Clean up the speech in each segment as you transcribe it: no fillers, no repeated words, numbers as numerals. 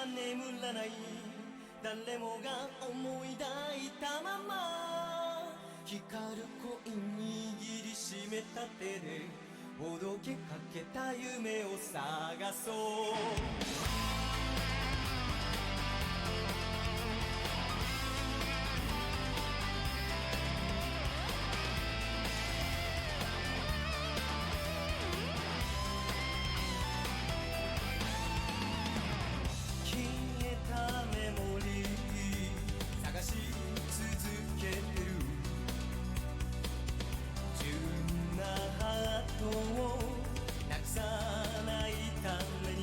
は眠らない誰もが思い抱いたまま光るコイン握りしめた手でおどけかけた夢を探そう消えたメモリー探し続けてる純なハートをなくさないために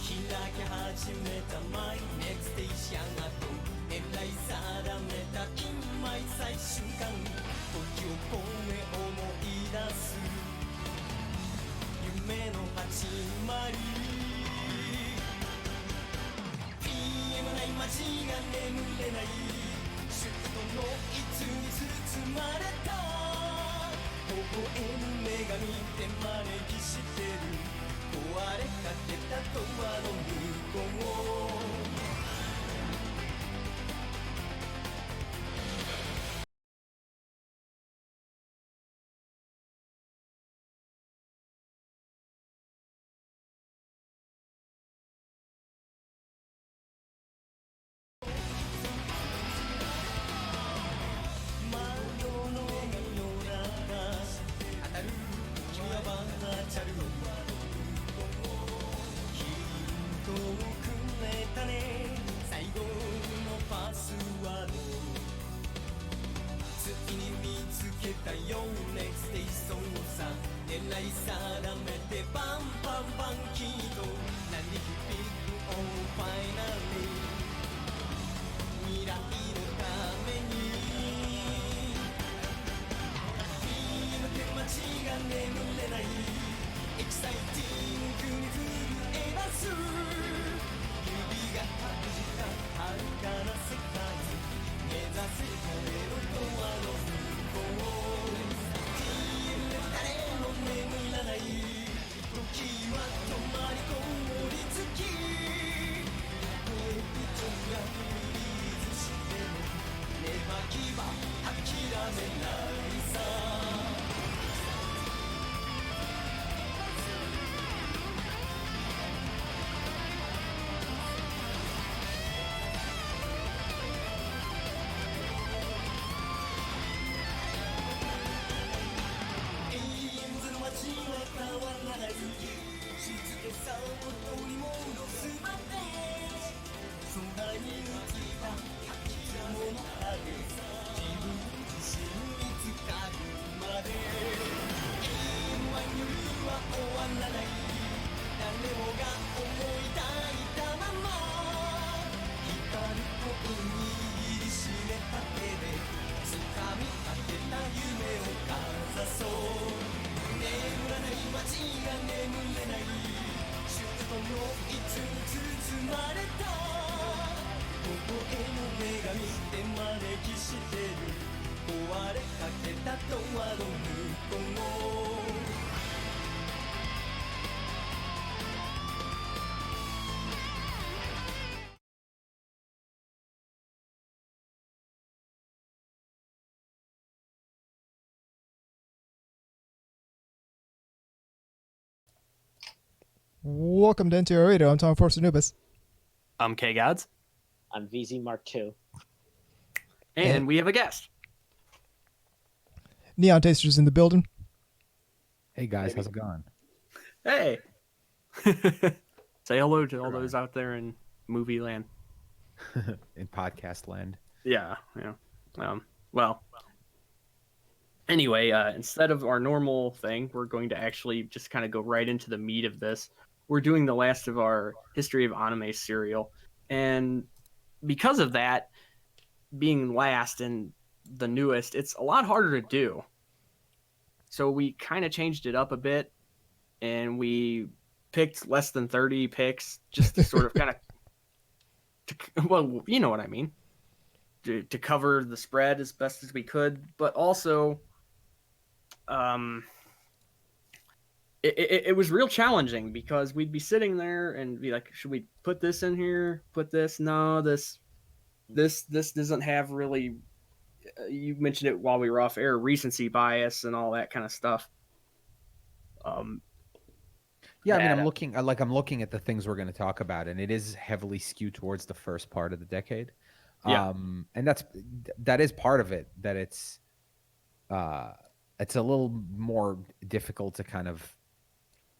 開き始めたマイネクステーションと狙い定めた金枚最終巻時を超え思い出す夢の始まり PM ない街が眠れないシュートのいつに包まれた微笑む女神で招きしてる壊れかけたドアの向こうWelcome to NTR Radio. I'm Tom Force Anubis. I'm K Gods. I'm VZ Mark II. And we have a guest. Neon Tasters in the building. Hey guys, how's it going? Hey. Say hello to all those out there in movie land. In podcast land. Yeah. Well. Anyway, instead of our normal thing, we're going to actually just kind of go right into the meat of this. We're doing the last of our History of Anime serial. And because of that, being last and the newest, it's a lot harder to do. So we kind of changed it up a bit, and we picked less than 30 picks just to sort of kind of, well, you know what I mean, to cover the spread as best as we could. But also, it was real challenging because we'd be sitting there and be like, should we put this in here? Put this? No, this doesn't have really. You mentioned it while we were off air, recency bias and all that kind of stuff. Yeah, I mean, I'm looking at the things we're going to talk about, and it is heavily skewed towards the first part of the decade. Yeah. And that is part of it, that it's a little more difficult to kind of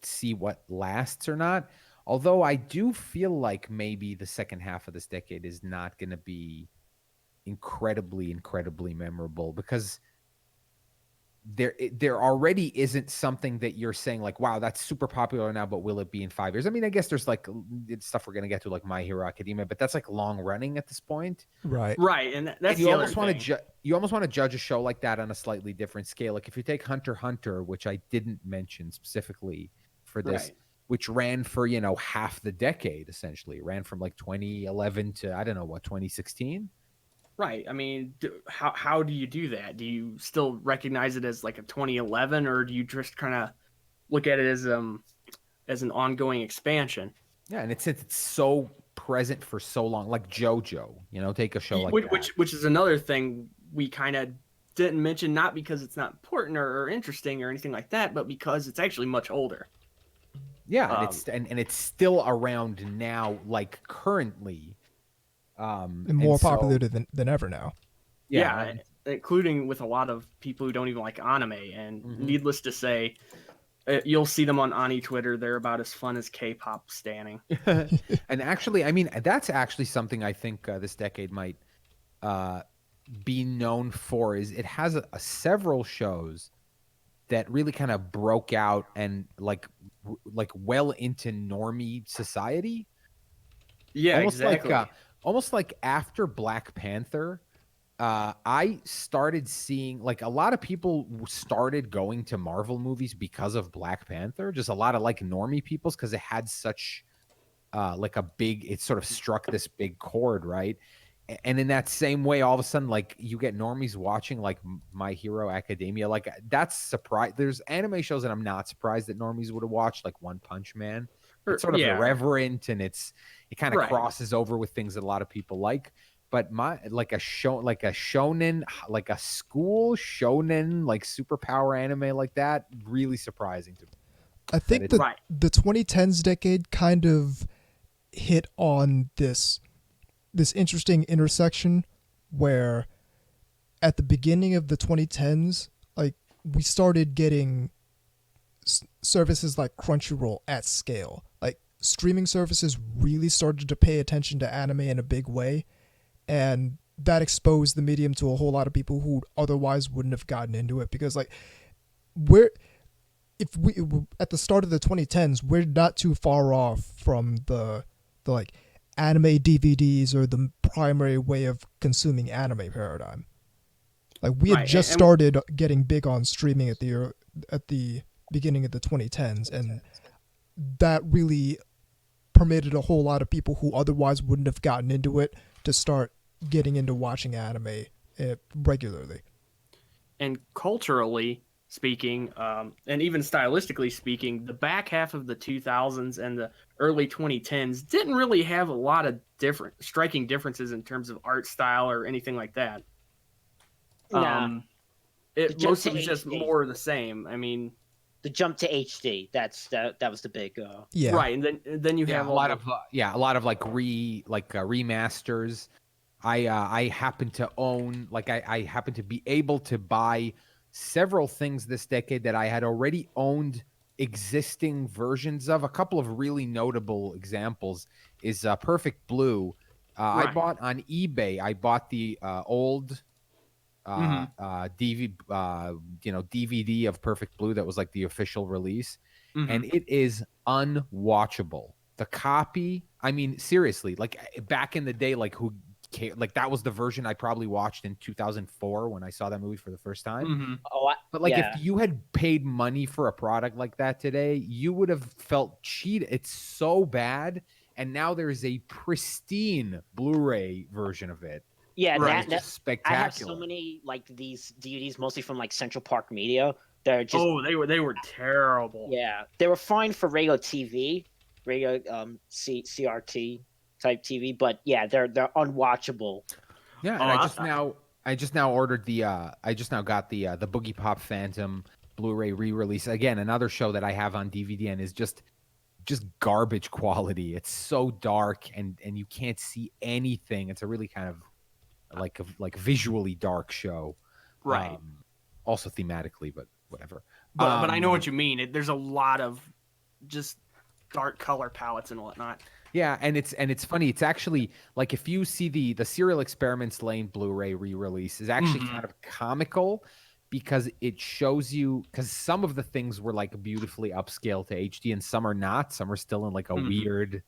see what lasts or not. Although I do feel like maybe the second half of this decade is not going to be incredibly memorable, because there already isn't something that you're saying like, wow, that's super popular now, but will it be in 5 years? I mean, I guess there's like stuff we're going to get to, like My Hero Academia, but that's like long running at this point. Right. And that's and you the almost other want thing. to you almost want to judge a show like that on a slightly different scale. Like if you take Hunter x Hunter, which I didn't mention specifically for this, which ran for, half the decade, essentially. It ran from like 2011 to, I don't know, 2016? Right. I mean, how do you do that? Do you still recognize it as like a 2011, or do you just kind of look at it as an ongoing expansion? Yeah, and it's so present for so long, like JoJo. Take a show like that. Which is another thing we kind of didn't mention, not because it's not important or interesting or anything like that, but because it's actually much older. Yeah, and it's still around now, like currently. And more popular than ever now. Yeah, including with a lot of people who don't even like anime. And needless to say, you'll see them on Ani Twitter. They're about as fun as K-pop standing. And actually, I mean, that's actually something I think this decade might be known for. Is it has several shows that really kind of broke out and like well into normie society. Yeah, almost exactly. Almost like after Black Panther, I started seeing like a lot of people started going to Marvel movies because of Black Panther. Just a lot of like normie peoples, because it had such it sort of struck this big chord, right? And in that same way, all of a sudden, like you get normies watching like My Hero Academia. Like that's surprise. There's anime shows that I'm not surprised that normies would have watched, like One Punch Man. It's sort of irreverent, and it kind of crosses over with things that a lot of people like. But like a shonen, like a school shonen, like superpower anime like that, really surprising to me. I think the 2010s decade kind of hit on this interesting intersection where at the beginning of the 2010s, like we started getting services like Crunchyroll at scale. Like streaming services really started to pay attention to anime in a big way, and that exposed the medium to a whole lot of people who otherwise wouldn't have gotten into it, because like if we at the start of the 2010s, we're not too far off from the like anime DVDs or the primary way of consuming anime paradigm. Like we had just started getting big on streaming at the beginning of the 2010s, and that really permitted a whole lot of people who otherwise wouldn't have gotten into it to start getting into watching anime regularly. And culturally speaking, and even stylistically speaking, the back half of the 2000s and the early 2010s didn't really have a lot of striking differences in terms of art style or anything like that. Nah. It mostly was just more of the same. I mean, the jump to HD, that was the big right. And then you have a lot of like remasters. I happen to own, like I happen to be able to buy several things this decade that I had already owned existing versions of. A couple of really notable examples is Perfect Blue. I bought on eBay. I bought the old DVD of Perfect Blue that was like the official release, and it is unwatchable. The copy, I mean, seriously, like back in the day, like who cared? Like that was the version I probably watched in 2004 when I saw that movie for the first time. But like if you had paid money for a product like that today, you would have felt cheated. It's so bad. And now there's a pristine Blu-ray version of it. Yeah, that's spectacular. I have so many like these DVDs, mostly from like Central Park Media, They're just they were terrible. yeah, they were fine for regular TV, regular CRT type TV, but yeah, they're unwatchable. Yeah, and I just now ordered the I just now got the Boogie Pop Phantom Blu-ray re-release. Again, another show that I have on DVD and is just garbage quality. It's so dark and you can't see anything. It's a really kind of like visually dark show. Right. Also thematically, but whatever. But I know what you mean. There's a lot of just dark color palettes and whatnot. Yeah, and it's funny. It's actually like if you see the Serial Experiments Lane Blu-ray re-release is actually kind of comical because it shows you because some of the things were like beautifully upscale to HD and some are not. Some are still in like a weird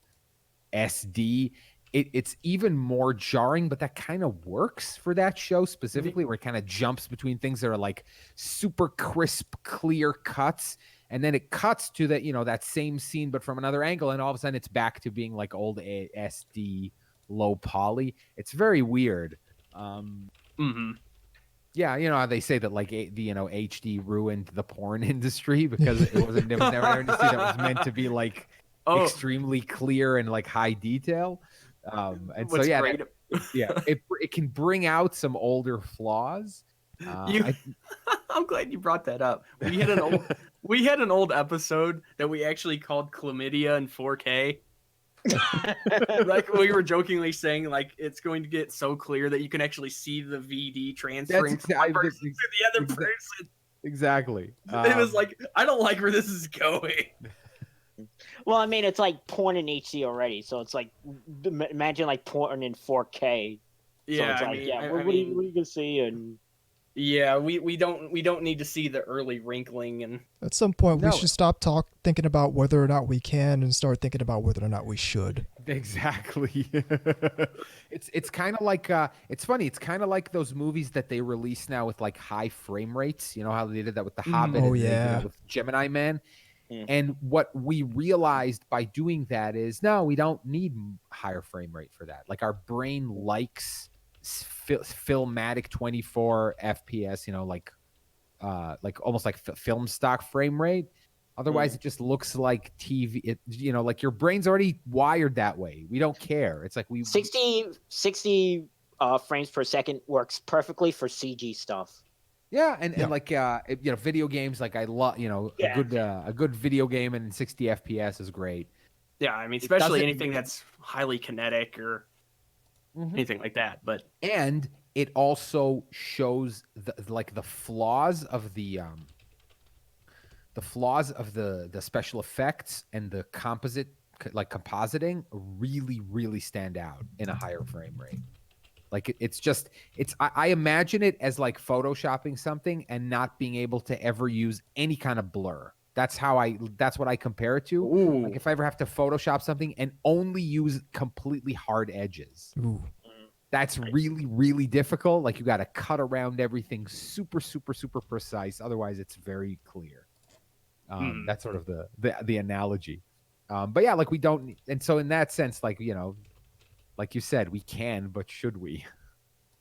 SD. It's even more jarring, but that kind of works for that show specifically, where it kind of jumps between things that are like super crisp, clear cuts. And then it cuts to that, that same scene, but from another angle. And all of a sudden it's back to being like old SD low poly. It's very weird. Yeah. How they say that like HD ruined the porn industry because it was never an industry that was meant to be like extremely clear and like high detail. And so, yeah, it can bring out some older flaws. I'm glad you brought that up. We had an old episode that we actually called Chlamydia in 4K. Like we were jokingly saying, like it's going to get so clear that you can actually see the VD transferring from one person to the other person. Exactly. It was like, I don't like where this is going. Well, I mean, it's like porn in HD already, so it's like imagine like porn in 4K. Yeah, so it's like, what are you gonna see? And yeah, we don't need to see the early wrinkling and. At some point, we should stop thinking about whether or not we can and start thinking about whether or not we should. Exactly. It's kind of like it's funny. It's kind of like those movies that they release now with like high frame rates. You know how they did that with The Hobbit? Oh, and yeah. they did that with Gemini Man. And what we realized by doing that is, no, we don't need higher frame rate for that. Like our brain likes filmatic 24 FPS, like almost like film stock frame rate. Otherwise, it just looks like TV. Like your brain's already wired that way. We don't care. It's like 60 frames per second works perfectly for CG stuff. Yeah, and like video games, like I love a good video game and 60 FPS is great. Yeah, I mean, especially anything that's highly kinetic or anything like that. And it also shows the flaws of the special effects and the compositing really, really stand out in a higher frame rate. Like I imagine it as like photoshopping something and not being able to ever use any kind of blur. That's what I compare it to. Ooh. Like if I ever have to Photoshop something and only use completely hard edges. Ooh. That's really, really difficult. Like you got to cut around everything super, super, super precise. Otherwise it's very clear. That's sort of the analogy. But yeah, like we don't. And so in that sense, like you said, we can, but should we?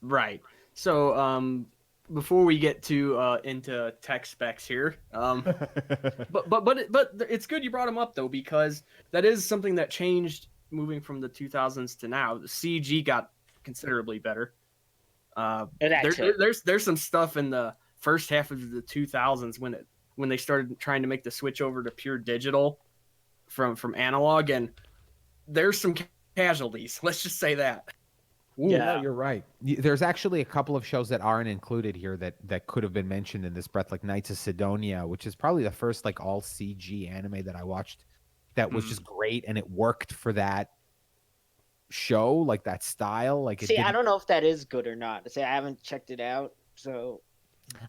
Right. So before we get to into tech specs here, but it's good you brought them up though, because that is something that changed moving from the 2000s to now. The CG got considerably better. There's some stuff in the first half of the 2000s when they started trying to make the switch over to pure digital from analog, and there's some casualties. Let's just say that. Ooh, yeah, you're right. There's actually a couple of shows that aren't included here that could have been mentioned in this breath, like Knights of Sidonia, which is probably the first like all CG anime that I watched that was just great and it worked for that show, like that style. Like I don't know if that is good or not. I haven't checked it out, so.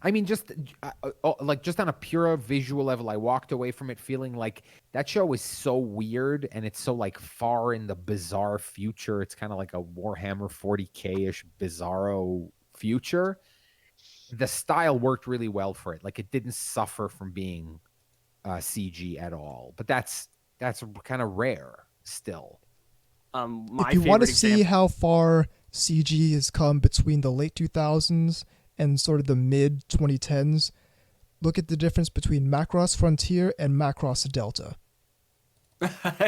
I mean, just on a pure visual level, I walked away from it feeling like that show is so weird and it's so like far in the bizarre future. It's kind of like a Warhammer 40K-ish bizarro future. The style worked really well for it. Like it didn't suffer from being CG at all. But that's kind of rare still. If you want to see how far CG has come between the late 2000s and sort of the mid 2010s, look at the difference between Macross Frontier and Macross Delta.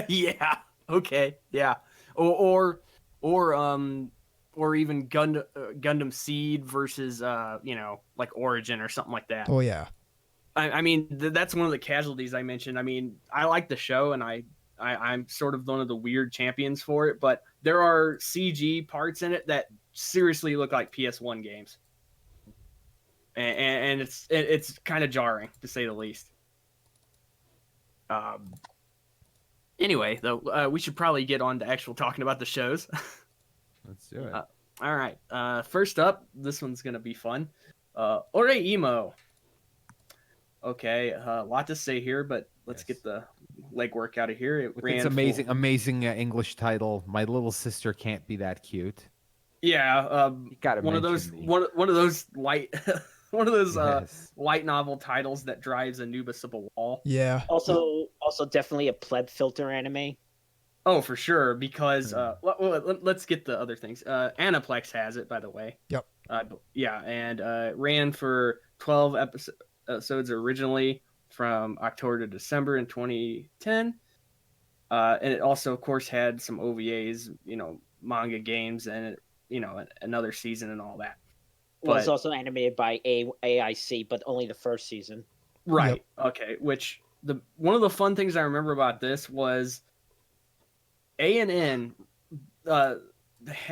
Yeah. Okay. Yeah. Or even Gundam Seed versus like Origin or something like that. Oh yeah. I mean, that's one of the casualties I mentioned. I mean, I like the show, and I'm sort of one of the weird champions for it, but there are CG parts in it that seriously look like PS1 games, and it's kind of jarring to say the least. Anyway, though, we should probably get on to actual talking about the shows. Let's do it. All right. First up, this one's gonna be fun. Oreimo. Okay, a lot to say here, but let's get the legwork out of here. It's amazing English title. My little sister can't be that cute. Yeah, one of those light one of those light novel titles that drives Anubis up a wall. Yeah. Also definitely a pleb filter anime. Oh, for sure, because let's get the other things. Aniplex has it, by the way. Yep. Yeah, and ran for 12 episodes originally from October to December in 2010. And it also, of course, had some OVAs, manga games, and another season and all that. Well, it's also animated by AIC, but only the first season. Right. Yep. Okay. Which one of the fun things I remember about this was A&N were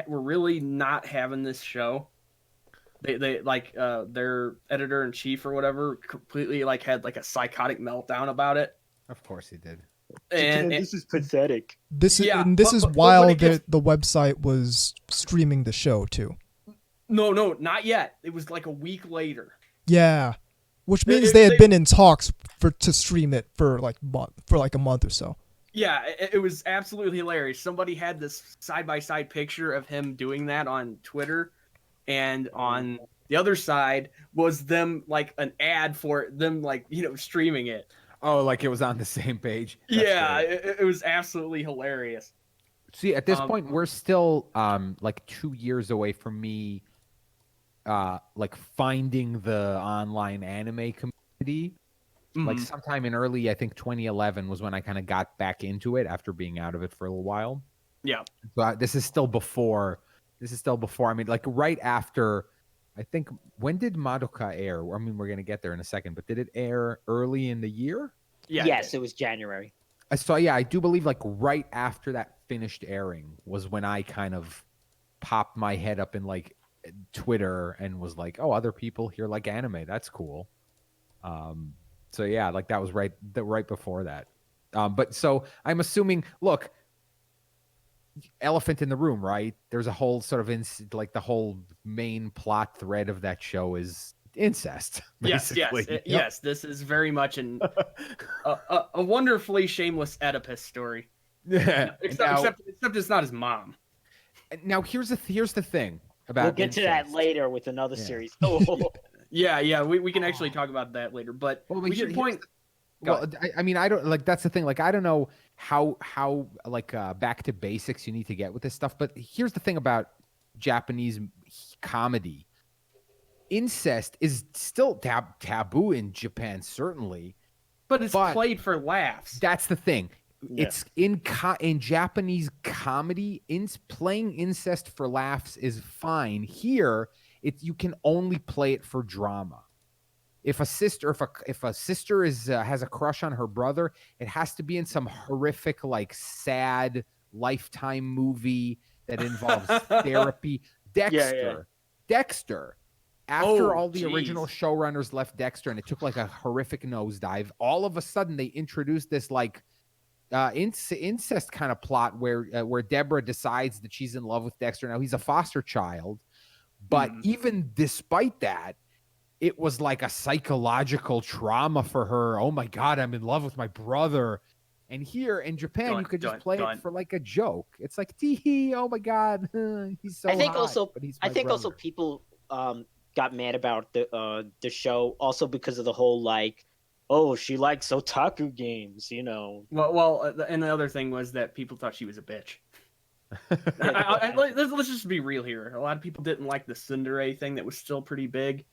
really not having this show. They like their editor in chief or whatever completely had a psychotic meltdown about it. Of course he did. And this is pathetic. This is while the website was streaming the show too. No, not yet. It was like a week later. Yeah, which means they had been in talks to stream it for a month or so. Yeah, it was absolutely hilarious. Somebody had this side-by-side picture of him doing that on Twitter, and on the other side was them an ad for them streaming it. Oh, like it was on the same page. That's it was absolutely hilarious. See, at this point, we're still 2 years away from me finding the online anime community. Mm-hmm. Sometime in early, I think 2011 was when I kind of got back into it after being out of it for a little while. Yeah. So this is still before. I mean, right after. I think, when did Madoka air? I mean, we're going to get there in a second, but did it air early in the year? Yeah. Yes, it was January. So, yeah, I do believe right after that finished airing was when I kind of popped my head up in Twitter and was like, oh, other people here like anime. That's cool. So, yeah, that was right before that. But so I'm assuming, look, elephant in the room, right? There's a whole sort of the whole main plot thread of that show is incest. Basically. Yes. This is very much a wonderfully shameless Oedipus story. Yeah. Except it's not his mom. Now here's the thing about. We'll get incest. to that later with another series. Oh. Yeah. We can actually talk about that later, but we should point. Well, I mean, I don't that's the thing. I don't know how back to basics you need to get with this stuff. But here's the thing about Japanese comedy: incest is still taboo in Japan, certainly. But it's played for laughs. That's the thing. Yeah. It's in Japanese comedy. Playing incest for laughs is fine. Here, you can only play it for drama. If a sister has a crush on her brother, it has to be in some horrific, sad Lifetime movie that involves therapy. Dexter. After all the original showrunners left Dexter, and it took a horrific nosedive, all of a sudden they introduced this incest kind of plot where Deborah decides that she's in love with Dexter. Now he's a foster child, but even despite that, it was a psychological trauma for her. Oh my God, I'm in love with my brother. And here in Japan, you could just play it for a joke. It's tee, oh my God, he's so hot, but he's my brother. Also people got mad about the show also because of the whole oh, she likes otaku games, Well, and the other thing was that people thought she was a bitch. Let's just be real here. A lot of people didn't like the tsundere thing that was still pretty big.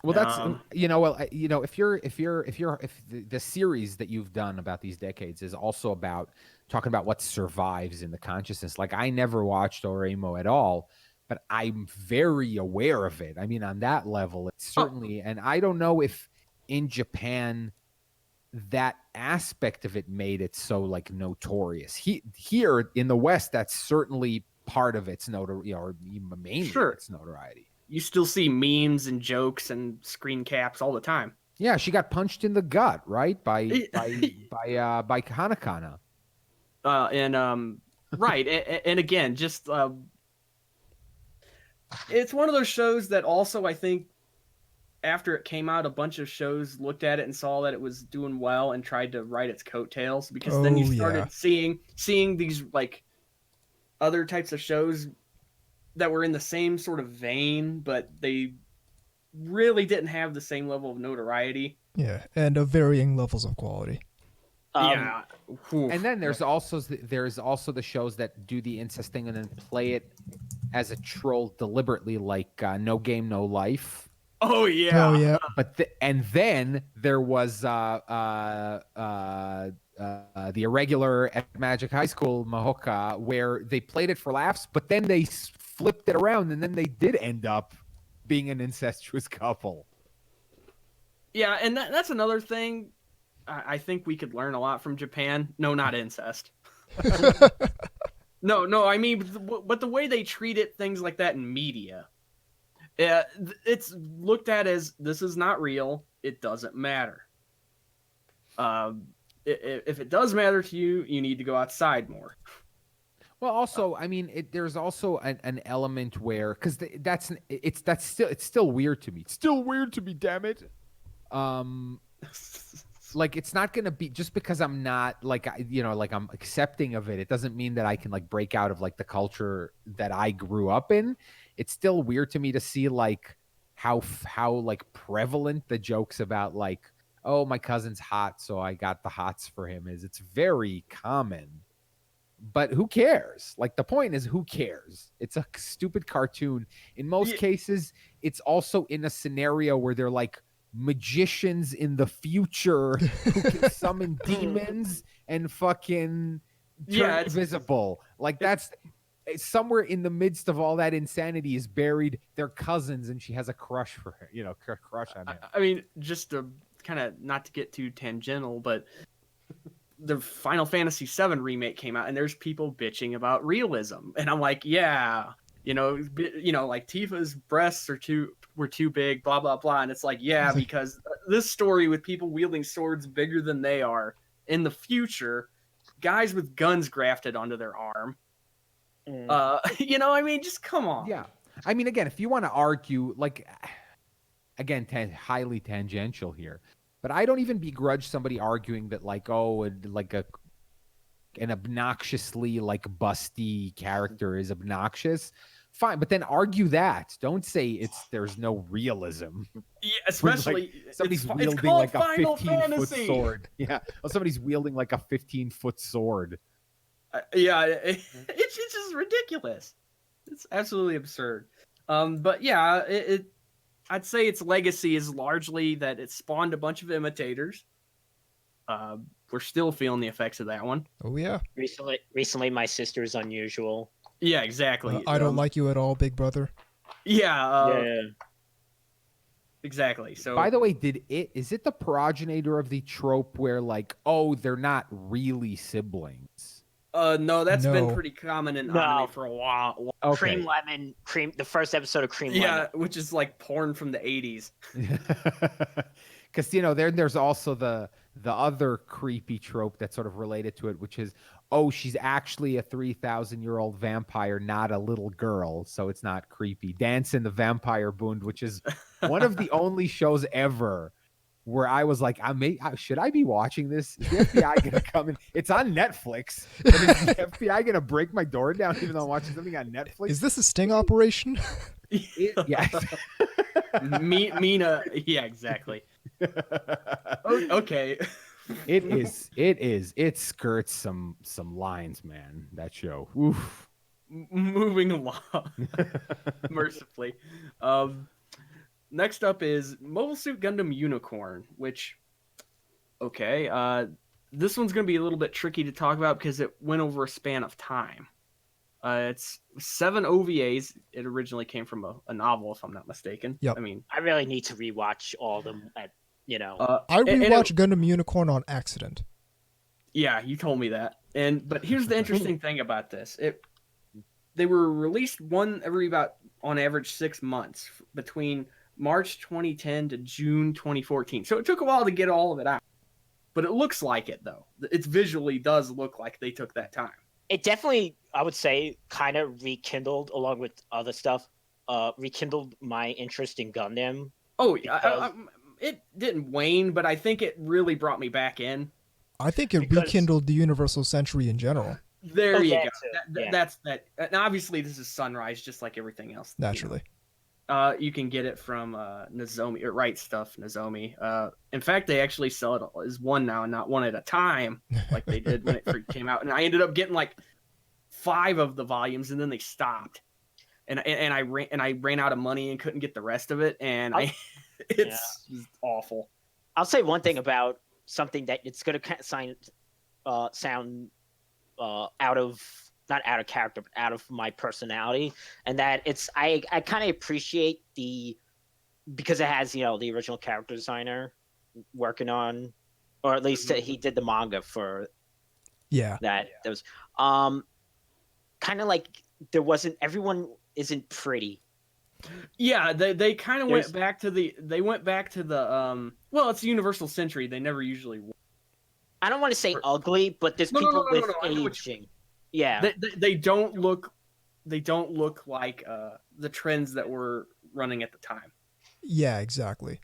Well, that's if the series that you've done about these decades is also about talking about what survives in the consciousness. Like, I never watched Oreimo at all, but I'm very aware of it. I mean, on that level, it's certainly, and I don't know if in Japan that aspect of it made it so like notorious. Here in the West, that's certainly part of its notoriety, or mainly its notoriety. You still see memes and jokes and screen caps all the time. Yeah, she got punched in the gut, right? By Hanakana. Right. And again, just it's one of those shows that also, I think, after it came out, a bunch of shows looked at it and saw that it was doing well and tried to ride its coattails, because then you started seeing these like other types of shows that were in the same sort of vein, but they really didn't have the same level of notoriety. Yeah, and of varying levels of quality. Yeah. And then there's also the shows that do the incest thing and then play it as a troll deliberately, like No Game No Life. Oh yeah. Oh yeah. But and then there was the Irregular at Magic High School, Mahoka, where they played it for laughs, but then they flipped it around, and then they did end up being an incestuous couple. Yeah, and that's another thing. I think we could learn a lot from Japan. No, not incest. No, I mean, but the way they treated things like that in media, it's looked at as, this is not real. It doesn't matter. If it does matter to you, you need to go outside more. Well, also, I mean, there's also an element where, because it's still weird to me. It's still weird to me, damn it. Like, it's not gonna be just because I'm not like I'm accepting of it. It doesn't mean that I can like break out of like the culture that I grew up in. It's still weird to me to see like how like prevalent the jokes about like, oh, my cousin's hot, so I got the hots for him is. It's very common. But who cares? Like, the point is, who cares? It's a stupid cartoon. In most cases, it's also in a scenario where they're like magicians in the future who can summon demons and fucking turn invisible. Like, that's somewhere in the midst of all that insanity is buried their cousins, and she has a crush for her, crush on him. I mean, just to kind of not to get too tangential, but the Final Fantasy VII remake came out, and there's people bitching about realism, and I'm like, yeah, like Tifa's breasts were too big, blah blah blah, and it's like, yeah, because this story with people wielding swords bigger than they are in the future, guys with guns grafted onto their arm, I mean, just come on. Yeah, I mean, again, if you want to argue, like, again, highly tangential here. But I don't even begrudge somebody arguing that, like, like an obnoxiously like busty character is obnoxious. Fine, but then argue that. Don't say there's no realism. Yeah, especially like, somebody's wielding like a 15-foot sword. Yeah, well, somebody's wielding like a 15-foot sword. It's just ridiculous. It's absolutely absurd. But yeah, I'd say its legacy is largely that it spawned a bunch of imitators. We're still feeling the effects of that one. Oh yeah. Recently, My Sister's Unusual. Yeah, exactly. I Don't Like You at All, Big Brother. Yeah. Exactly. So, by the way, is it the progenitor of the trope where like, oh, they're not really siblings? No, that's been pretty common in anime for a while. Okay. The first episode of Cream Lemon. Yeah, which is like porn from the 80s. Because there's also the other creepy trope that's sort of related to it, which is, oh, she's actually a 3,000-year-old vampire, not a little girl, so it's not creepy. Dance in the Vampire Bund, which is one of the only shows ever where I was like, should I be watching this? Is the FBI going to come in? It's on Netflix. But is the FBI going to break my door down even though I'm watching something on Netflix? Is this a sting operation? Yeah. Mina. Yeah, exactly. Okay. It is. It skirts some lines, man, that show. Oof. Moving along. Mercifully. next up is Mobile Suit Gundam Unicorn, which, okay, this one's going to be a little bit tricky to talk about because it went over a span of time. It's 7 OVAs. It originally came from a novel, if I'm not mistaken. Yep. I mean, I really need to rewatch all of them. I rewatched Gundam Unicorn on accident. Yeah, you told me that. But here's the interesting thing about this. They were released one every about, on average, 6 months between March 2010 to June 2014. So it took a while to get all of it out. But it looks like it, though. It visually does look like they took that time. It definitely, I would say, kind of rekindled, along with other stuff, rekindled my interest in Gundam. Oh, yeah. It didn't wane, but I think it really brought me back in. I think it rekindled the Universal Century in general. There you go. That's that. And obviously, this is Sunrise, just like everything else. Naturally. You can get it from Nozomi, or Right Stuff Nozomi. In fact, they actually sell it as one now, and not one at a time, like they did when it first came out. And I ended up getting like 5 of the volumes, and then they stopped. And I ran out of money and couldn't get the rest of it, and it's awful. I'll say one thing about something that it's going to sound out of, not out of character, but out of my personality, and that it's I kind of appreciate because it has the original character designer working on, or at least he did the manga for that was kind of like everyone isn't pretty. Yeah, they kind of went back to the well, it's Universal Century. They never usually. I don't want to say ugly, but there's people with aging. Yeah, they don't look like the trends that were running at the time. Yeah, exactly.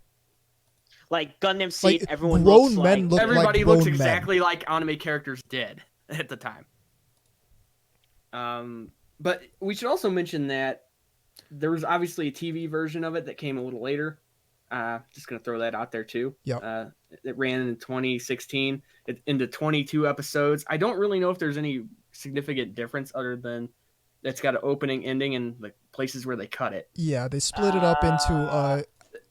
Like Gundam Seed, like, everyone grown looks men like everybody looks exactly like anime characters did at the time. But we should also mention that there was obviously a TV version of it that came a little later. Just gonna throw that out there too. Yep. It ran in 2016 into 22 episodes. I don't really know if there's any significant difference other than it's got an opening, ending, and the places where they cut it. Yeah, they split it up into.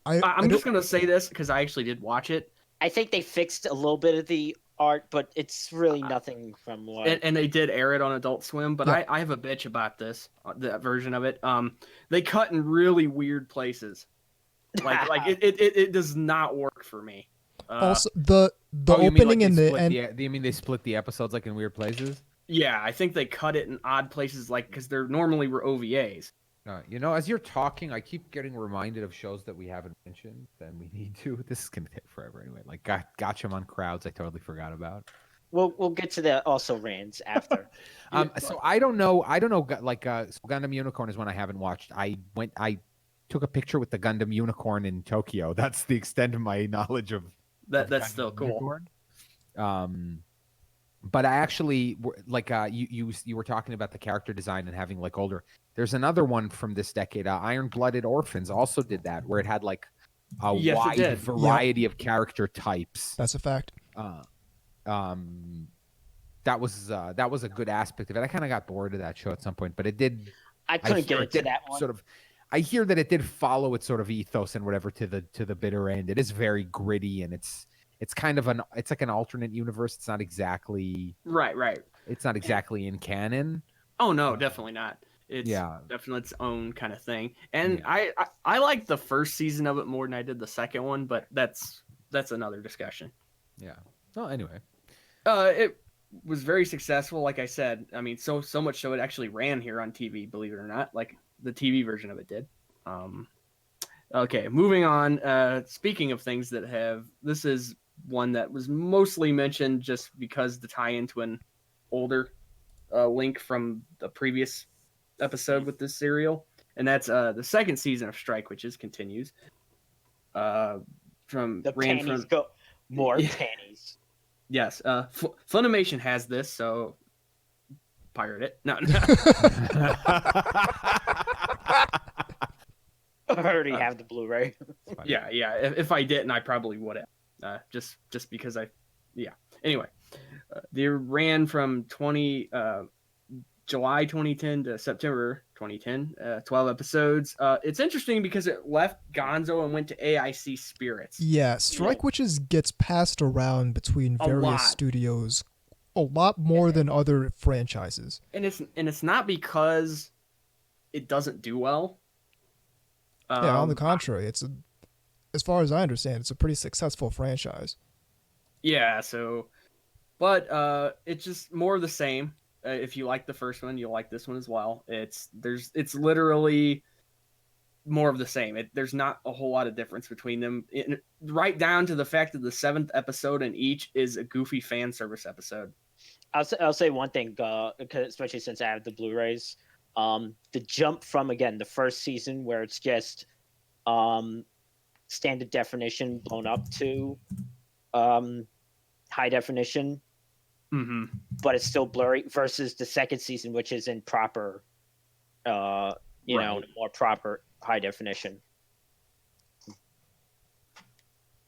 I'm just gonna say this because I actually did watch it. I think they fixed a little bit of the art, but it's really nothing from what. And they did air it on Adult Swim, but Yep. I have a bitch about that version of it. They cut in really weird places. Like it does not work for me. Also, the opening and the end. Do you mean they split the episodes like in weird places? Yeah, I think they cut it in odd places, like because they're normally were OVAs. As you're talking, I keep getting reminded of shows that we haven't mentioned, and we need to. This is gonna take forever anyway. Like Gotcham Crowds, I totally forgot about. We'll get to the also Rands after. So I don't know. Like Gundam Unicorn is one I haven't watched. I took a picture with the Gundam Unicorn in Tokyo. That's the extent of my knowledge of That's Gundam still cool. Unicorn. But I actually like you were talking about the character design and having like older. There's another one from this decade. Iron Blooded Orphans also did that, where it had like a wide variety of character types. That's a fact. That was a good aspect of it. I kind of got bored of that show at some point, but it did. I couldn't get into that one. Sort of. I hear that it did follow its sort of ethos and whatever to the bitter end. It is very gritty, and it's kind of it's like an alternate universe. It's not exactly right. It's not exactly in canon. Oh no, definitely not. It's definitely its own kind of thing. And I like the first season of it more than I did the second one, but that's another discussion. Yeah. Well, anyway. It was very successful, like I said. I mean, so much so it actually ran here on TV, believe it or not. Like the TV version of it did. Okay, moving on. Speaking of things that this is one that was mostly mentioned just because the tie into an older link from the previous episode with this serial, and that's the second season of Strike, which continues. From the panties go more panties. Yes, Funimation has this, so pirate it. No. I already have the Blu-ray. Yeah. If I didn't, I probably would have. Just because Anyway, they ran from July 2010 to September 2010, 12 episodes. It's interesting because it left Gonzo and went to AIC Spirits. Yeah, Strike Witches gets passed around between various studios a lot more than other franchises. And it's not because it doesn't do well. Yeah, on the contrary, as far as I understand, it's a pretty successful franchise. Yeah, but it's just more of the same. If you like the first one, you'll like this one as well. It's literally more of the same. There's not a whole lot of difference between them, right down to the fact that the 7th episode in each is a goofy fan service episode. I'll say one thing, especially since I have the Blu-rays. The jump from, again, the first season where it's just standard definition blown up to high definition, but it's still blurry, versus the second season, which is in proper, more proper high definition.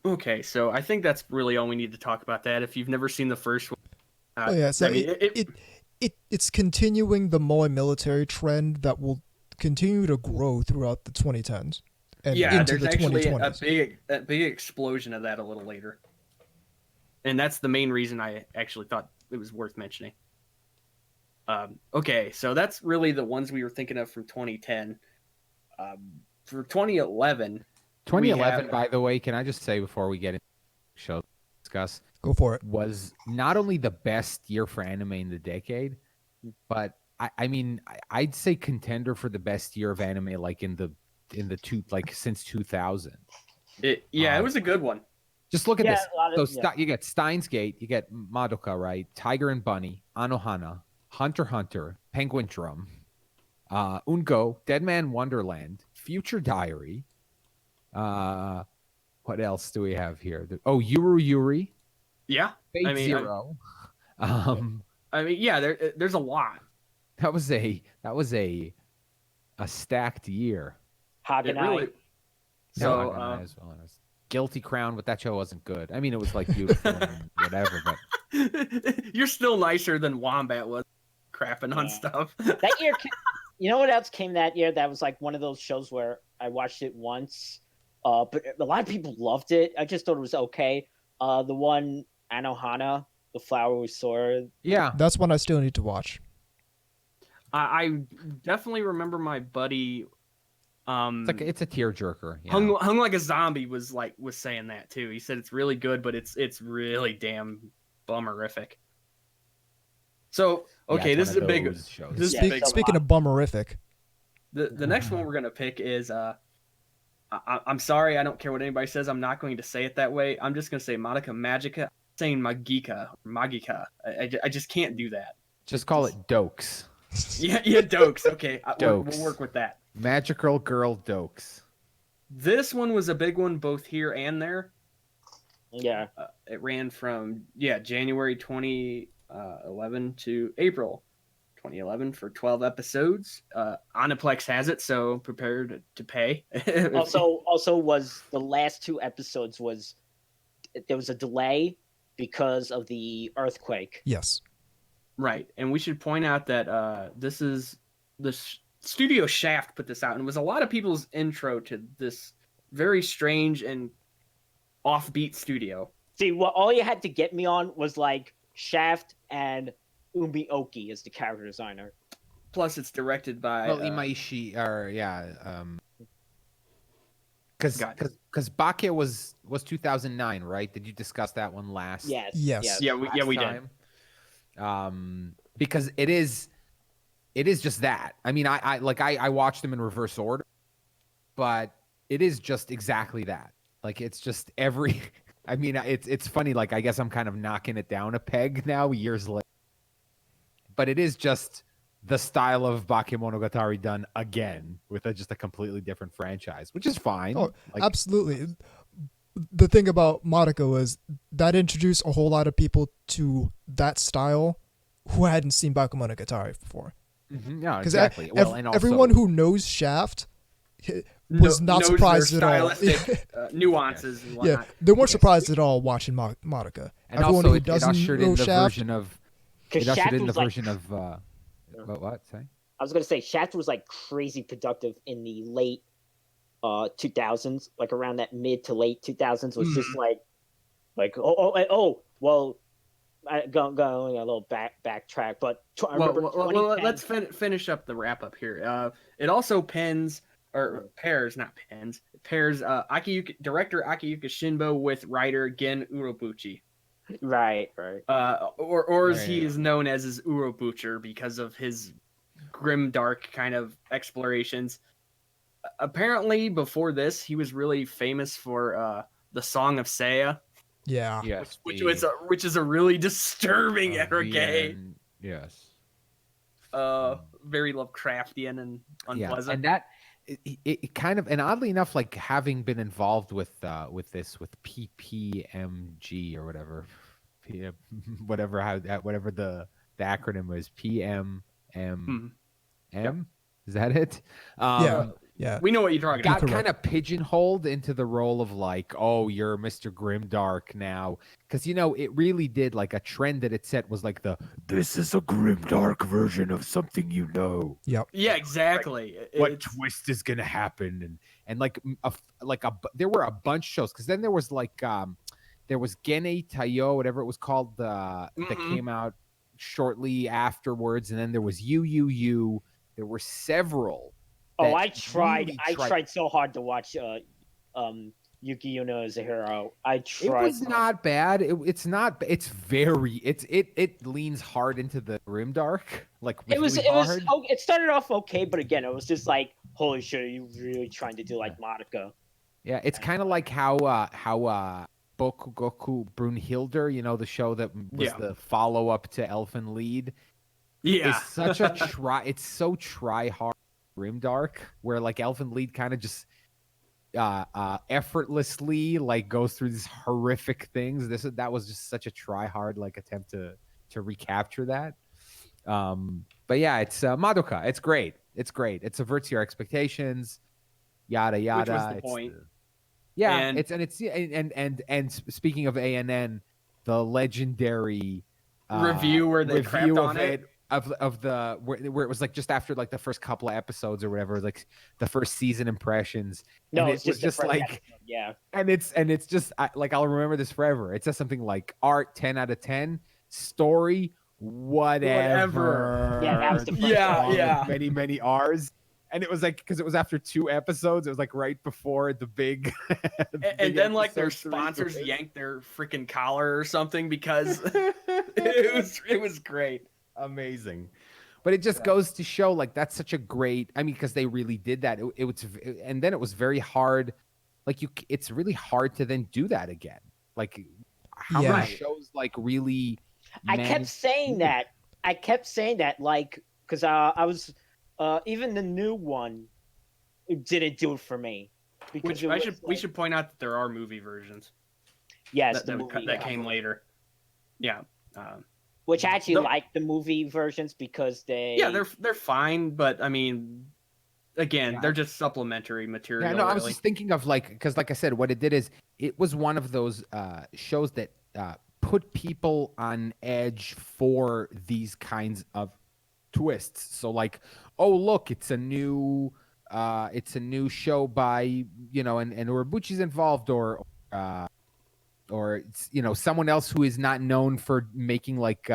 Okay, so I think that's really all we need to talk about that. If you've never seen the first one, so it's continuing the Moe military trend that will continue to grow throughout the 2010s and into there's the actually 2020s. a big explosion of that a little later. And that's the main reason I actually thought it was worth mentioning. Okay, so that's really the ones we were thinking of from 2010. For 2011... 2011, by the way, can I just say before we get into the show to discuss? Go for it. Was not only the best year for anime in the decade, but I'd say contender for the best year of anime, like since 2000. It was a good one. Just look at this. You get Steins Gate, you get Madoka, right? Tiger and Bunny, Anohana, Hunter x Hunter, Penguin Drum, Ungo, Dead Man Wonderland, Future Diary. What else do we have here? Yuru Yuri. Yeah. FateZero. There's a lot. That was a stacked year. Haganai. Really, so as well as Guilty Crown, but that show wasn't good. I mean, it was like beautiful and whatever, but you're still nicer than Wombat was crapping on stuff. That year, you know what else came that year? That was like one of those shows where I watched it once, but a lot of people loved it. I just thought it was okay. The one Anohana, the flower we saw. Yeah, that's one I still need to watch. I definitely remember my buddy. It's a tearjerker. Hung like a zombie was saying that too. He said it's really good, but it's really damn bummerific. So this is a big show. Speaking of bummerific, the next one we're gonna pick is I'm sorry, I don't care what anybody says. I'm not going to say it that way. I'm just gonna say Madoka Magica. I'm saying Magica. I just can't do that. Just call it Dokes. Yeah, Dokes. Okay, we'll work with that. Magical Girl Dokes. This one was a big one both here and there. Yeah. It ran from January 2011 to April 2011 for 12 episodes. Aniplex has it, so prepare to pay. also was the last 2 episodes there was a delay because of the earthquake. Yes. Right, and we should point out that this is the Studio Shaft put this out, and it was a lot of people's intro to this very strange and offbeat studio. See, all you had to get me on was like Shaft and Umi Oki as the character designer. Plus, it's directed by Imaishi, because Bucher was 2009, right? Did you discuss that one last? Yes. Yeah, we did. Because it is just that. I mean, I watched them in reverse order, but it is just exactly that. Like, it's just I mean, it's funny. Like, I guess I'm kind of knocking it down a peg now, years later. But it is just the style of Bakemonogatari done again with just a completely different franchise, which is fine. Oh, absolutely. The thing about Madoka was that introduced a whole lot of people to that style who hadn't seen Bakemonogatari before. Mm-hmm. Yeah, exactly. And everyone who knows Shaft was not surprised at all. Nuances and whatnot. Yeah, they weren't surprised at all watching Madoka. And everyone also, who doesn't it ushered in know the Shaft, version of But what? Say? I was gonna say Shaft was like crazy productive in the late 2000s, like around that mid to late 2000s was just like well, going a little backtrack, but I remember let's finish up the wrap up here. It also pairs director Akiyuki Shinbo with writer Gen Urobuchi. Right. Or as he is known as Bucher because of his grimdark kind of explorations. Apparently, before this, he was really famous for the Song of Seiya. Yeah. Yes. Which is a really disturbing eroge. Yes. Very Lovecraftian and unpleasant. Yeah, and that it kind of, and oddly enough, like having been involved with PPMG or whatever, whatever the acronym was, PMM. Is that it? Yeah. We know what you're talking about. Got kind of pigeonholed into the role of like, oh, you're Mr. Grimdark now. Because, it really did, like, a trend that it set was like this is a Grimdark version of something you know. Yep. Yeah, exactly. What twist is going to happen? And like, there were a bunch of shows. Because then there was like, there was Gene Taiyo, whatever it was called, that came out shortly afterwards. And then there was You. There were several. Oh, I tried so hard to watch Yuki Yuno as a hero. I tried. It was not bad. It leans hard into the grimdark. Like really hard. It started off okay, but again, it was just like, holy shit, are you really trying to do like Madoka? Yeah, it's kind of like how Bokugoku Brunhilde, the show that was the follow up to Elfen Lied. Yeah. It's such a it's so try hard. Grimdark, where like Elfen Lied kind of just effortlessly like goes through these horrific things. That was just such a try hard like attempt to recapture that. But yeah, it's Madoka. It's great. It subverts your expectations. Yada yada. Which was the point. And speaking of ANN, the legendary review where they crapped on it. Of the where it was like just after like the first couple of episodes or whatever, like the first season impressions. No, and it was just like and it's just like I'll remember this forever. It says something like art 10 out of 10, story whatever. Yeah, that was the first many R's. And it was like because it was after 2 episodes, it was like right before the big. And then like their sponsors yanked their freaking collar or something because it was great. Amazing. But it just goes to show like that's such a great, because they really did that. And then it was very hard. Like it's really hard to then do that again. Like how many shows like really I kept saying that like because I was even the new one didn't do it for me. Because we should point out that there are movie versions. Yes, that came later. Yeah. Which I actually like the movie versions because they're fine, but again, they're just supplementary material. Yeah, no, I was just thinking of like because like I said, what it did is it was one of those shows that put people on edge for these kinds of twists. So like, oh look, it's a new show by and Urobuchi's involved or it's, someone else who is not known for making like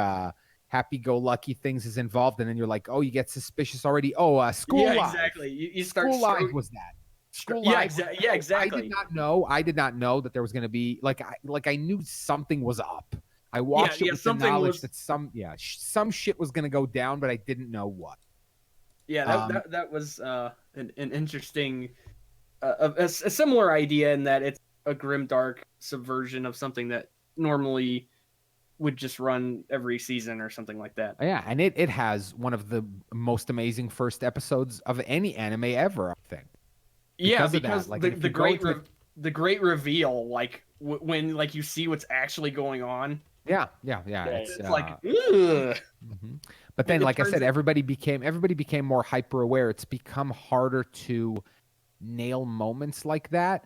happy-go-lucky things is involved, and then you're like, oh, you get suspicious already. Oh, School Live. Exactly. You start. School Live was that. School Live. Exactly. I did not know that there was going to be I knew something was up. I watched it with the knowledge that some shit was going to go down, but I didn't know what. Yeah, that was an interesting, a similar idea in that it's a grimdark subversion of something that normally would just run every season or something like that. Yeah, and it has one of the most amazing first episodes of any anime ever, I think. Because the great reveal, like when like you see what's actually going on. Yeah. It's like, ugh. Mm-hmm. But then, like I said, everybody became more hyper aware. It's become harder to nail moments like that.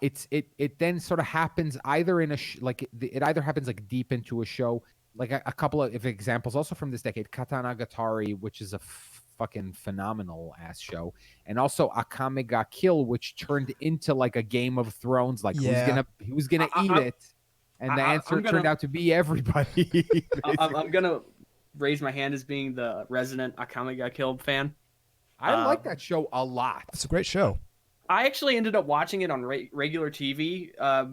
It then sort of happens either in it either happens like deep into a show, like a couple of examples also from this decade. Katanagatari, which is a fucking phenomenal ass show, and also Akame ga Kill, which turned into like a Game of Thrones. Like who's gonna eat it? And the answer turned out to be everybody. I'm gonna raise my hand as being the resident Akame ga Kill fan. I like that show a lot. It's a great show. I actually ended up watching it on regular TV. I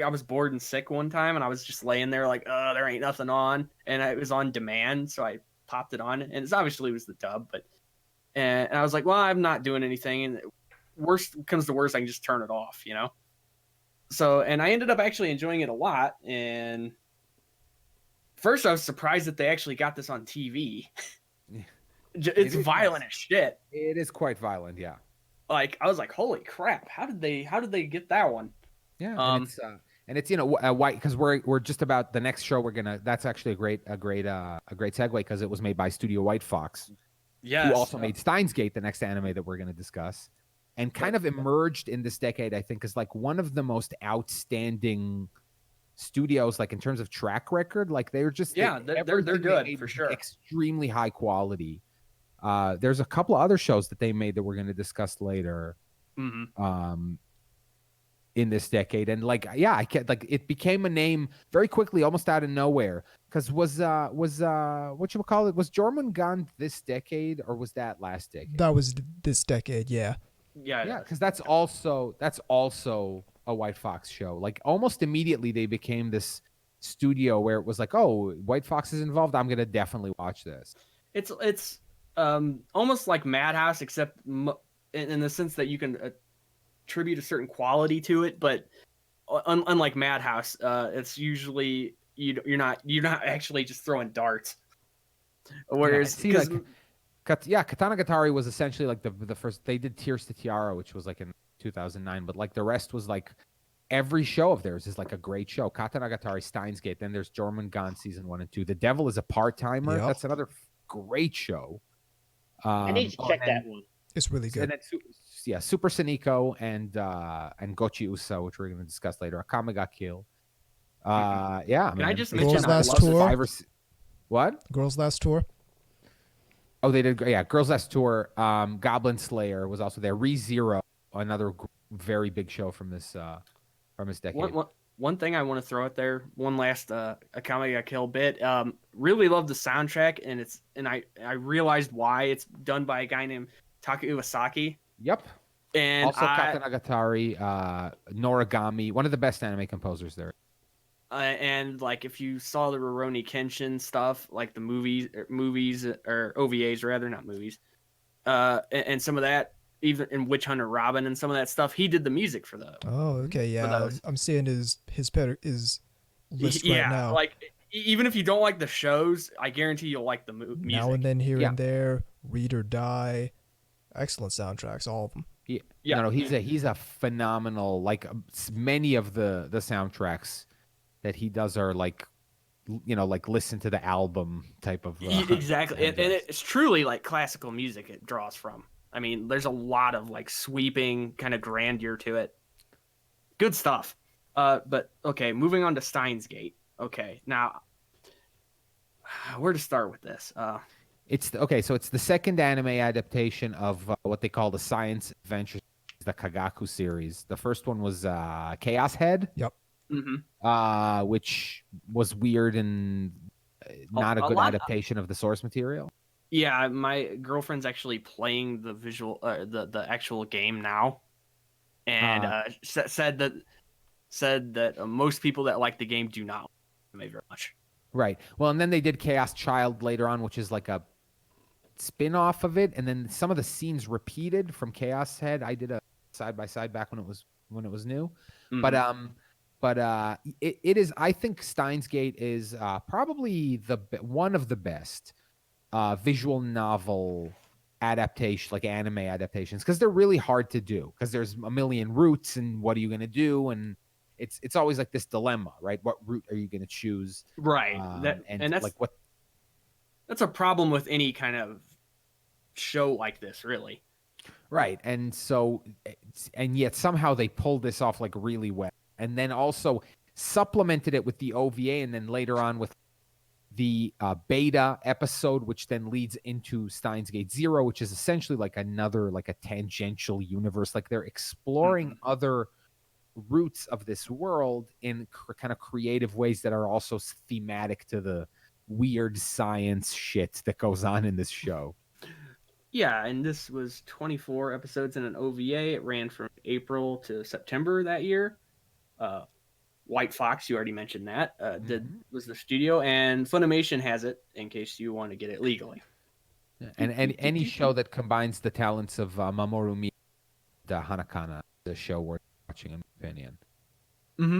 was bored and sick one time, and I was just laying there like, oh, there ain't nothing on. And it was on demand, so I popped it on. And it obviously was the dub, but and I was like, well, I'm not doing anything. And worst comes to worst, I can just turn it off, you know? So, and I ended up actually enjoying it a lot. And first, I was surprised that they actually got this on TV. It's violent as shit. It is quite violent, yeah. Like, I was like, holy crap, how did they get that one? Yeah, and it's white, because we're just about the next show that's actually a great segue, because it was made by Studio White Fox, who also made Steins Gate, the next anime that we're going to discuss, and kind of emerged in this decade, I think, as like one of the most outstanding studios, like in terms of track record. Like they're just they're good for sure, extremely high quality. There's a couple of other shows that they made that we're going to discuss later. In this decade, and like, yeah, I can't, like, it became a name very quickly, almost out of nowhere. Because was what you would call it? Was Jormungand this decade, or was that last decade? That was this decade, yeah. Because that's also a White Fox show. Like almost immediately, they became this studio where it was like, oh, White Fox is involved. I'm gonna definitely watch this. It's almost like Madhouse, except in the sense that you can attribute a certain quality to it, but unlike Madhouse, it's usually you're not actually just throwing darts. Whereas Katanagatari was essentially like the first. They did Tears to Tiara, which was like in 2009, but like the rest was like every show of theirs is like a great show. Katanagatari, Steins Gate, then there's Jormungand season 1 and 2. The Devil is a Part-Timer. Yep. That's another great show. I need to check that one. It's really good. And then, Super Seniko and Gochi Usa, which we're going to discuss later. Akame ga Kill. Yeah. Can I just mention mention Last Tour? What? Girls Last Tour. Oh, they did. Yeah, Girls Last Tour. Goblin Slayer was also there. Rezero, another very big show from this decade. One thing I want to throw out there, one last Akame ga Kill bit. Really love the soundtrack, and I realized why. It's done by a guy named Taka Iwasaki. Yep. And also Katanagatari, Noragami, one of the best anime composers there. And like, if you saw the Rurouni Kenshin stuff, like the movies or OVAs rather, not movies, and some of that, even in Witch Hunter Robin and some of that stuff, he did the music for those. Oh, okay, yeah. I'm seeing his list right now. Like, even if you don't like the shows, I guarantee you'll like the music. Now and Then, Here and There, Read or Die, excellent soundtracks, all of them. Yeah. No, he's a phenomenal. Like many of the soundtracks that he does are like, like listen to the album type of. Exactly, and it's truly like classical music. It draws from. I mean, there's a lot of like sweeping kind of grandeur to it. Good stuff. But okay, moving on to Steins Gate. Okay, now where to start with this? So it's the second anime adaptation of what they call the Science Adventures, the Kagaku series. The first one was Chaos Head. Yep. Mm-hmm. Which was weird and not a good adaptation of the source material. Yeah, my girlfriend's actually playing the the actual game now, and said that most people that like the game do not like it very much. Right. Well, and then they did Chaos Child later on, which is like a spin-off of it, and then some of the scenes repeated from Chaos Head. I did a side-by-side back when it was new. Mm-hmm. But it is, I think Steins Gate is probably one of the best visual novel adaptation, like anime adaptations, because they're really hard to do, because there's a million routes, and what are you going to do? And it's always like this dilemma, right? What route are you going to choose? Right. That's like what. That's a problem with any kind of show like this, really. Right. And so, and yet somehow they pulled this off like really well. And then also supplemented it with the OVA, and then later on with the beta episode, which then leads into Steins Gate 0, which is essentially like another, like a tangential universe. Like they're exploring other roots of this world in kind of creative ways that are also thematic to the weird science shit that goes on in this show. Yeah, and this was 24 episodes in an OVA. It ran from April to September that year. White Fox, you already mentioned that, was the studio, and Funimation has it in case you want to get it legally. And any show that combines the talents of Mamoru Miyano and Hanakana, the show worth watching, in my opinion. Mm-hmm.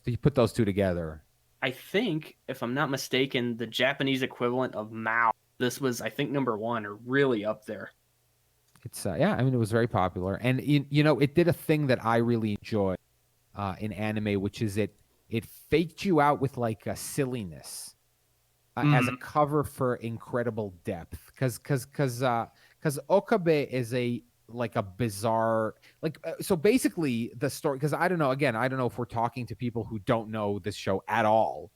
He put those two together. I think, if I'm not mistaken, the Japanese equivalent of Mao. This was, I think, number 1 or really up there. It's it was very popular, and it did a thing that I really enjoy in anime, which is it faked you out with like a silliness as a cover for incredible depth, because Okabe is a bizarre, so basically the story, because I don't know if we're talking to people who don't know this show at all,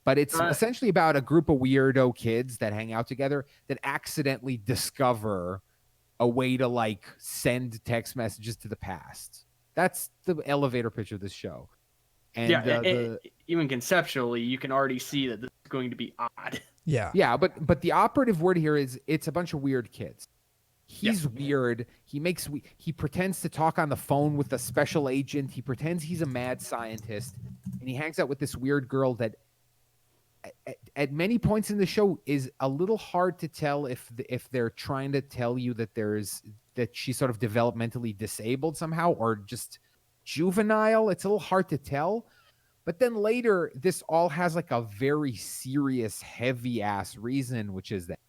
but it's essentially about a group of weirdo kids that hang out together that accidentally discover a way to like send text messages to the past. That's the elevator pitch of this show. And even conceptually, you can already see that this is going to be odd. Yeah, but the operative word here is it's a bunch of weird kids. He's weird. He pretends to talk on the phone with a special agent. He pretends he's a mad scientist, and he hangs out with this weird girl that at many points in the show is a little hard to tell if they're trying to tell you that she's sort of developmentally disabled somehow or just juvenile. It's a little hard to tell. But then later, this all has like a very serious, heavy ass reason, which is that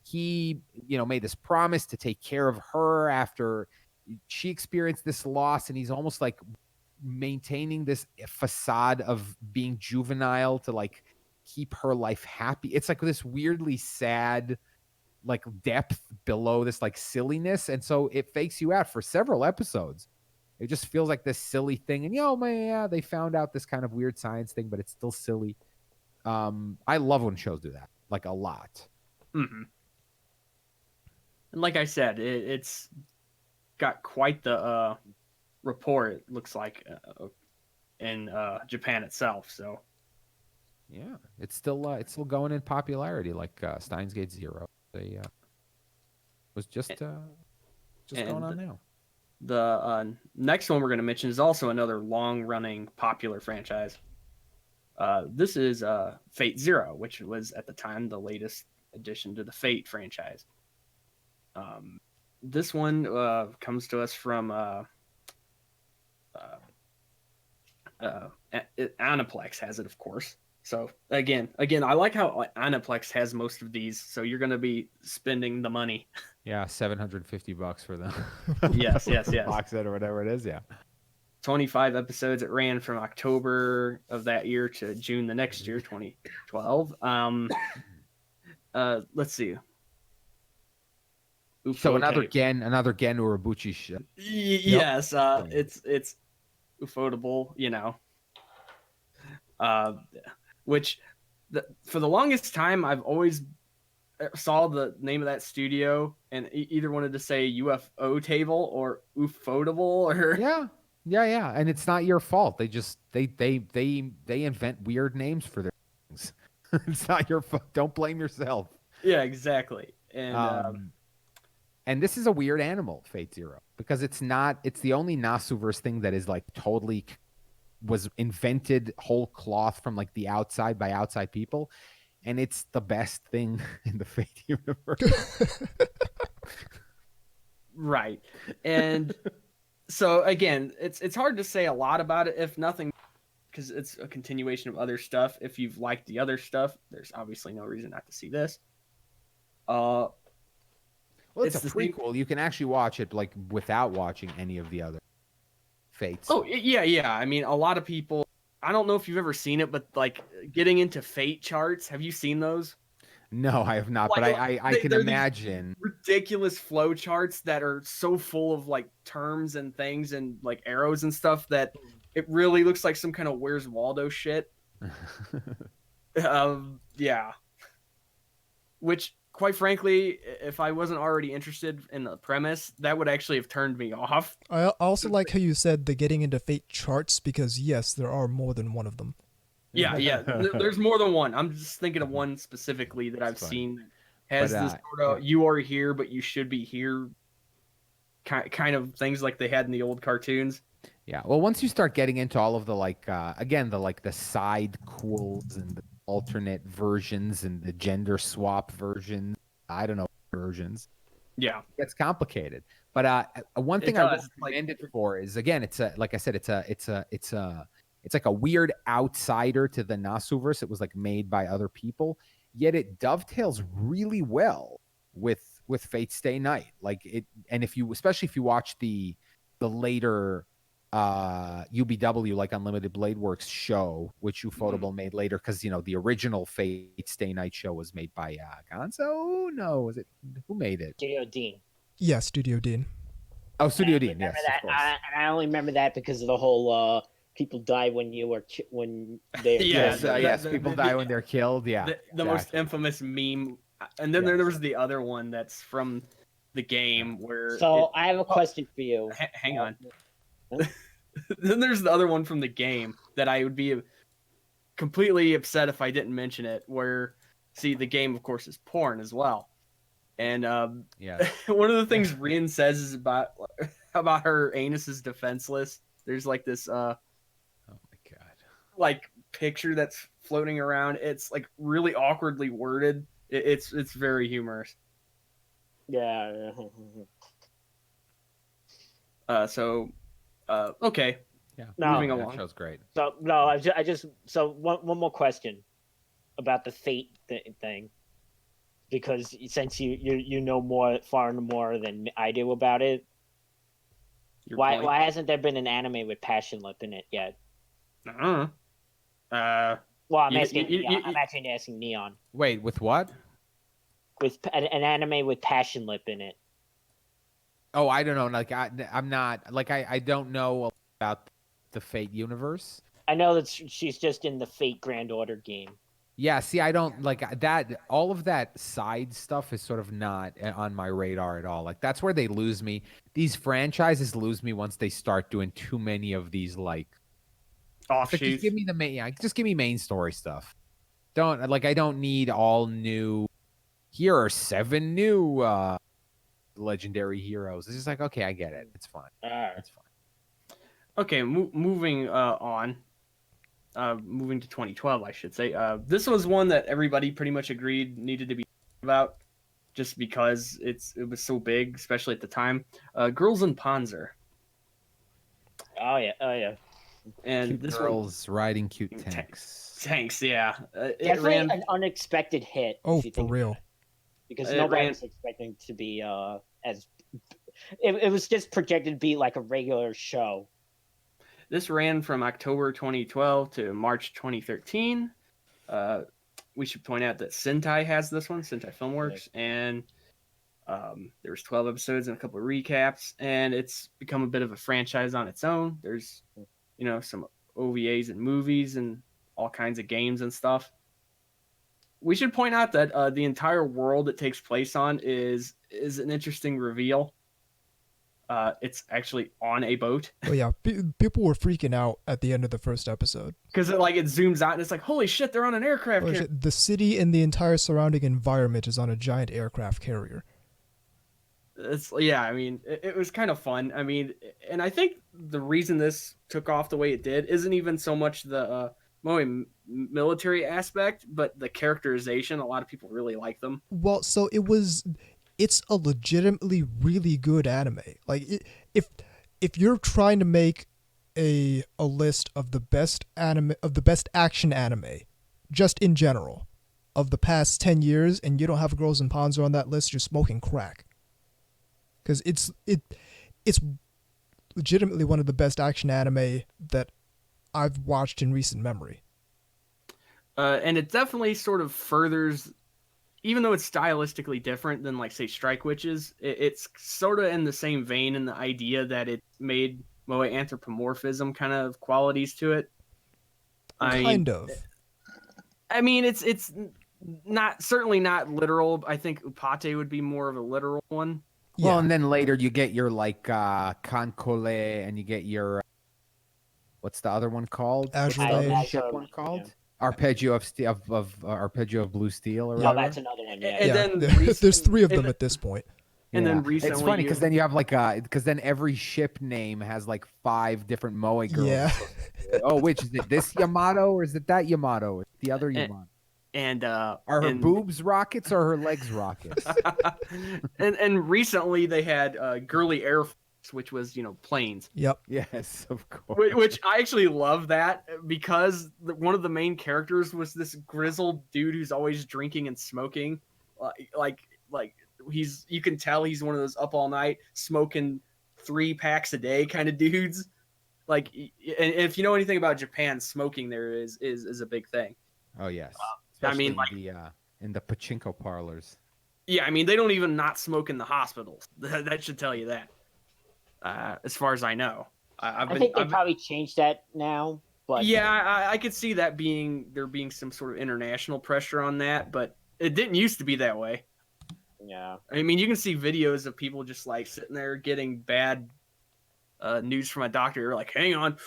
he, made this promise to take care of her after she experienced this loss, and he's almost like maintaining this facade of being juvenile to like keep her life happy. It's like this weirdly sad like depth below this like silliness, and so it fakes you out for several episodes. It just feels like this silly thing, and they found out this kind of weird science thing, but it's still silly. I love when shows do that, like a lot. Mm-hmm. And like I said, it's got quite the rapport, it looks like, in Japan itself. So yeah, it's still going in popularity, like Steins Gate 0. They was just going on now. The next one we're going to mention is also another long-running popular franchise. This is FateZero, which was at the time the latest addition to the Fate franchise. This one comes to us from Aniplex has it, of course. So again, I like how Aniplex has most of these. So you're going to be spending the money. Yeah, $750 for them. Yes. Box set or whatever it is. Yeah. 25 episodes. It ran from October of that year to June the next year, 2012. Let's see. So another Gen Urabuchi show. Yes, it's ufotable, which for the longest time I've always saw the name of that studio and either wanted to say UFO table or ufotable or yeah, and it's not your fault. They just they invent weird names for their things. It's not your fault. Don't blame yourself. Yeah, exactly. And this is a weird animal, FateZero, because it's the only Nasuverse thing that is like totally was invented whole cloth from like the outside by outside people, and it's the best thing in the Fate universe. Right. And so again, it's hard to say a lot about it, if nothing, because it's a continuation of other stuff. If you've liked the other stuff, there's obviously no reason not to see this. Well, it's a prequel. You can actually watch it like without watching any of the other Fates. Oh, yeah. I mean, a lot of people, I don't know if you've ever seen it, but like getting into Fatecharts, have you seen those? No, I have not, but I can imagine. Ridiculous flow charts that are so full of like terms and things and like arrows and stuff that it really looks like some kind of Where's Waldo shit. Yeah. which quite frankly, if I wasn't already interested in the premise, that would actually have turned me off. I also like how you said the getting into Fatecharts, because yes, there are more than one of them. Yeah. There's more than one. I'm just thinking of one specifically that I've seen that has this sort of "you are here, but you should be here" kind of things like they had in the old cartoons. Yeah. Well, once you start getting into all of the the side quills and the alternate versions and the gender swap versions, I don't know versions. Yeah, it gets complicated. But one thing I would recommend it for is, again, it's like a weird outsider to the Nasuverse. It was like made by other people, yet it dovetails really well with Fate's Stay Night. Like it, and especially if you watch the later UBW, like Unlimited Blade Works show, which Ufotable made later, because the original Fate Stay Night show was made by Gonzo. No, was it? Who made it? Studio Dean. Yeah, Studio Dean. Oh, Studio Dean. Yes, that. of course. I only remember that because of the whole people die when they're yes, people die when they're killed. Yeah, the most infamous meme. And then there was the other one that's from the game where. So I have a question for you. Hang on. Then there's the other one from the game that I would be completely upset if I didn't mention it. Where, see, the game, of course, is porn as well. And one of the things Rin says is about her anus is defenseless. There's like this oh my god, like picture that's floating around. It's like really awkwardly worded. It's very humorous. Yeah. Okay. Yeah. Moving along. That show's great. So no, I just one more question about the Fate thing, because since you know far more than I do about it, why hasn't there been an anime with Passion Lip in it yet? Well, I'm actually asking Neon. Wait, with what? With an anime with Passion Lip in it. Oh, I don't know. Like I'm not like I don't know about the Fate universe. I know that she's just in the Fate Grand Order game. Yeah, see, I don't like that. All of that side stuff is sort of not on my radar at all. Like that's where they lose me. These franchises lose me once they start doing too many of these like offshoots. Just give me the main. Yeah, just give me main story stuff. I don't need all new. Here are 7 new legendary heroes. It's just like, okay, I get it. It's fine. It's fine. Okay, moving on. Moving to 2012, I should say. This was one that everybody pretty much agreed needed to be about, just because it was so big, especially at the time. Girls in Panzer. Oh yeah. And cute this girls riding cute tanks. Tanks, yeah. It ran an unexpected hit. Oh, for real. Because nobody was expecting to be as. It was just projected to be like a regular show. This ran from October 2012 to March 2013. We should point out that Sentai has this one, Sentai Filmworks, and there was 12 episodes and a couple of recaps, and it's become a bit of a franchise on its own. There's, some OVAs and movies and all kinds of games and stuff. We should point out that the entire world it takes place on is an interesting reveal. It's actually on a boat. Oh yeah, people were freaking out at the end of the first episode because it zooms out and it's like, holy shit, they're on an aircraft carrier. The city and the entire surrounding environment is on a giant aircraft carrier. It was kind of fun. I mean, and I think the reason this took off the way it did isn't even so much the military aspect, but the characterization. A lot of people really like them. Well, so it's a legitimately really good anime. Like if you're trying to make a list of the best action anime, just in general, of the past 10 years, and you don't have Girls in Panzer on that list, you're smoking crack. Because it's legitimately one of the best action anime that I've watched in recent memory. And it definitely sort of furthers, even though it's stylistically different than, say, Strike Witches, it's sort of in the same vein in the idea that it made moe anthropomorphism kind of qualities to it. Kind of. I mean, it's certainly not literal. I think upate would be more of a literal one. Well, and then later you get your like cancole, and you get your what's the other one called? What's the other ship one called? Yeah. Arpeggio of steel Arpeggio of blue steel or whatever. Oh, that's another one. Yeah. And then there's 3 of them at this point. And then recently, it's funny because then you have like because then every ship name has like 5 different Moe girls. Yeah. Oh, which is it? This Yamato or is it that Yamato? It's the other Yamato. And are her boobs rockets or her legs rockets? and recently they had Girly Air Force, which was planes. Yep. Yes, of course. Which I actually love that because one of the main characters was this grizzled dude who's always drinking and smoking, like you can tell he's one of those up all night smoking 3 packs a day kind of dudes. Like, and if you know anything about Japan, smoking there is a big thing. Oh yes. I mean, in the pachinko parlors. Yeah, I mean they don't even not smoke in the hospitals. That should tell you that. As far as I know, I think they probably changed that now. But yeah, I could see that there being some sort of international pressure on that, but it didn't used to be that way. Yeah, I mean you can see videos of people just like sitting there getting bad news from a doctor. You're like, hang on,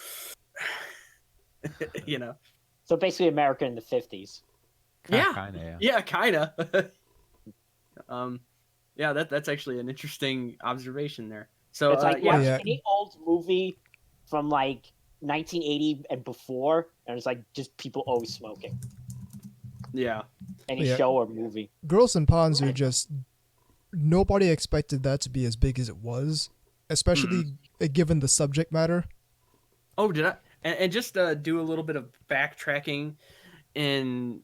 So basically, America in the 50s. Kinda. Yeah, that's actually an interesting observation there. So it's like any old movie from like 1980 and before, and it's like just people always smoking. Yeah. Any show or movie. Girls and Pawns are just nobody expected that to be as big as it was, especially given the subject matter. Oh, did I? And just do a little bit of backtracking. In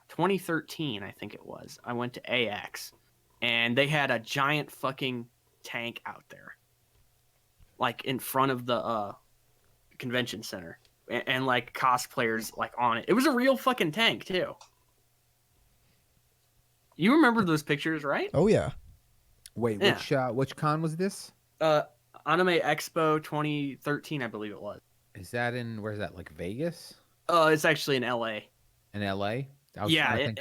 2013, I think it was, I went to AX, and they had a giant fucking tank out there, like in front of the convention center, and like cosplayers like on it. It was a real fucking tank too. You remember those pictures, right? Oh yeah. Wait, which con was this? Anime Expo 2013, I believe it was. Is that where's that, like Vegas? It's actually in LA. In LA? Yeah,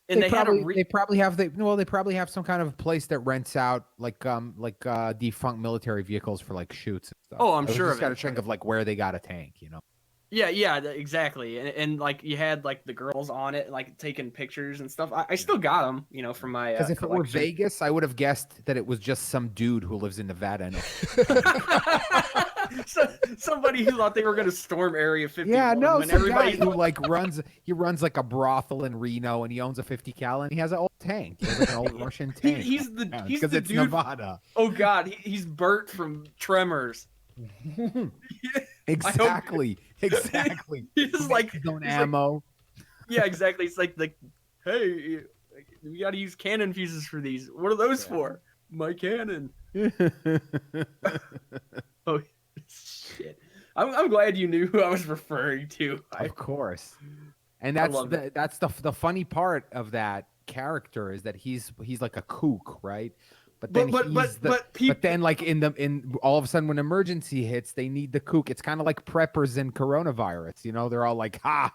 they probably have some kind of place that rents out like defunct military vehicles for like shoots and stuff. Oh, I'm sure. I just got to think of like where they got a tank, Yeah, exactly. And like you had like the girls on it, like taking pictures and stuff. I still got them, from my. Because if it were Vegas, I would have guessed that it was just some dude who lives in Nevada. Somebody who thought they were going to storm Area 51. Yeah, no, everybody who like runs like a brothel in Reno, and he owns a 50 cal, and he has an old tank. He has like an old Russian tank. He's the it's dude, Nevada. Oh God, he's Bert from Tremors. Exactly. He's like his own ammo. Yeah, exactly. It's like hey, we got to use cannon fuses for these. What are those for? My cannon. Oh shit! I'm glad you knew who I was referring to. Of course, and that's the funny part of that character is that he's like a kook, right? But then then like in all of a sudden when emergency hits, they need the kook. It's kind of like preppers and coronavirus. They're all like ha.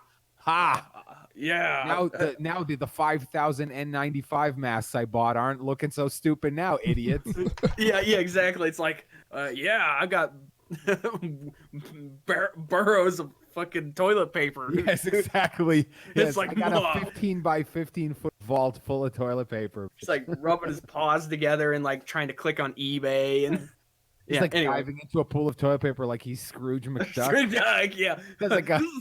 Yeah. Now the 5,000 N95 masks I bought aren't looking so stupid now, idiots. yeah, exactly. It's like, I got burrows of fucking toilet paper. Yes, exactly. It's like I got a 15 by 15 foot vault full of toilet paper. It's like rubbing his paws together and like trying to click on eBay and. He's diving into a pool of toilet paper like he's Scrooge McDuck. Yeah.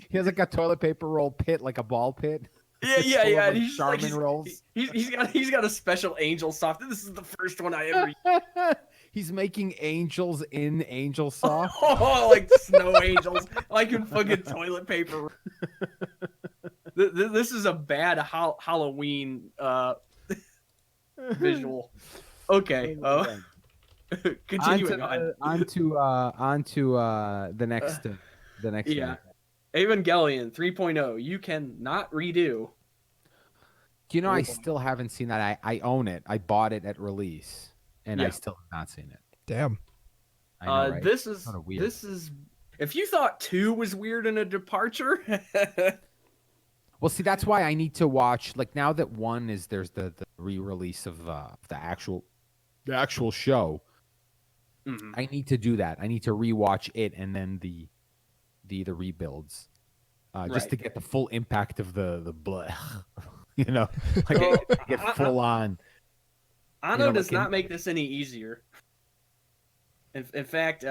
He has like a toilet paper roll pit, like a ball pit. Yeah. Like Charmin rolls. He's got a special angel soft. This is the first one I ever used. He's making angels in angel soft. Oh, like snow angels, like in fucking toilet paper. This is a bad Halloween visual. Okay. Continuing on to the next yeah. Evangelion 3.0. You can not redo. I still haven't seen that. I own it. I bought it at release, and I still have not seen it. Damn. I know, right? This is if you thought 2 was weird and a departure. Well, see, that's why I need to watch. Like now that there's the re-release of the actual show. Mm-hmm. I need to do that. I need to rewatch it and then the rebuilds, just to get the full impact of the blood. You know, like get full on. Anno does not make this any easier. In fact,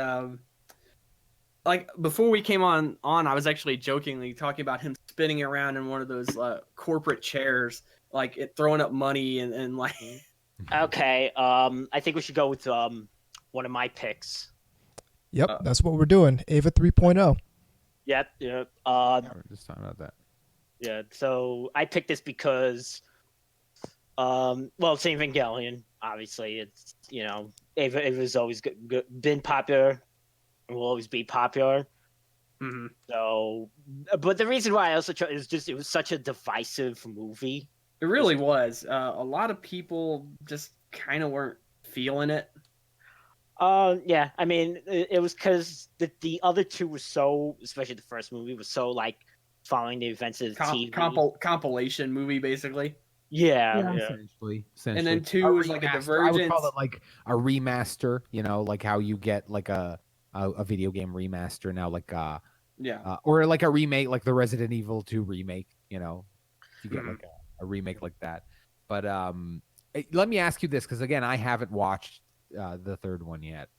like before we came on, I was actually jokingly talking about him spinning around in one of those corporate chairs, like throwing up money and like. Okay, I think we should go with one of my picks. Yep, that's what we're doing. Ava 3.0. Yep. Yeah. We're just talking about that. Yeah. So I picked this because, well, Saint Evangelion. Obviously, it's Ava's always been popular and will always be popular. Mm-hmm. So, but the reason why I also chose is just it was such a divisive movie. It really was. A lot of people just kind of weren't feeling it. Yeah. I mean, it was because the other two were so, especially the first movie, was so like following the events of the TV compilation movie, basically. Yeah. Essentially. And then 2 was like a divergence. I would call it like a remaster. You know, like how you get like a video game remaster now, like or like a remake, like the Resident Evil 2 remake. You know, you get like a remake like that. But let me ask you this, because again, I haven't watched the third one yet.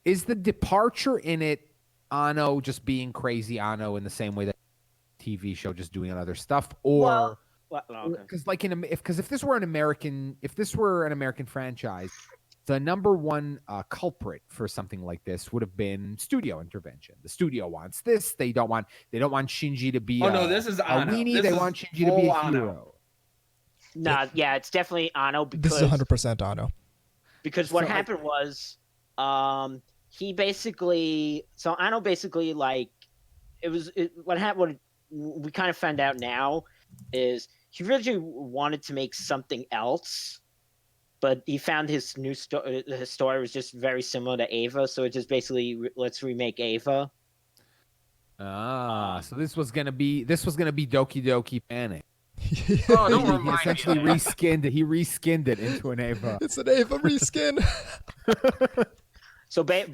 Is the departure in it Anno just being crazy Anno in the same way that TV show just doing other stuff, or because like if this were an American franchise, the number one culprit for something like this would have been studio intervention. The studio wants this. They don't want Shinji to be this is Anno. Weenie. They want Shinji to be a hero. Nah, yeah, it's definitely Anno because this is 100% Anno. Because what happened was, Anno basically like what happened. What we kind of found out now is he really wanted to make something else, but he found his new story. His story was just very similar to Ava, so it just basically let's remake Ava. So this was gonna be Doki Doki Panic. Oh, don't He remind essentially me. reskinned it into an Ava. It's an Ava reskin. So, but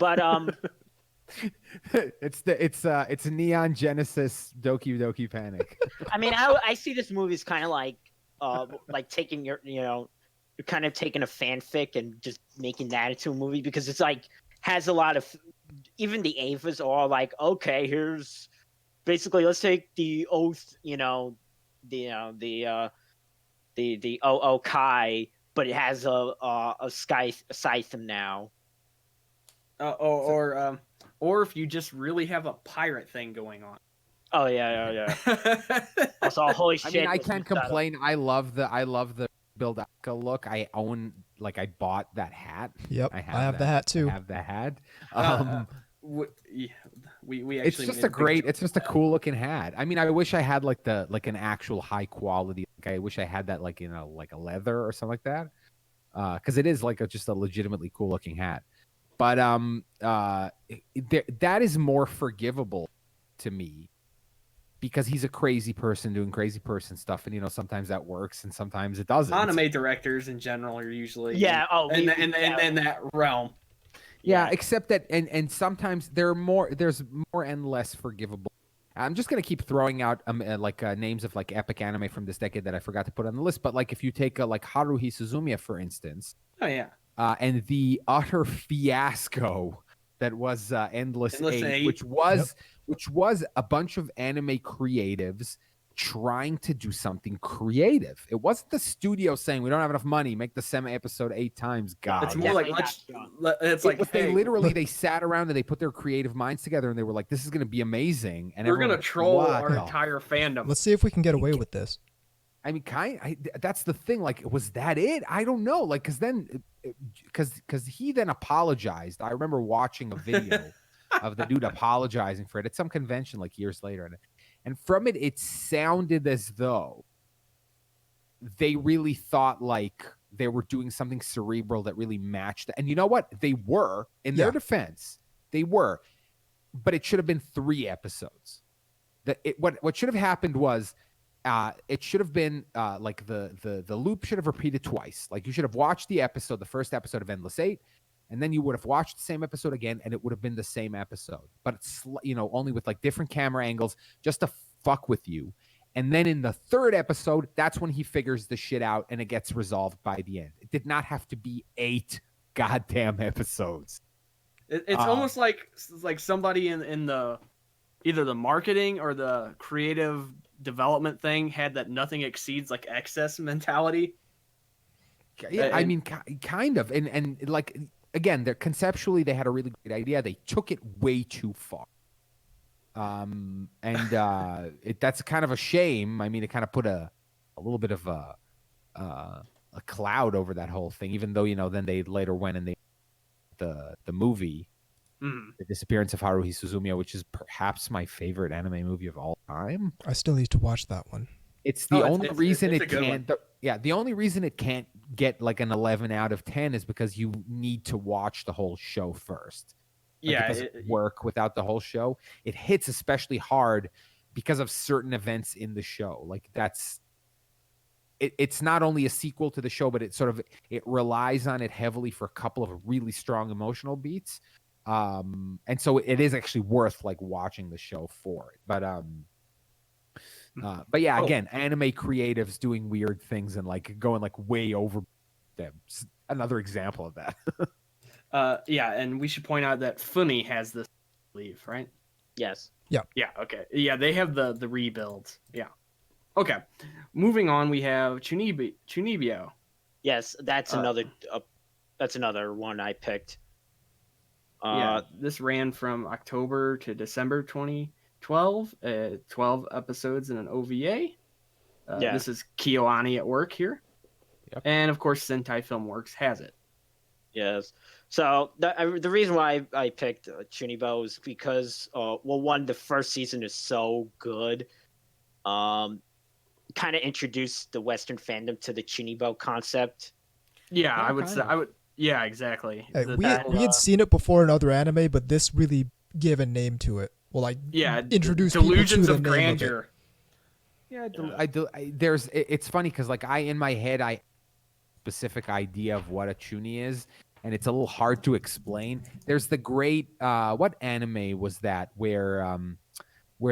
it's a Neon Genesis Doki Doki Panic. I mean, I see this movie as kind of like taking you're kind of taking a fanfic and just making that into a movie, because it's like has a lot of, even the Avas are all like, okay, here's basically let's take the oath, the Kai, but it has a Scythe now. Or if you just really have a pirate thing going on. Oh yeah. Also, holy shit! I mean, I can't complain. I love the Build Aka look. I bought that hat. Yep, I have the hat too. I have the hat. We actually it's just a cool looking hat. I mean, I wish I had an actual high quality. Like I wish I had that like a leather or something like that. Because it is just a legitimately cool looking hat. But that is more forgivable to me, because he's a crazy person doing crazy person stuff, and sometimes that works and sometimes it doesn't. Anime directors in general are usually in that realm. Yeah, except that and sometimes there's more and less forgivable. I'm just gonna keep throwing out names of epic anime from this decade that I forgot to put on the list. But if you take Haruhi Suzumiya, for instance. Oh yeah. And the utter fiasco that was Endless Eight, which was a bunch of anime creatives trying to do something creative. It wasn't the studio saying we don't have enough money, make the same episode 8 times, guys. It's more they sat around and they put their creative minds together and they were like, this is going to be amazing. And we're going to troll our entire fandom. Let's see if we can get away with this. I mean, that's the thing. Was that it? I don't know. Because he then apologized. I remember watching a video of the dude apologizing for it at some convention years later, and from it sounded as though they really thought they were doing something cerebral that really matched. And you know what? They were, in their defense, they were, but it should have been 3 episodes. What should have happened was it should have been like the loop should have repeated twice. Like you should have watched the first episode of Endless 8, and then you would have watched the same episode again, and it would have been the same episode, but it's only with like different camera angles just to fuck with you. And then in the third episode, that's when he figures the shit out and it gets resolved by the end. It did not have to be 8 goddamn episodes. It's almost like somebody in the either the marketing or the creative development thing had that nothing exceeds like excess mentality. Yeah, I mean, kind of. And like, again, conceptually, they had a really great idea. They took it way too far. That's kind of a shame. I mean, it kind of put a little bit of a cloud over that whole thing, even though, then they later went and the movie, The Disappearance of Haruhi Suzumiya, which is perhaps my favorite anime movie of all time. I still need to watch that one. It's the only reason it can't. The only reason it can't get like an 11 out of 10 is because you need to watch the whole show first. Like, it doesn't work without the whole show. It hits especially hard because of certain events in the show. Like it's not only a sequel to the show, but it relies on it heavily for a couple of really strong emotional beats. And so it is actually worth like watching the show for it. But yeah, again, anime creatives doing weird things and like going like way over them. Another example of that. Yeah, and we should point out that Funny has this leave, right? Yes. Yeah. Yeah, okay. Yeah, they have the rebuilds. Yeah. Okay. Moving on, we have Chunibyo. Yes, that's another one I picked. Yeah, this ran from October to December 2012, 12 episodes and an OVA. This is KyoAni at work here. Yep. And of course, Sentai Filmworks has it. Yes. So the reason why I picked Chunibyo is because, one, the first season is so good. Kind of introduced the Western fandom to the Chunibyo concept. Yeah, I would say. Yeah, exactly. Hey, we had seen it before in other anime, but this really gave a name to it. Well, introduced Delusions people to of the name Grandeur. It's funny because like in my head specific idea of what a chuuni is, and it's a little hard to explain. There's the great what anime was that where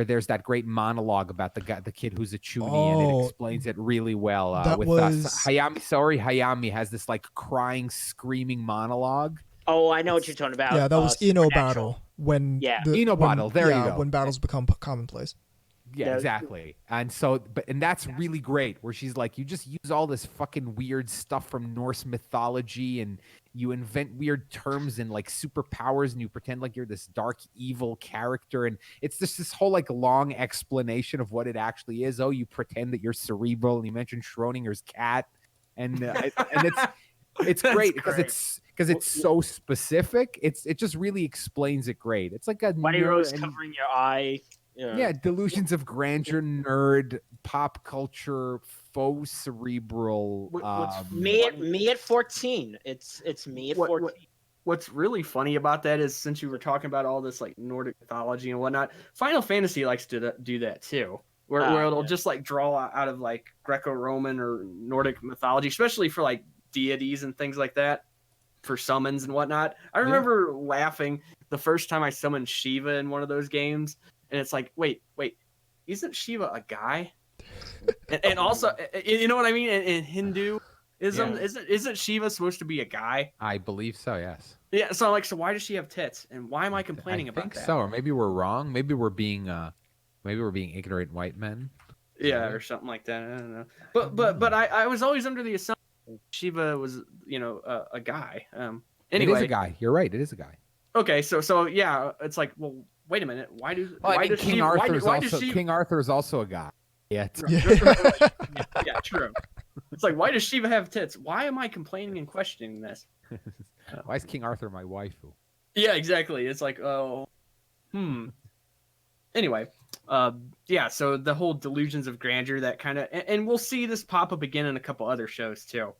there's that great monologue about the kid who's a chuuni, and it explains it really well. Hayami has this like crying, screaming monologue. Oh, I know what you're talking about. Yeah, that was Ino Battle when Ino Battle. There you go. When battles become commonplace. Yeah, exactly. And so, and that's really great, where she's like, you just use all this fucking weird stuff from Norse mythology, and you invent weird terms and like superpowers, and you pretend like you're this dark, evil character, and it's just this whole like long explanation of what it actually is. Oh, you pretend that you're cerebral, and you mention Schrodinger's cat, and it's great because it's so specific. It just really explains it great. It's like a Whitey Rose covering your eye. Yeah, delusions of grandeur, nerd, pop culture, faux cerebral. Me at 14. It's me at 14. What's really funny about that is, since you were talking about all this like Nordic mythology and whatnot, Final Fantasy likes to do that too, where it'll just like draw out of like Greco-Roman or Nordic mythology, especially for like deities and things like that, for summons and whatnot. I remember laughing the first time I summoned Shiva in one of those games. And it's like, wait, isn't Shiva a guy? And also, you know what I mean? In Hinduism, isn't Shiva supposed to be a guy? I believe so, yes. Yeah, so like, so why does she have tits? And why am I complaining about that? I think so, or maybe we're wrong. Maybe we're being ignorant white men. Yeah, or something like that. I don't know. But I was always under the assumption Shiva was, a guy. Anyway, it is a guy. You're right. It is a guy. Okay, so yeah, it's like, well, wait a minute. King Arthur is also a guy. Yeah. Yeah, true. It's like, why does Shiva have tits? Why am I complaining and questioning this? Why is King Arthur my waifu? Yeah, exactly. It's like, Anyway, so the whole delusions of grandeur, that kind of, and we'll see this pop up again in a couple other shows too.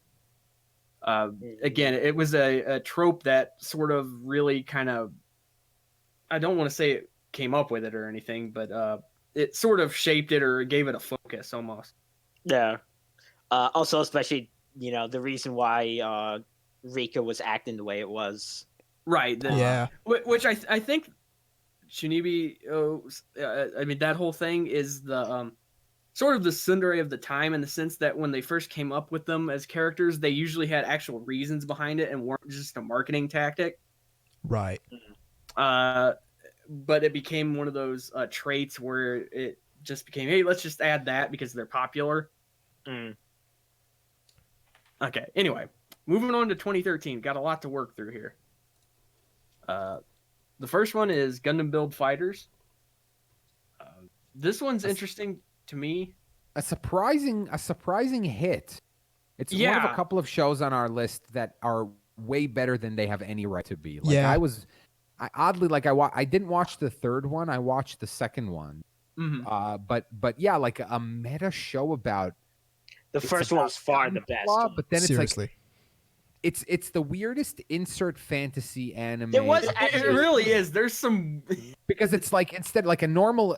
Again, it was a trope that sort of really kind of, I don't want to say it came up with it or anything, but it sort of shaped it or gave it a focus almost. Yeah. Also, especially, the reason why Rika was acting the way it was. Right. Yeah. Which I think Shinibi, I mean, that whole thing is the sort of the tsundere of the time, in the sense that when they first came up with them as characters, they usually had actual reasons behind it and weren't just a marketing tactic. Right. But it became one of those traits where it just became, hey, let's just add that because they're popular. Okay, anyway, moving on to 2013. Got a lot to work through here. The first one is Gundam Build Fighters. This one's interesting to me. A surprising hit. It's one of a couple of shows on our list that are way better than they have any right to be. Like, yeah. I didn't watch the third one. I watched the second one. But yeah, like a meta show about. The first one was far the best. But then Seriously. it's the weirdest insert fantasy anime. It really is. There's some because it's like, instead, like a normal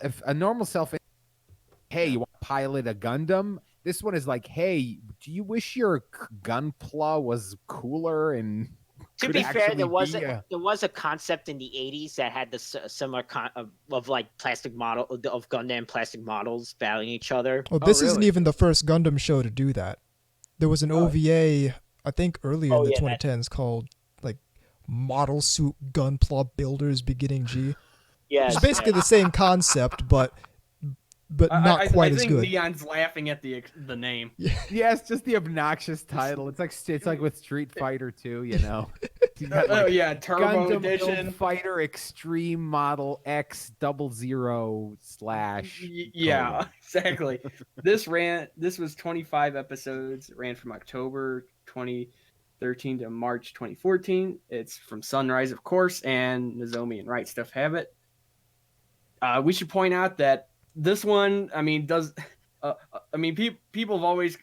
self. Hey, you want to pilot a Gundam? This one is like, hey, do you wish your Gunpla was cooler? And to be fair, there was a concept in the 80s that had this similar of like plastic model of Gundam plastic models battling each other. Well, this isn't even the first Gundam show to do that. There was an OVA, I think, earlier in the 2010s called like Model Suit Gunpla Builders Beginning G. Yeah, it's basically the same concept, but not quite as good. I think Neon's laughing at the name. Yeah, it's just the obnoxious title. It's like with Street Fighter 2, you know. Oh yeah, Turbo Gundam Edition, Fighter Extreme Model X00/. Yeah, exactly. This was 25 episodes. It ran from October 2013 to March 2014. It's from Sunrise, of course, and Nozomi and Right Stuff have it. We should point out that this one, I mean, people have always,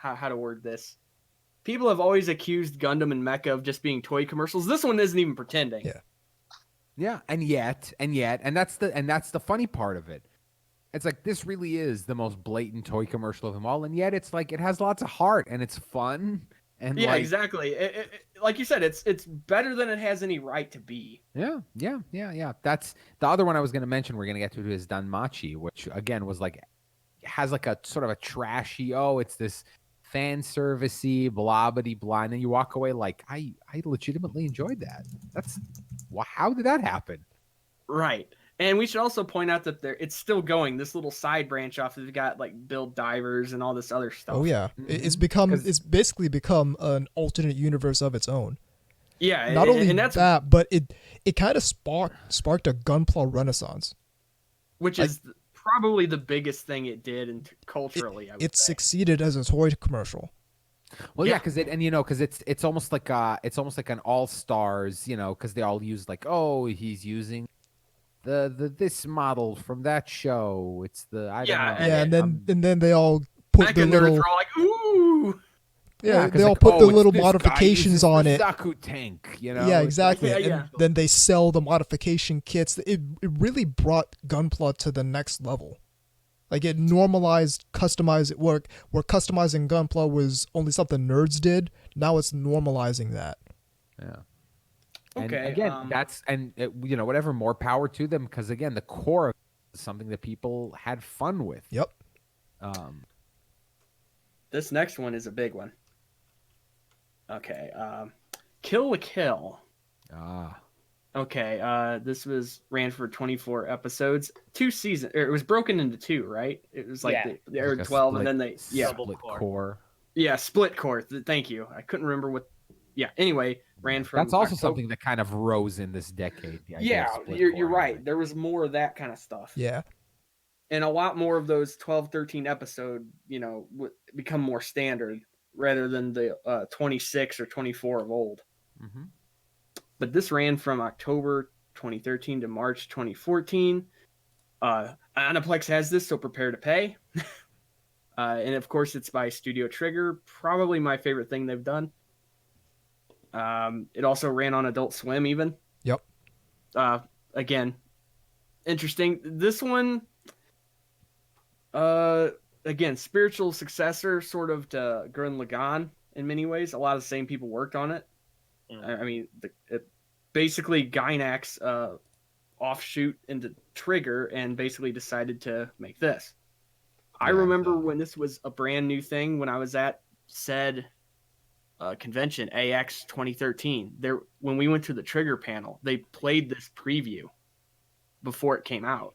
how to word this? People have always accused Gundam and Mecha of just being toy commercials. This one isn't even pretending. Yeah, and that's the funny part of it. It's like, this really is the most blatant toy commercial of them all, and yet it's like, it has lots of heart and it's fun. And yeah, exactly. Like you said, it's better than it has any right to be. Yeah. That's the other one I was going to mention. We're going to get to is Danmachi, which again was like, has like a sort of a trashy, it's this fan servicey, blah blah blah, and then you walk away like, I legitimately enjoyed that. How did that happen? Right. And we should also point out that it's still going. This little side branch off, they've got like Build Divers and all this other stuff. Oh yeah, it's basically become an alternate universe of its own. Yeah, not only that, but it kind of sparked a Gunpla renaissance, which is probably the biggest thing it did culturally. It succeeded as a toy commercial. Well, yeah, because it's almost like an All Stars, because they all use like, he's using this model from that show. It's the I don't know. And then they all put the little. They're all like, ooh. Yeah, they all put the little modifications on it. Zaku tank, Yeah, exactly. And then they sell the modification kits. It really brought Gunpla to the next level. Like, it normalized customized work where customizing Gunpla was only something nerds did. Now it's normalizing that. Yeah. Okay. And again, whatever, more power to them, because again, the core of it is something that people had fun with. Yep. This next one is a big one. Okay. Kill la Kill. Okay. This ran for 24 episodes, 2 seasons. It was broken into 2, right? It was like they aired 12, and then they split core. Yeah, split core. Thank you. I couldn't remember what. Yeah. Anyway, ran from. That's also something that kind of rose in this decade. You're right. There was more of that kind of stuff. Yeah. And a lot more of those 12, 13 episode, become more standard rather than the 26 or 24 of old. Mm-hmm. But this ran from October 2013 to March 2014. Aniplex has this, so prepare to pay. And of course, it's by Studio Trigger. Probably my favorite thing they've done. It also ran on Adult Swim even. Yep. Again, interesting. This one, Again, spiritual successor sort of to Gurren Lagann in many ways. A lot of the same people worked on it. I mean, basically Gainax offshoot into Trigger and basically decided to make this. I remember when this was a brand new thing when I was at said convention, AX 2013. When we went to the Trigger panel, they played this preview before it came out.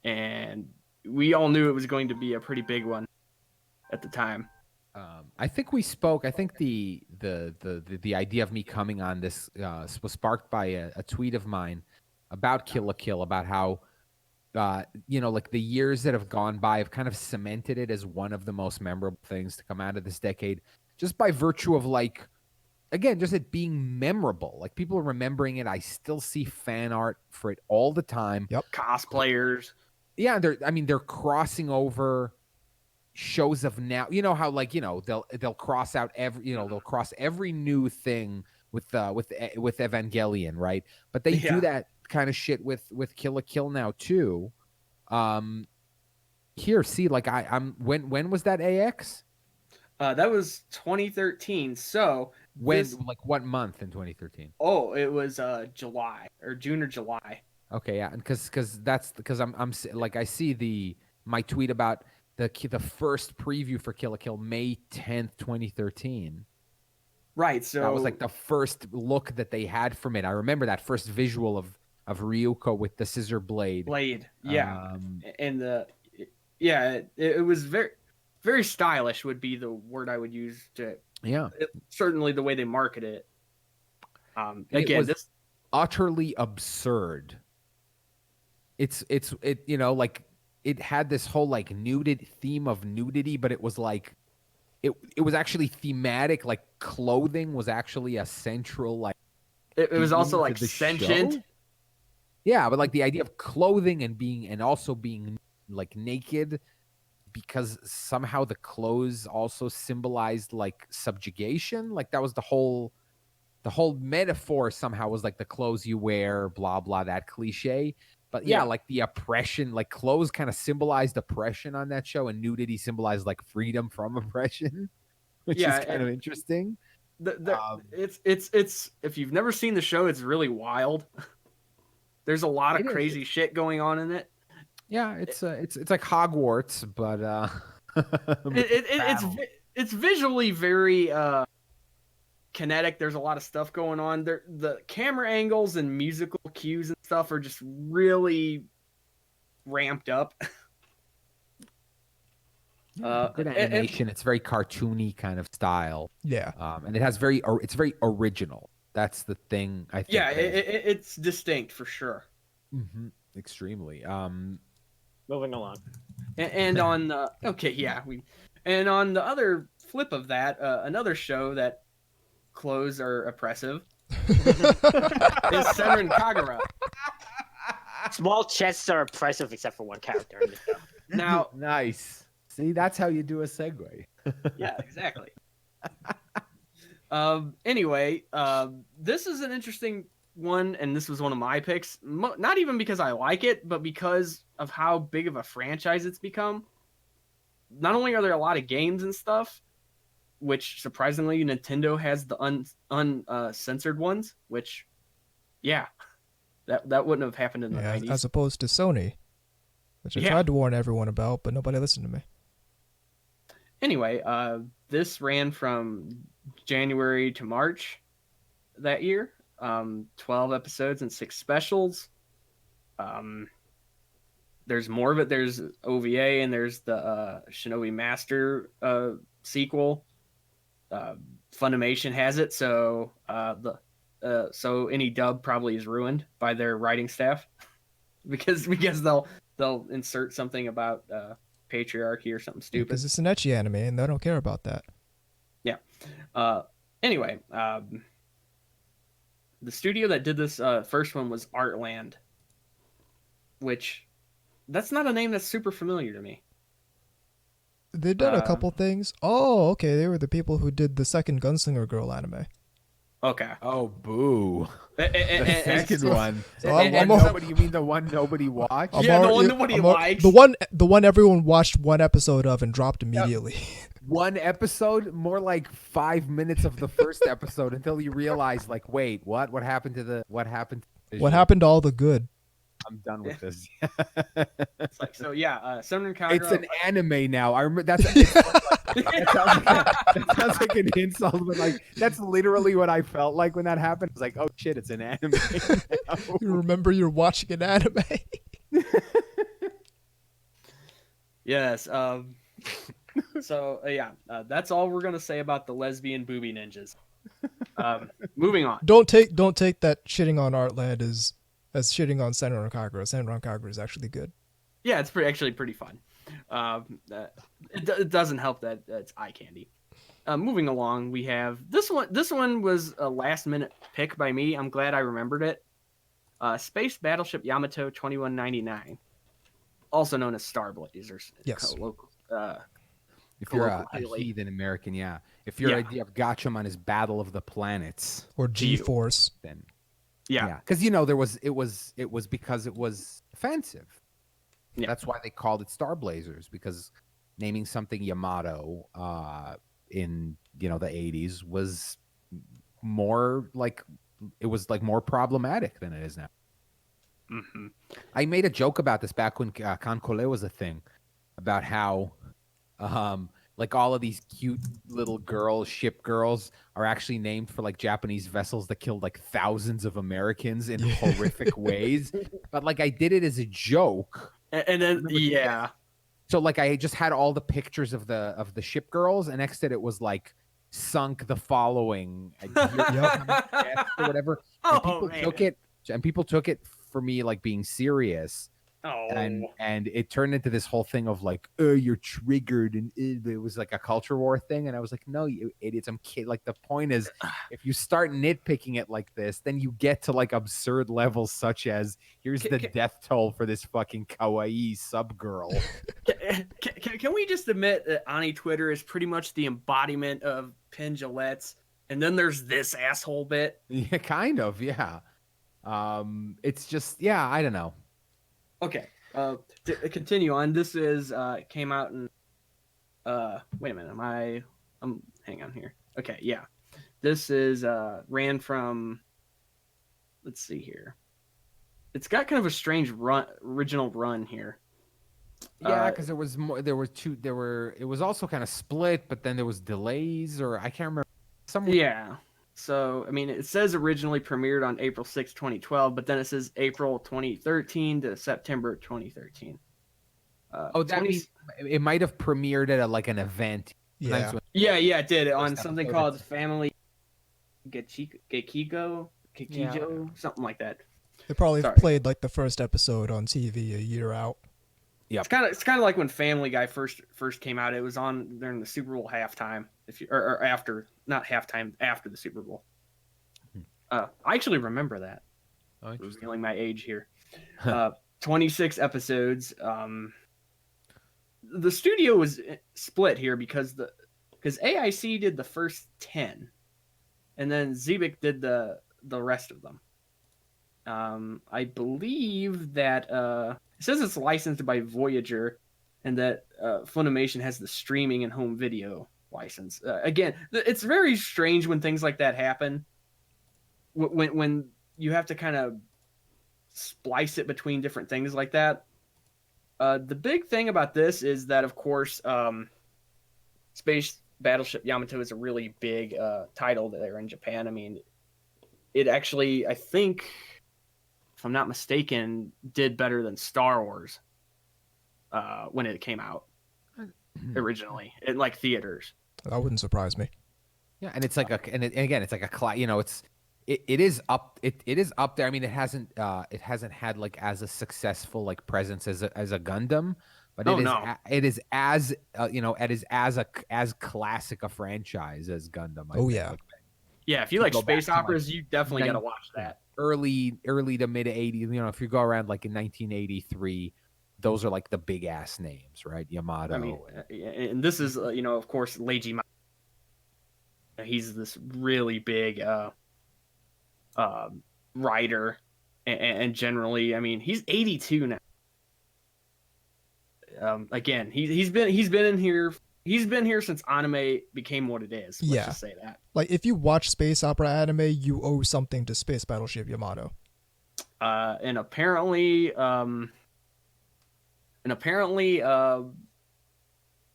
And we all knew it was going to be a pretty big one at the time. I think we spoke. I think the idea of me coming on this was sparked by a tweet of mine about Kill la Kill, about how like the years that have gone by have kind of cemented it as one of the most memorable things to come out of this decade, just by virtue of like, again, just it being memorable. Like people are remembering it. I still see fan art for it all the time. Yep. Cosplayers. Yeah, they're crossing over shows of now. You know how they'll cross out they'll cross every new thing with Evangelion, right? But they do that kind of shit with Kill la Kill now too. Here, see, like when was that AX? That was 2013. So like what month in 2013? Oh, it was July or June or July. Okay, yeah, because I'm like, I see my tweet about the first preview for Kill la Kill, May 10th, 2013. Right, so that was like the first look that they had from it. I remember that first visual of Ryuko with the scissor blade. Yeah. And it was very, very stylish would be the word I would use to. Yeah. Certainly the way they market it. Again, this utterly absurd. It like it had this whole like theme of nudity, but it was like it was actually thematic. Like clothing was actually a central like. It was also like sentient. Show? Yeah, but like the idea of clothing and also being like naked, because somehow the clothes also symbolized like subjugation. Like that was the whole metaphor somehow was like the clothes you wear, blah, blah, that cliche. But yeah, like the oppression, like clothes kind of symbolized oppression on that show, and nudity symbolized like freedom from oppression, which is kind of interesting. It's if you've never seen the show, it's really wild. There's a lot of crazy shit going on in it. Yeah, it's like Hogwarts, but it's visually very kinetic. There's a lot of stuff going on. The camera angles and musical cues and stuff are just really ramped up. Good animation. It's very cartoony kind of style. Yeah. And it's very original. That's the thing, I think. Yeah, it's distinct for sure. Mm-hmm. Extremely. Moving along. And on and on the other flip of that, another show that clothes are oppressive is Senran Kagura. Small chests are oppressive except for one character in the show. Now, nice. See, that's how you do a segue. Yeah, exactly. Anyway, this is an interesting one, and this was one of my picks. Not even because I like it, but because of how big of a franchise it's become. Not only are there a lot of games and stuff, which surprisingly Nintendo has the uncensored ones, which, yeah, that wouldn't have happened in the 90s. As opposed to Sony, which I tried to warn everyone about, but nobody listened to me. Anyway, this ran from January to March that year. 12 episodes and 6 specials. There's more of it. There's OVA and there's the Shinobi Master sequel. Funimation has it, so so any dub probably is ruined by their writing staff because they'll insert something about patriarchy or something stupid. Because it's an ecchi anime and they don't care about that. Yeah. Anyway, the studio that did this first one was Artland, which that's not a name that's super familiar to me. They've done a couple things. Oh, okay. They were the people who did the second Gunslinger Girl anime. Okay. Oh, boo. The The second one. So You mean the one nobody watched? Yeah, the one nobody likes. The one everyone watched one episode of and dropped immediately. One episode, more like 5 minutes of the first episode until you realize, like, wait, what? What happened to the? What happened? What happened to all the good? I'm done with this. It's like, so yeah, Senran Kagura. It's an anime now. I remember that sounds like an insult, but like that's literally what I felt like when that happened. It's like, oh shit, it's an anime. You remember you're watching an anime. Yes. So yeah, that's all we're gonna say about the lesbian booby ninjas. Moving on. Don't take that shitting on Artland as shitting on Senran Kagura. Senran Kagura is actually good. Yeah, it's actually pretty fun. It doesn't help that it's eye candy. Moving along, we have this one. This one was a last minute pick by me. I'm glad I remembered it. Space Battleship Yamato 2199, also known as Star Blazers. Yes. If you're a heathen American, yeah. If your idea of Gatchaman is Battle of the Planets or G-Force, then yeah, because it was because it was offensive. Yeah. That's why they called it Star Blazers, because naming something Yamato in the 80s was more like more problematic than it is now. Mm-hmm. I made a joke about this back when Kankole was a thing, about how like all of these cute little ship girls are actually named for like Japanese vessels that killed like thousands of Americans in horrific ways. But like I did it as a joke. And then yeah. So like I just had all the pictures of the ship girls, and next to it was like sunk the following or whatever. And people took it for me like being serious. Oh. And it turned into this whole thing of like, oh, you're triggered, and it was like a culture war thing. And I was like, no, you idiots, I'm kidding. Like the point is, if you start nitpicking it like this, then you get to like absurd levels such as here's the death toll for this fucking kawaii sub girl. Can we just admit that Ani Twitter is pretty much the embodiment of Pin Gillette's, and then there's this asshole bit? Yeah, kind of, yeah. It's just, yeah, I don't know. Okay, to continue on, this is came out in wait a minute, hang on here. Okay, yeah. This is ran from, let's see here. It's got kind of a strange original run here. Yeah, because it was also kind of split, but then there was delays, or I can't remember. Yeah. So, I mean, it says originally premiered on April 6, 2012, but then it says April 2013 to September 2013. That means it might have premiered at an event. Yeah. Yeah, it did. On something called Family Gekigo, something like that. They probably played like the first episode on TV a year out. Yeah, it's kind of like when Family Guy first came out. It was on during the Super Bowl halftime, or after, not halftime, after the Super Bowl. I actually remember that. Oh, revealing my age here. 26 episodes. The studio was split here because AIC did the first 10, and then Zebek did the rest of them. I believe that it says it's licensed by Voyager, and that Funimation has the streaming and home video license. Again, it's very strange when things like that happen. When you have to kind of splice it between different things like that. The big thing about this is that, of course, Space Battleship Yamato is a really big title there in Japan. I mean, it actually, I think, if I'm not mistaken, did better than Star Wars when it came out originally in like theaters. That wouldn't surprise me. Yeah, and it's like it is up there. I mean, it hasn't had like as a successful like presence as a Gundam, but it is as classic a franchise as Gundam. I think. Yeah. Yeah, if you like space operas, you definitely got to watch that. Early to mid 80s, if you go around like in 1983, those are like the big ass names, right? Yamato. I mean, and this is of course Leiji. He's this really big writer, and generally, I mean, he's 82 now. Again, he's been in here. He's been here since anime became what it is. Let's just say that. Like, if you watch space opera anime, you owe something to Space Battleship Yamato. And apparently, Toshio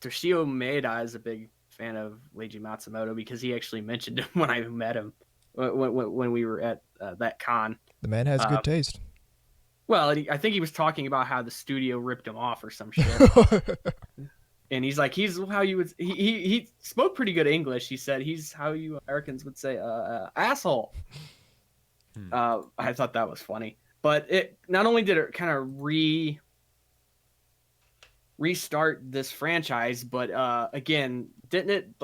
Maeda is a big fan of Leiji Matsumoto because he actually mentioned him when I met him when we were at that con. The man has good taste. Well, I think he was talking about how the studio ripped him off or some shit. And he's like, he's how you would. He spoke pretty good English. He said he's how you Americans would say, asshole. I thought that was funny, but it not only did it kind of restart this franchise, but again, didn't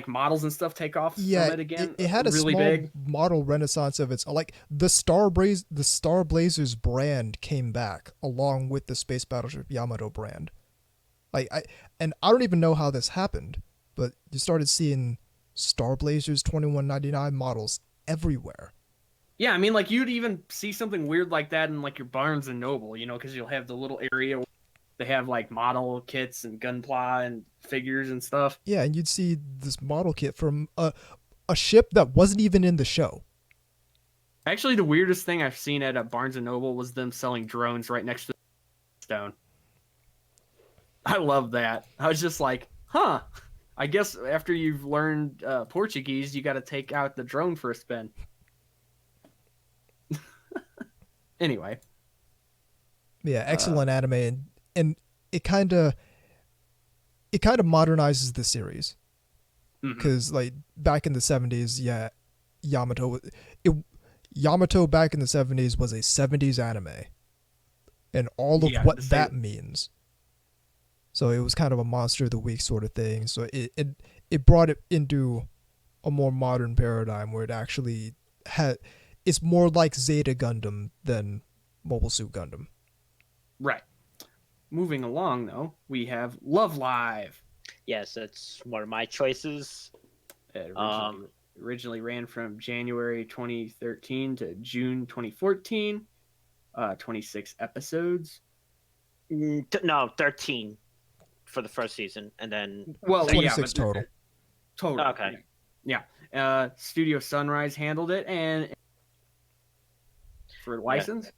models and stuff take off from it again? It had a really small big model renaissance of its like the Star Blazers brand came back along with the Space Battleship Yamato brand. I don't even know how this happened, but you started seeing Star Blazers 2199 models everywhere. Yeah, I mean, like you'd even see something weird like that in like your Barnes and Noble, you know, because you'll have the little area where they have like model kits and gunpla and figures and stuff. Yeah, and you'd see this model kit from a ship that wasn't even in the show. Actually, the weirdest thing I've seen at a Barnes and Noble was them selling drones right next to the stone. I love that. I was just like, huh. I guess after you've learned Portuguese, you got to take out the drone for a spin. Anyway. Yeah, excellent anime, and it kind of modernizes the series. Because like back in the 70s, Yamato back in the 70s was a 70s anime, and all of what that means. So it was kind of a monster of the week sort of thing. So it brought it into a more modern paradigm where it actually it's more like Zeta Gundam than Mobile Suit Gundam. Right. Moving along, though, we have Love Live. Yes, that's one of my choices. It originally ran from January 2013 to June 2014. 26 episodes. No, 13 for the first season, and then 26 total. Total. Okay. Yeah. Studio Sunrise handled it, and for license.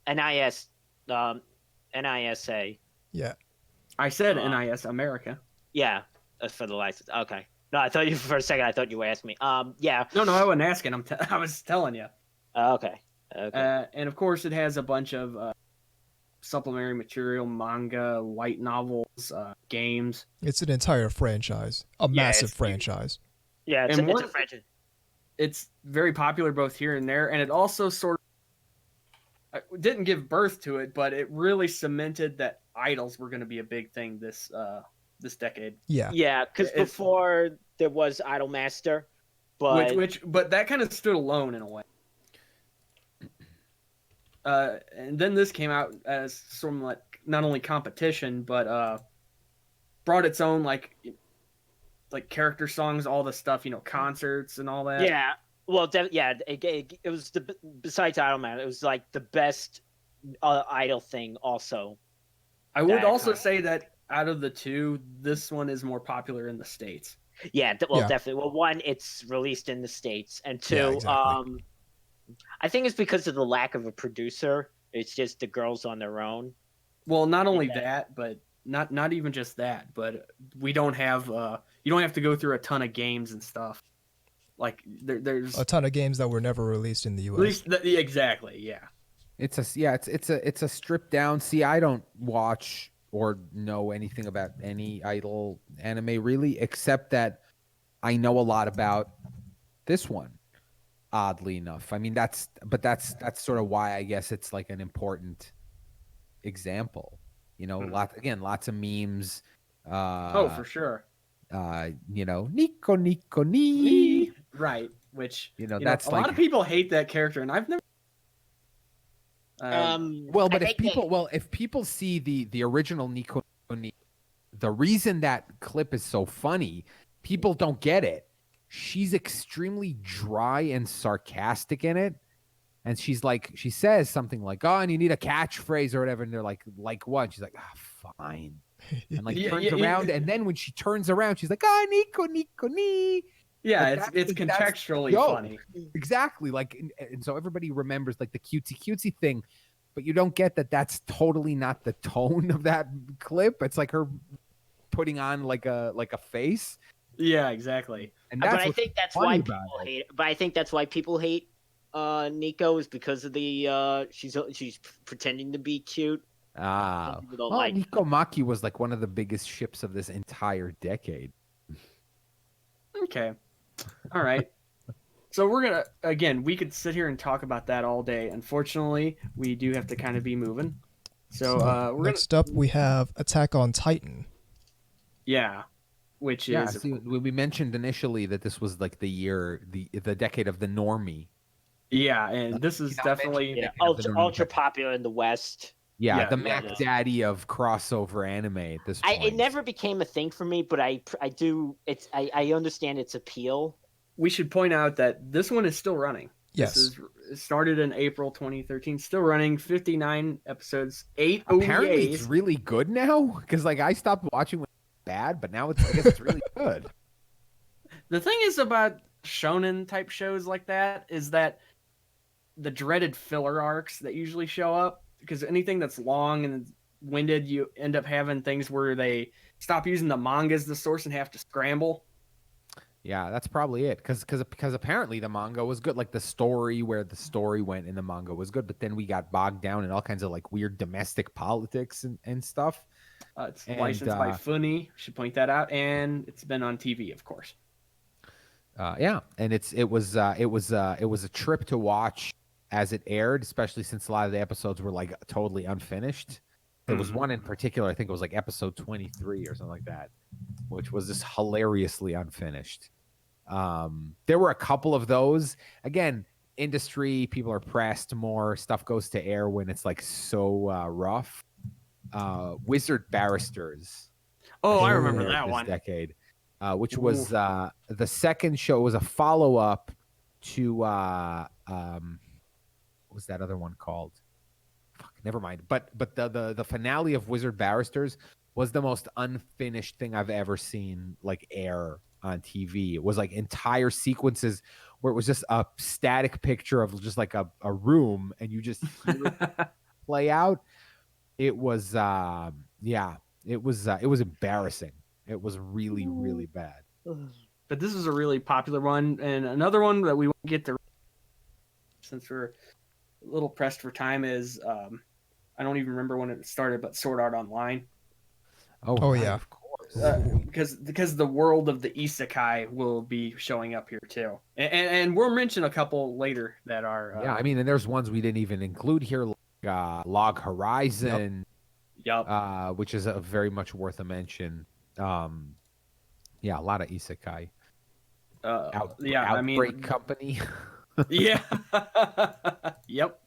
NIS, NISA. Yeah. I said NIS America. Yeah, for the license. Okay. No, I thought you for a second. I thought you were asking me. Yeah. No, I wasn't asking. I was telling you. Okay. And of course, it has a bunch of supplementary material, manga, light novels, games. It's an entire franchise, massive franchise. Yeah, it's a franchise. It's very popular both here and there, and it also sort of didn't give birth to it, but it really cemented that idols were going to be a big thing this decade. Yeah, because before there was Idol Master, but but that kind of stood alone in a way. And then this came out as sort of like not only competition, but brought its own like character songs, all the stuff, concerts and all that. Yeah. Well, it was besides Idol Man, it was like the best Idol thing. Also, I would also say that out of the two, this one is more popular in the States. Yeah. Definitely. Well, one, it's released in the States, and two, exactly. I think it's because of the lack of a producer. It's just the girls on their own. Well, not only that, but not even just that, but we don't have you don't have to go through a ton of games and stuff. Like there's a ton of games that were never released in the US. Exactly, yeah. It's a stripped down. See, I don't watch or know anything about any idol anime really, except that I know a lot about this one. Oddly enough, I mean that's sort of why I guess it's like an important example. Lots of memes. For sure. Nico Nico Ni. Right, which that's a lot of people hate that character, and I've never. If people see the original Nico Ni, the reason that clip is so funny, people don't get it. she's extremely dry and sarcastic in it. And she says something like, "Oh, and you need a catchphrase or whatever." And they're like what? She's like, fine. And like turns around. And then when she turns around, she's like, Nico, Nico, ni. Yeah, like it's contextually funny. Exactly. Like, and so everybody remembers like the cutesy thing, but you don't get that that's totally not the tone of that clip. It's like her putting on like a face. Yeah, exactly. And but I think that's why people hate it. But I think that's why people hate Nico, is because of the she's pretending to be cute. Nico Maki was like one of the biggest ships of this entire decade. Okay. All right. So we're going to, again, we could sit here and talk about that all day. Unfortunately, we do have to kind of be moving. So next up, we have Attack on Titan. Yeah. Which is... See, we mentioned initially that this was like the decade of the normie. Yeah, and this is definitely... ultra popular in the West. Yeah, the Mac Daddy of crossover anime at this point. It never became a thing for me, but I I understand its appeal. We should point out that this one is still running. Yes. It started in April 2013, still running, 59 episodes, 8 Apparently OVAs. It's really good now, because like I stopped watching when it was bad, but now I guess it's really good. The thing is about shonen type shows like that is that the dreaded filler arcs that usually show up, because anything that's long and winded, you end up having things where they stop using the manga as the source and have to scramble. Yeah, that's probably it. Because apparently the manga was good. Like the story where the story went in the manga was good, but then we got bogged down in all kinds of like weird domestic politics and stuff. It's licensed by Funny. Should point that out, and it's been on TV, of course. Yeah, and it was a trip to watch as it aired, especially since a lot of the episodes were like totally unfinished. There was one in particular, I think it was like episode 23 or something like that, which was just hilariously unfinished. There were a couple of those. Again, industry, people are pressed more. Stuff goes to air when it's like so rough. Wizard Barristers. Oh, I remember that one. Decade, which was the second show. Was a follow-up to what was that other one called? Fuck, never mind. But the finale of Wizard Barristers was the most unfinished thing I've ever seen like air on TV. It was like entire sequences where it was just a static picture of just like a room and you just hear it play out. It was it was embarrassing. It was really, really bad. But this is a really popular one, and another one that we won't get to since we're a little pressed for time is I don't even remember when it started, but Sword Art Online. Oh yeah, of course. Because the world of the isekai will be showing up here too, and we'll mention a couple later that are. I mean, and there's ones we didn't even include here, like Log Horizon. Yep. Which is a very much worth a mention. A lot of isekai. Outbreak Company. Yeah. Yep.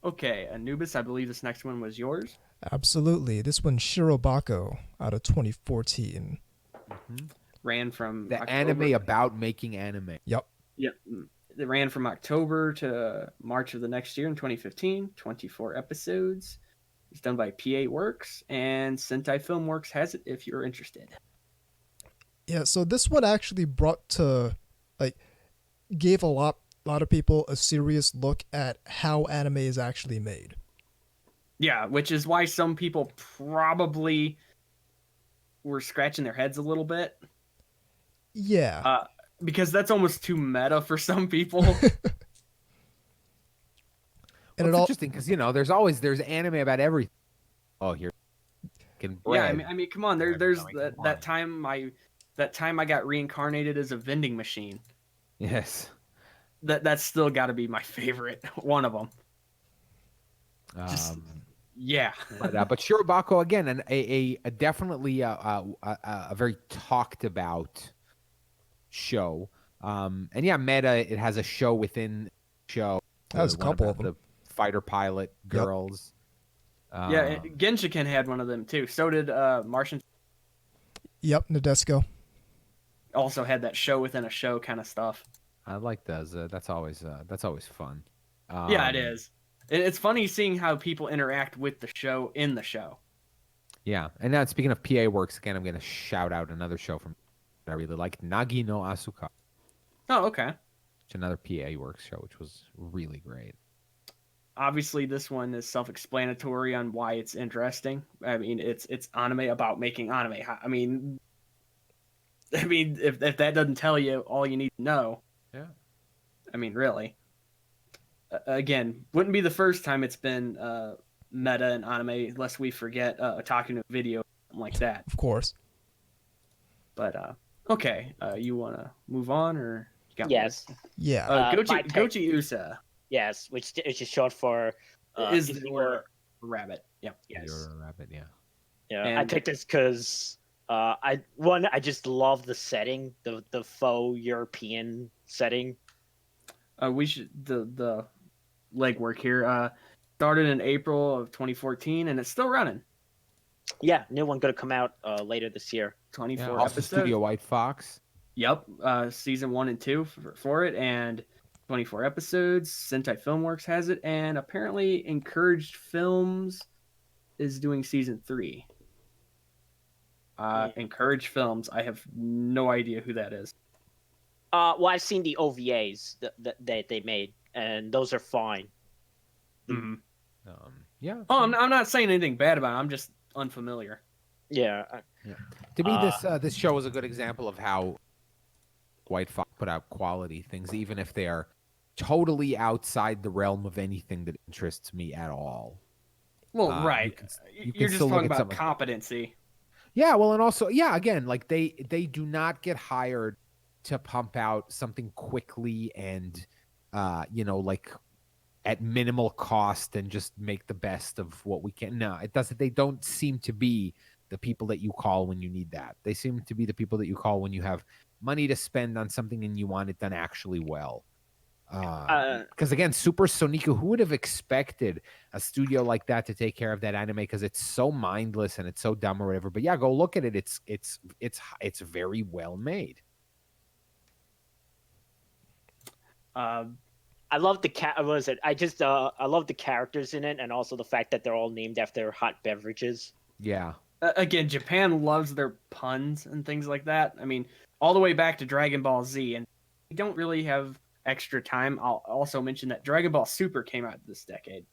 Okay, Anubis, I believe this next one was yours. Absolutely. This one's Shirobako out of 2014. Mm-hmm. Ran from the October. Anime about making anime. Yep. It ran from October to March of the next year in 2015. 24 episodes. It's done by P8 Works, and Sentai Filmworks has it if you're interested. Yeah, so this one actually gave a lot of people a serious look at how anime is actually made. Yeah, which is why some people probably were scratching their heads a little bit. Yeah. Because that's almost too meta for some people. And it's interesting because there's anime about everything. Oh, here, yeah. I mean, come on. There's that time I got reincarnated as a vending machine. Yes. That's still got to be my favorite one of them. Yeah. But Shirobako again, and a definitely a very talked about show. And yeah, meta. It has a show within show. There's a couple of them. The fighter pilot girls. Yep. Genshiken had one of them too. So did Martian. Yep, Nadesco. also had that show within a show kind of stuff. I like those. That's always fun. Yeah, it is. It's funny seeing how people interact with the show in the show. Yeah, and now speaking of PA works, again, I'm going to shout out another show from that I really like, Nagi no Asuka. Oh, okay. It's another PA works show, which was really great. Obviously, this one is self-explanatory on why it's interesting. I mean, it's anime about making anime. I mean, if that doesn't tell you all you need to know. Yeah. I mean, really. Again, wouldn't be the first time it's been meta in anime, lest we forget talking to a video, something like that. Of course. But okay, you want to move on, or you got yes, one? Yeah. Gochi Usa. Yes, which is just short for is your rabbit. Yeah. Yes. Your rabbit. Yeah. Yeah. And I picked this because I just love the setting, the faux European setting. We should the legwork here. Started in April of 2014, and it's still running. Yeah, new one going to come out later this year. 24 also episodes. Studio White Fox. Yep, season 1 and 2 for it, and 24 episodes. Sentai Filmworks has it, and apparently Encouraged Films is doing season 3. Encouraged Films, I have no idea who that is. Well, I've seen the OVAs that they made, and those are fine. Mm-hmm. Yeah. Oh, I'm not saying anything bad about it. I'm just unfamiliar. Yeah. To me, this show was a good example of how White Fox put out quality things, even if they are totally outside the realm of anything that interests me at all. Well, right. You're just talking about something. competency. Yeah, well, and also, yeah, again, like they do not get hired to pump out something quickly and, like at minimal cost and just make the best of what we can. No, it doesn't. They don't seem to be the people that you call when you need that. They seem to be the people that you call when you have money to spend on something and you want it done actually well. Because again, Super Sonico, who would have expected a studio like that to take care of that anime? Because it's so mindless and it's so dumb or whatever. But yeah, go look at it. It's very well made. I love the what is it? I love the characters in it, and also the fact that they're all named after hot beverages. Yeah. Again, Japan loves their puns and things like that. I mean, all the way back to Dragon Ball Z, and we don't really have extra time. I'll also mention that Dragon Ball Super came out this decade.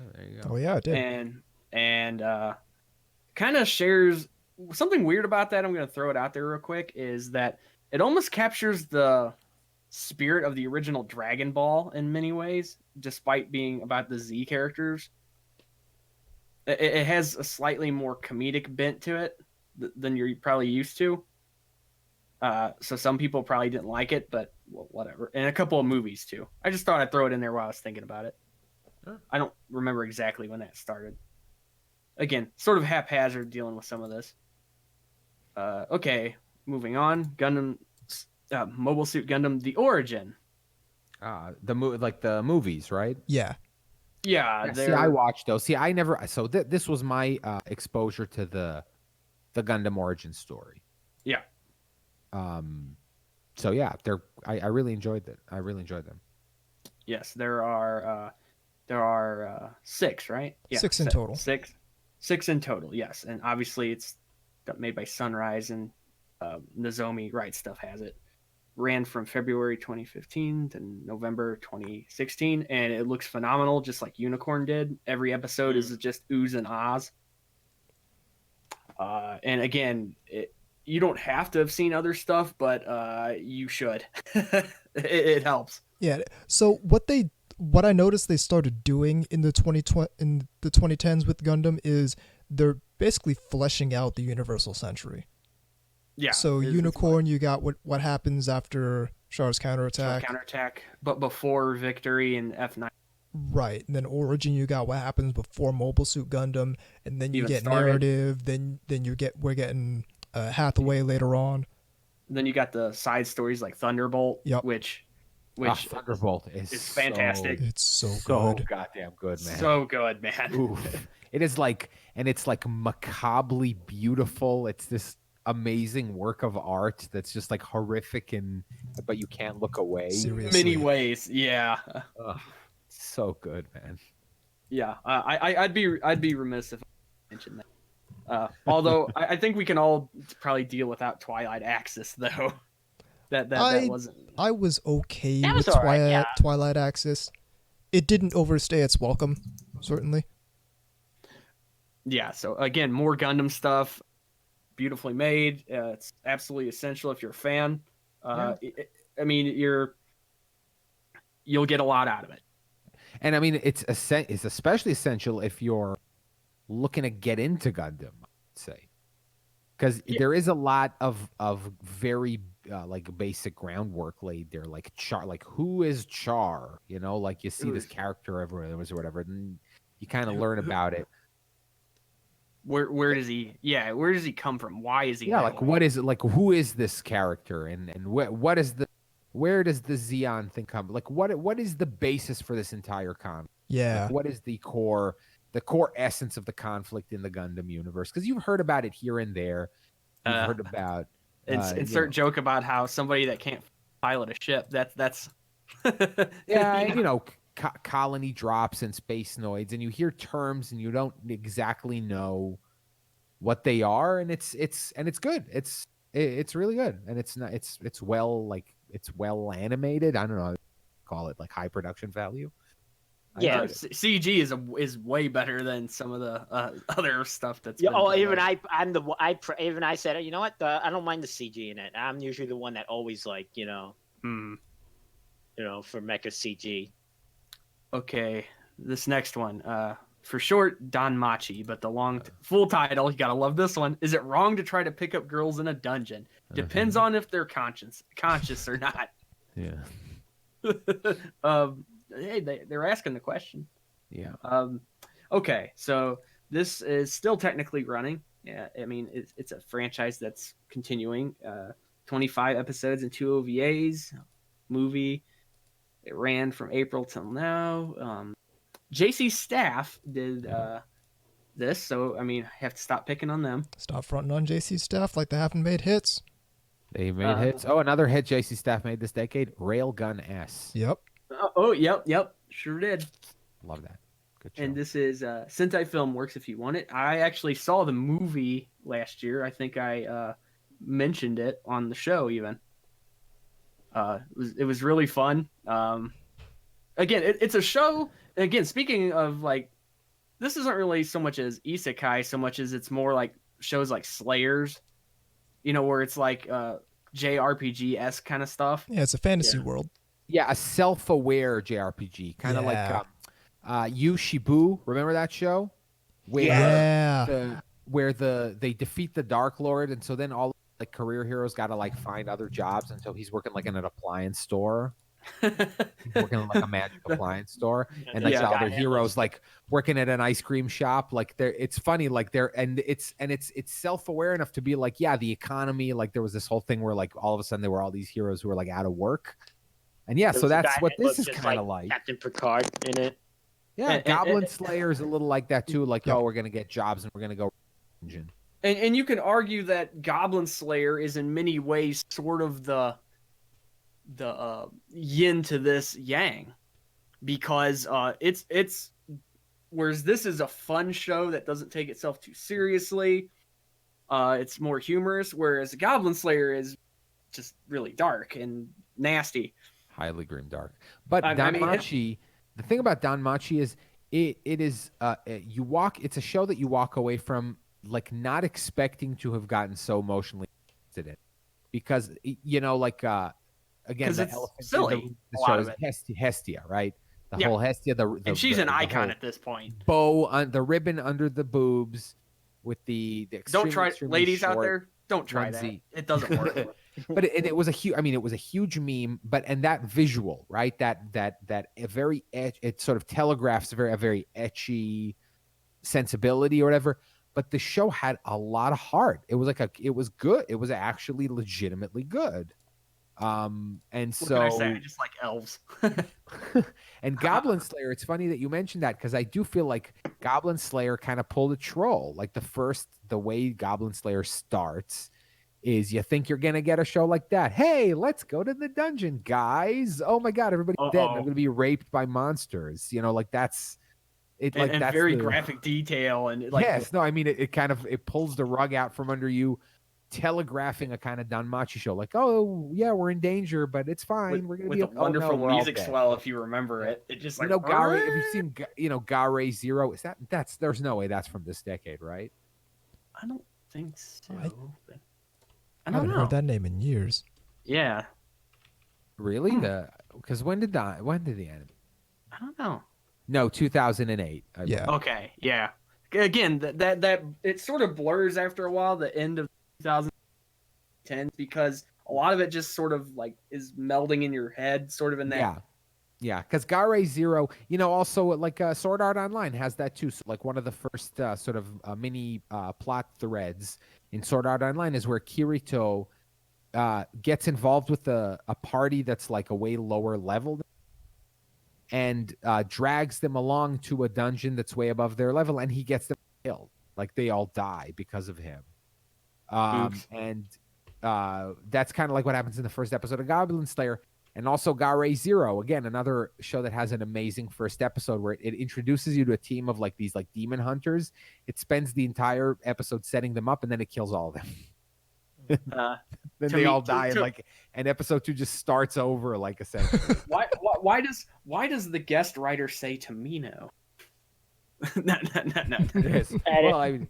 Oh, there you go. Oh yeah, it did. And kind of shares something weird about that. I'm going to throw it out there real quick. Is that it almost captures the spirit of the original Dragon Ball in many ways, despite being about the Z characters. It has a slightly more comedic bent to it than you're probably used to. So some people probably didn't like it, but whatever. And a couple of movies too. I just thought I'd throw it in there while I was thinking about it. Sure. I don't remember exactly when that started. Again, sort of haphazard dealing with some of this. Okay, moving on. Gundam, Mobile Suit Gundam: The Origin. The movies, right? Yeah. Yeah. See, I watched those. See, I never. So this was my exposure to the Gundam origin story. Yeah. So yeah, I really enjoyed it. I really enjoyed them. Yes, there are 6, right? Yeah, 6 in total. Six in total. Yes, and obviously it's made by Sunrise, and Nozomi Right Stuff has it. Ran from February 2015 to November 2016, and it looks phenomenal, just like Unicorn did. Every episode is just oohs and ahs. And again, you don't have to have seen other stuff, but you should. it helps. Yeah. So what I noticed they started doing in the 2010s with Gundam is they're basically fleshing out the Universal Century. Yeah. So Unicorn, you got what happens after Char's counterattack. But before Victory and F9. Right, and then Origin, you got what happens before Mobile Suit Gundam, and then you get started. narrative. Then we're getting Hathaway later on. And then you got the side stories like Thunderbolt, which Thunderbolt is fantastic. It's so good. Goddamn good, man. So good, man. Oof. It is like, and it's like macabrely beautiful. It's this amazing work of art that's just like horrific but you can't look away. Seriously. Many ways, yeah. Ugh, so good, man. Yeah, I'd be remiss if I mentioned that. Although I think we can all probably deal without Twilight Axis, though. That wasn't. I was okay That with was all right, yeah. Twilight Axis. It didn't overstay its welcome, certainly. Yeah. So again, more Gundam stuff, beautifully made. It's absolutely essential if you're a fan. I mean, you'll get a lot out of it. And I mean, it's especially essential if you're looking to get into Gundam, I'd say, because there is a lot of very like basic groundwork laid there, like Char, like who is Char? You know, like you see this character everywhere or whatever, and you kind of learn about it. Where does he? Yeah, where does he come from? Why is he? Yeah, like what is it? Like who is this character? And what is the? Where does the Zeon thing come? Like what is the basis for this entire conflict? Yeah. Like, what is the core essence of the conflict in the Gundam universe? Because you've heard about it here and there. You've heard about insert joke about how somebody that can't pilot a ship. That's yeah, you know, colony drops and space noids, and you hear terms and you don't exactly know what they are, and it's good. It's really good, and it's well animated. I don't know, call it like high production value. Yeah, CG is way better than some of the other stuff that's. Yeah, even I said, you know what? I don't mind the CG in it. I'm usually the one that always like, you know, for mecha CG. Okay, this next one, for short, Danmachi, but the long full title, you gotta love this one. Is it wrong to try to pick up girls in a dungeon? Depends on if they're conscious or not. Yeah. Hey, they're asking the question. Yeah. Okay, so this is still technically running. Yeah, I mean it's a franchise that's continuing. 25 episodes and 2 OVAs. Movie. It ran from April till now. JC Staff did this, so I mean I have to stop picking on them. Stop fronting on JC Staff like they haven't made hits. They made hits. Oh, another hit JC Staff made this decade. Railgun S. Yep. Yep. Sure did. Love that. Good show. And this is Sentai Filmworks if you want it. I actually saw the movie last year. I think I mentioned it on the show even. It was really fun. Again, it's a show. Again, speaking of like, this isn't really so much as isekai so much as it's more like shows like Slayers, you know, where it's like JRPG-esque kind of stuff. Yeah, it's a fantasy world. Yeah, a self-aware JRPG, kind of like Yu Shibu. Remember that show? Where they defeat the Dark Lord, and so then all like career heroes got to like find other jobs, and so he's working like in an appliance store. He's working in like a magic appliance store, and like all their heroes like working at an ice cream shop. Like it's funny, like it's self-aware enough to be like, yeah, the economy. Like there was this whole thing where like all of a sudden there were all these heroes who were like out of work. And yeah, so that's what this is kind of like. Captain Picard in it. Yeah, Goblin Slayer is a little like that too. Like, we're gonna get jobs and we're gonna go engine. And you can argue that Goblin Slayer is in many ways sort of the yin to this yang, because it's whereas this is a fun show that doesn't take itself too seriously. It's more humorous, whereas Goblin Slayer is just really dark and nasty. Highly grimdark. But Danmachi, the thing about Danmachi is it is it's a show that you walk away from like not expecting to have gotten so emotionally invested in, because you know, like again, the elephant silly. The show is Hestia, right? The whole Hestia, and she's an icon at this point. Bow on the ribbon under the boobs with the don't try, ladies out there. Don't try that. It doesn't work. But it was a huge. I mean, it was a huge meme. But and that visual, right? That a very it sort of telegraphs a very etchy sensibility or whatever. But the show had a lot of heart. It was it was good. It was actually legitimately good. And what so can I say? I just like elves. And Goblin Slayer. It's funny that you mentioned that, because I do feel like Goblin Slayer kind of pulled a troll. Like the way Goblin Slayer starts is you think you're gonna get a show like that. Hey, let's go to the dungeon, guys. Oh my god, everybody's dead. And I'm gonna be raped by monsters. You know, like that's it. Like and that's very graphic detail and like yes, no, I mean it kind of it pulls the rug out from under you, telegraphing a kind of Danmachi show. Like, oh yeah, we're in danger, but it's fine. We're gonna with be a wonderful we're all music dead. swell if you remember it. It just like Gare. Have you seen Rereleases? Is that's there's no way that's from this decade, right? I don't think so. I haven't heard that name in years. Yeah. Really? Because when did the anime? I don't know. No, 2008. Yeah. Okay. Yeah. Again, that it sort of blurs after a while. The end of 2010 because a lot of it just sort of like is melding in your head, sort of in that. Yeah. Because Gare-Zero, also like Sword Art Online has that too. So like one of the first sort of mini plot threads in Sword Art Online is where Kirito gets involved with a party that's like a way lower level and drags them along to a dungeon that's way above their level, and he gets them killed. Like they all die because of him. And that's kind of like what happens in the first episode of Goblin Slayer. And also Gare-Zero, again, another show that has an amazing first episode where it introduces you to a team of like these like demon hunters. It spends the entire episode setting them up, and then it kills all of them. Then they all die, and episode 2 just starts over like essentially. Why does the guest writer say Tamino? No. Yes. Well, I mean,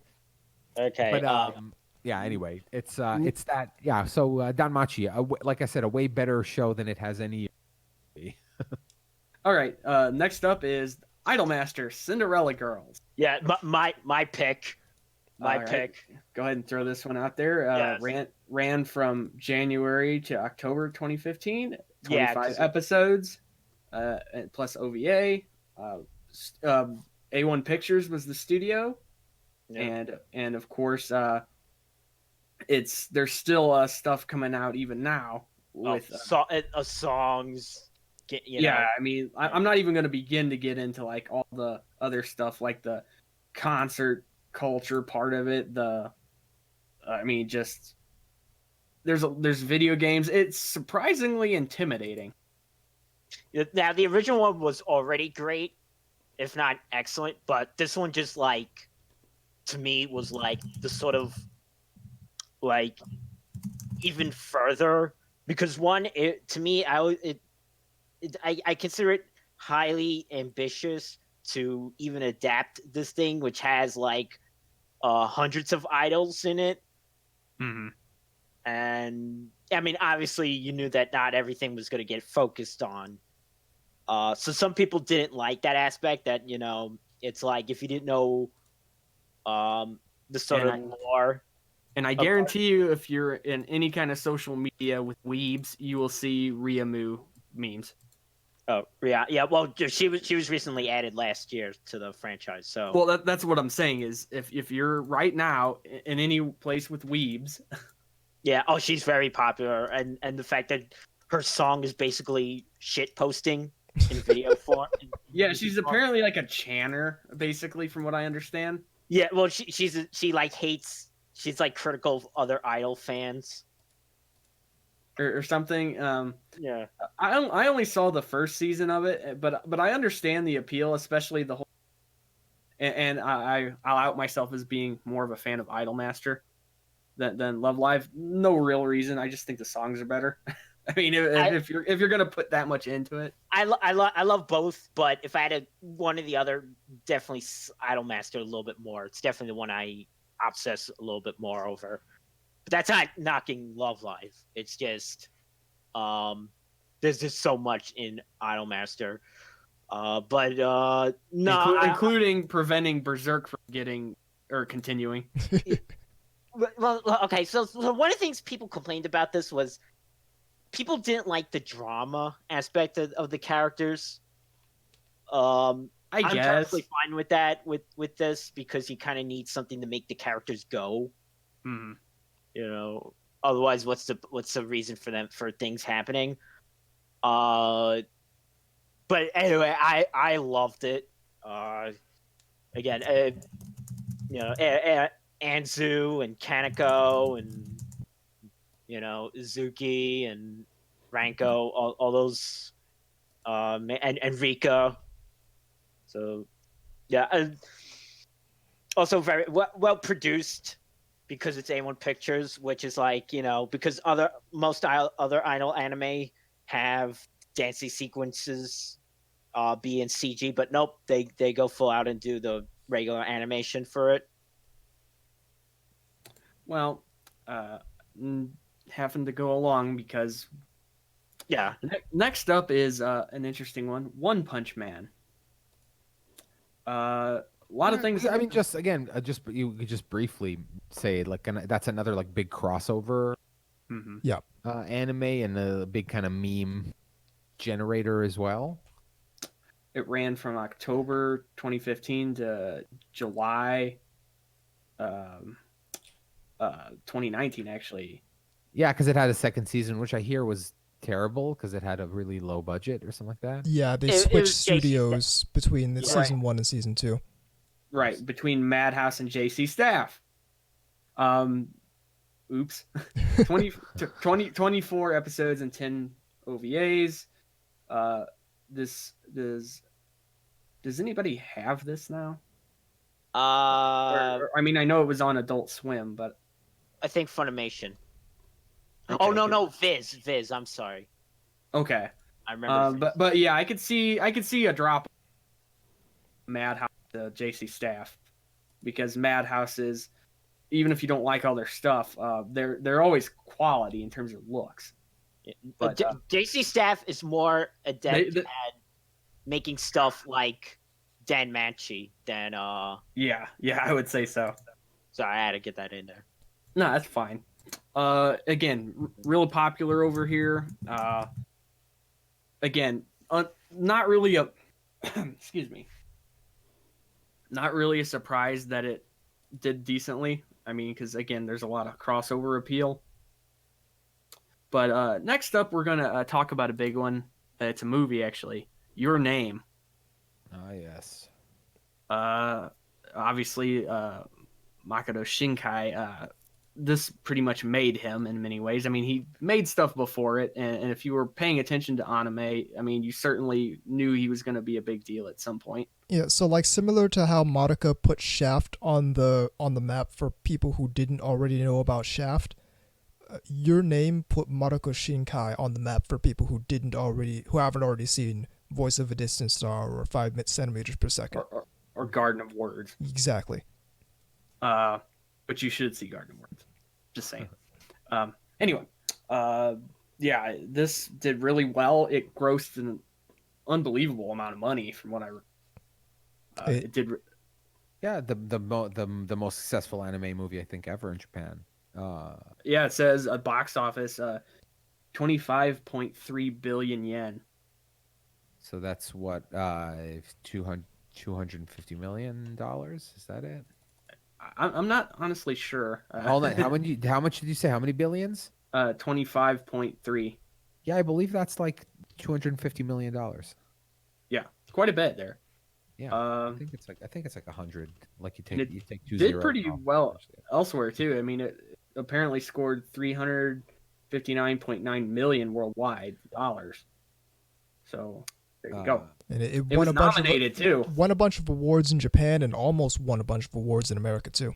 okay. But yeah. Anyway, it's that. Yeah. So Danmachi, like I said, a way better show than it has any. All right. Next up is Idolmaster Cinderella Girls. Yeah. My pick. My pick. Go ahead and throw this one out there. Yes. Ran from January to October 2015. 25 Yeah, episodes, plus OVA. A1 Pictures was the studio, and of course, there's still stuff coming out even now with songs. I mean, I'm not even going to begin to get into like all the other stuff, like the concert culture part of it. Just there's video games. It's surprisingly intimidating. Now the original one was already great, if not excellent, but this one just like to me was like the sort of like even further because I consider it highly ambitious to even adapt this thing, which has like hundreds of idols in it. Mm-hmm. And I mean, obviously, you knew that not everything was going to get focused on. So some people didn't like that aspect. That it's like if you didn't know the sort of lore. And I guarantee you, if you're in any kind of social media with weebs, you will see Riamu memes. Oh yeah. Well, she was recently added last year to the franchise. So well, that's what I'm saying is if you're right now in any place with weebs. Yeah. Oh, she's very popular, and the fact that her song is basically shit posting in video form. Yeah, she's apparently like a chanter, basically, from what I understand. Yeah. Well, she like hates. She's like critical of other idol fans. Or something. Yeah. I only saw the first season of it, but I understand the appeal, especially the whole. And I'll out myself as being more of a fan of Idolmaster than Love Live. No real reason. I just think the songs are better. I mean, if you're gonna put that much into it, I love both, but if I had one or the other, definitely Idolmaster a little bit more. It's definitely the one I obsess a little bit more over. But that's not knocking Love Live. It's just there's just so much in Idolmaster. No, including preventing Berserk from getting or continuing. Well, okay. So one of the things people complained about this was people didn't like the drama aspect of the characters. I'm perfectly fine with that with this because you kind of need something to make the characters go. Mm-hmm. Otherwise, what's the reason for things happening? But anyway, I loved it. Again, Anzu and Kaneko and Izuki and Ranko, all those, and Rika. So, yeah, and also very well produced because it's A1 Pictures, which is like, because most other idol anime have dancing sequences be in CG, but nope, they go full out and do the regular animation for it. Well, having to go along because next up is an interesting one, One Punch Man. A lot of things. I mean, you could just briefly say like that's another like big crossover. Mm-hmm. Yeah. Anime and a big kind of meme generator as well. It ran from October 2015 to July 2019, actually. Yeah, because it had a second season, which I hear was terrible because it had a really low budget or something like that. Yeah, they switched studios between the season 1 and season 2. Right, between Madhouse and JC Staff. Oops. 24 episodes and 10 OVAs. Does anybody have this now? I mean, I know it was on Adult Swim, but I think Funimation. Okay, oh no, Viz. I'm sorry. Okay, I remember. But yeah, I could see a drop. Madhouse to JC Staff, because Madhouse is, even if you don't like all their stuff, they're always quality in terms of looks. But JC Staff is more adept at making stuff like Dan Manchi than Yeah, I would say so. Sorry, I had to get that in there. No, that's fine. Again, real popular over here. Again, not really a excuse me. Not really a surprise that it did decently. I mean, because again, there's a lot of crossover appeal. But next up, we're gonna talk about a big one. It's a movie, actually. Your Name. Ah, yes. Obviously, Makoto Shinkai. This pretty much made him in many ways. I mean, he made stuff before it, and if you were paying attention to anime, I mean, you certainly knew he was going to be a big deal at some point. Yeah, so like similar to how Madoka put Shaft on the map for people who didn't already know about Shaft, Your Name put Madoka Shinkai on the map for people who haven't already seen Voice of a Distant Star or 5 centimeters per second. Or Garden of Words. Exactly. But you should see Garden of Words. Just saying. Anyway, yeah, this did really well. It grossed an unbelievable amount of money from what it did. Yeah, the most successful anime movie I think ever in Japan. Yeah, it says a box office 25.3 billion yen. So that's what $250 million. Is that it? I'm not honestly sure. Hold on. How much did you say? How many billions? 25.3. Yeah, I believe that's like $250 million. Yeah, quite a bit there. Yeah, I think it's like 100. Like you take two did zeros pretty off, well elsewhere too. I mean, it apparently scored 359.9 million worldwide dollars. So there you go. And it won a bunch nominated too. Won a bunch of awards in Japan and almost won a bunch of awards in America too.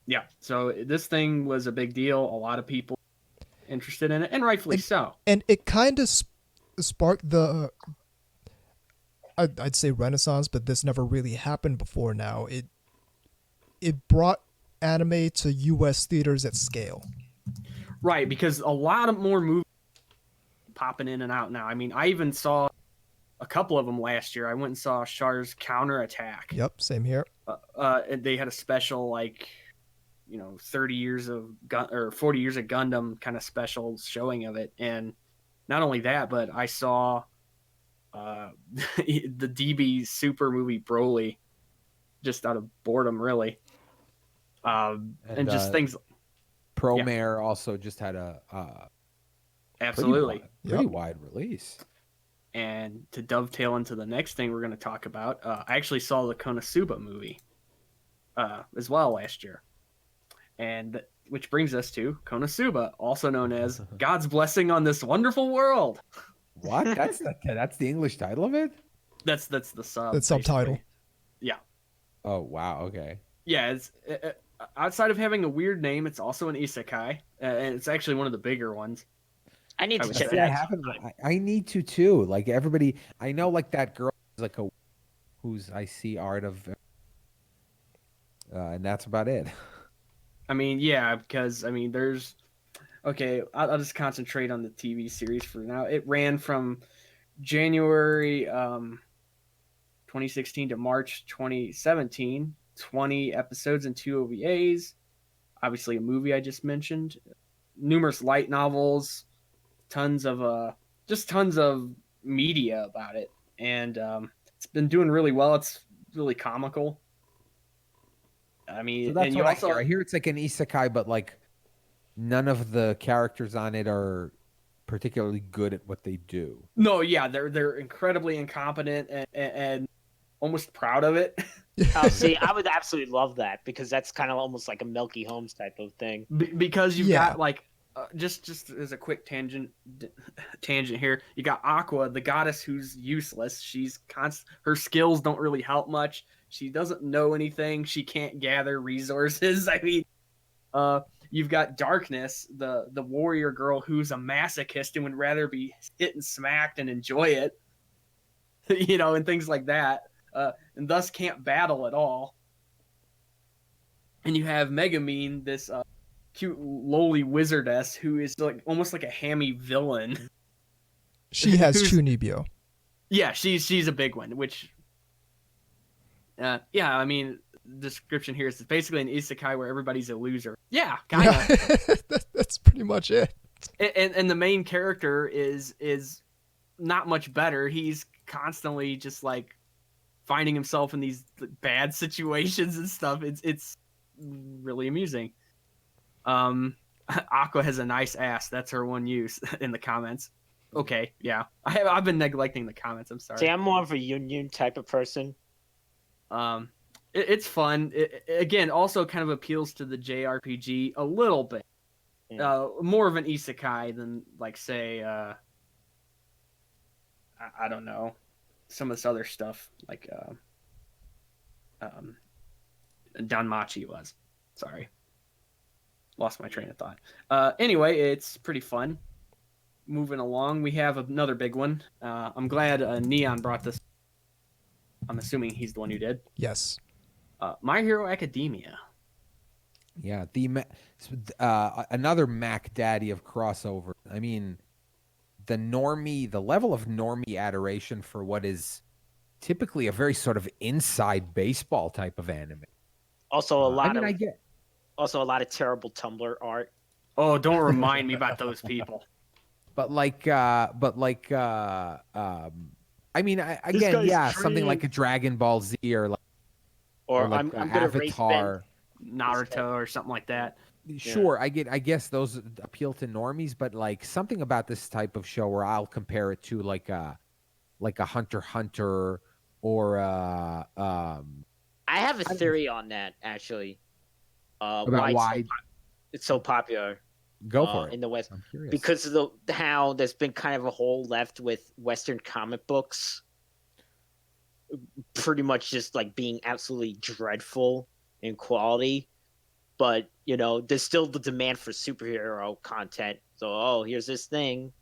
Yeah, so this thing was a big deal. A lot of people interested in it, and rightfully so. And it kind of sparked the, I'd say Renaissance, but this never really happened before now. It brought anime to U.S. theaters at scale. Right, because a lot of more movies popping in and out now. I mean, I even saw a couple of them last year. I went and saw Char's Counterattack. Yep, same here. And they had a special, 30 years of 40 years of Gundam kind of special showing of it. And not only that, but I saw the DB Super movie Broly, just out of boredom, really. And just things. Promare also just had a absolutely pretty wide release. And to dovetail into the next thing we're going to talk about, I actually saw the Konosuba movie as well last year. And which brings us to Konosuba, also known as God's Blessing on This Wonderful World. What? That's the English title of it? That's the sub. That's subtitle. Basically. Yeah. Oh, wow. Okay. Yeah, it's outside of having a weird name, it's also an isekai, and it's actually one of the bigger ones. I need to would check say that I out. I need to too. Like everybody, I know like that girl is like who's I see art of, and that's about it. I mean, yeah, because I mean, there's okay. I'll just concentrate on the TV series for now. It ran from January 2016 to March 2017. 20 episodes and 2 OVAs. Obviously, a movie I just mentioned. Numerous light novels. Tons of media about it, and it's been doing really well. It's really comical. I mean, So that's and you what also I hear. I hear it's like an isekai, but like none of the characters on it are particularly good at what they do. no, yeah, they're incredibly incompetent and almost proud of it. Oh, see, I would absolutely love that because that's kind of almost like a Milky Holmes type of thing. Because you've Yeah. got like just as a quick tangent here, you got Aqua, the goddess who's useless. She's her skills don't really help much. She doesn't know anything. She can't gather resources. I mean, you've got Darkness, the warrior girl who's a masochist and would rather be hit and smacked and enjoy it, you know, and things like that, and thus can't battle at all. And you have Megamine, this cute lowly wizardess who is like almost like a hammy villain. She has Chunibyo. Yeah, she's a big one. Which, yeah, I mean, description here is basically an isekai where everybody's a loser. Yeah, kind of. That's pretty much it. And the main character is not much better. He's constantly just like finding himself in these bad situations and stuff. It's really amusing. Aqua has a nice ass. That's her one use in the comments. Okay, yeah. I've been neglecting the comments. I'm sorry. See, I'm more of a Union type of person. It's fun. It, again, also kind of appeals to the JRPG a little bit. More of an isekai than like say I don't know, some of this other stuff like Danmachi was. Sorry. Lost my train of thought. Anyway, it's pretty fun. Moving along, we have another big one. I'm glad Neon brought this. I'm assuming he's the one who did. Yes. My Hero Academia. Yeah, another Mac Daddy of crossover. I mean, the level of normie adoration for what is typically a very sort of inside baseball type of anime. Also, a lot I of get. also a lot of terrible Tumblr art. Oh, don't remind me about those people. But I mean, again, yeah, something like a Dragon Ball Z or like Or I'm gonna race Avatar. Naruto or something like that. Sure, I guess those appeal to normies, but like something about this type of show where I'll compare it to like a Hunter x Hunter or I have a theory on that actually. about why it's so popular. Go for it In the West, I'm curious. because of how there's been kind of a hole left with Western comic books, pretty much just like being absolutely dreadful in quality. But you know, there's still the demand for superhero content. So, here's this thing,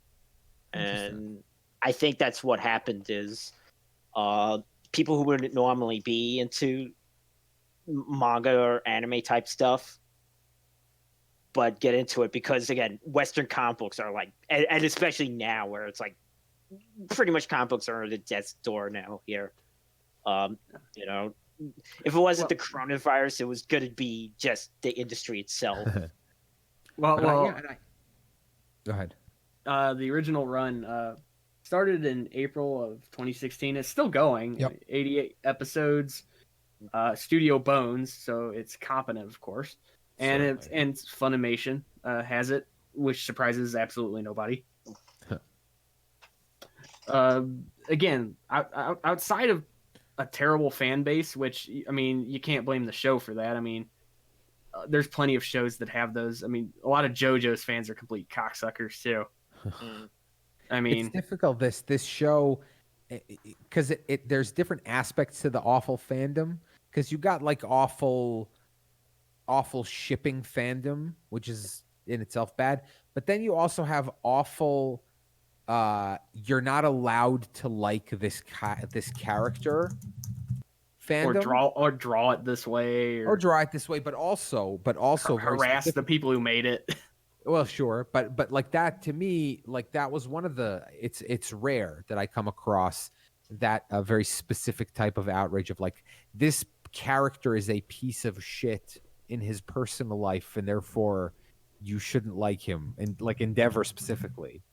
and I think that's what happened. Is people who wouldn't normally be into manga or anime type stuff, but get into it because again, Western comic books are like, and especially now where it's like, pretty much comic books are at the death's door now here. You know, if it wasn't the coronavirus, it was going to be just the industry itself. Well, go ahead. The original run started in April of 2016. It's still going. Yep. 88 episodes. Studio Bones, so it's competent, of course, and it's Funimation has it, which surprises absolutely nobody. Again, outside of a terrible fan base, which I mean, you can't blame the show for that. I mean, there's plenty of shows that have those. I mean, a lot of JoJo's fans are complete cocksuckers too. I mean, it's difficult this show because there's different aspects to the awful fandom, because you got like awful shipping fandom, which is in itself bad, but then you also have awful you're not allowed to like this character fandom, or draw it this way, or draw it this way, but also harass the people who made it. Well, sure, but like that, to me, like that was one of the. It's rare that I come across that a very specific type of outrage of like, this character is a piece of shit in his personal life, and therefore you shouldn't like him. And like Endeavor specifically,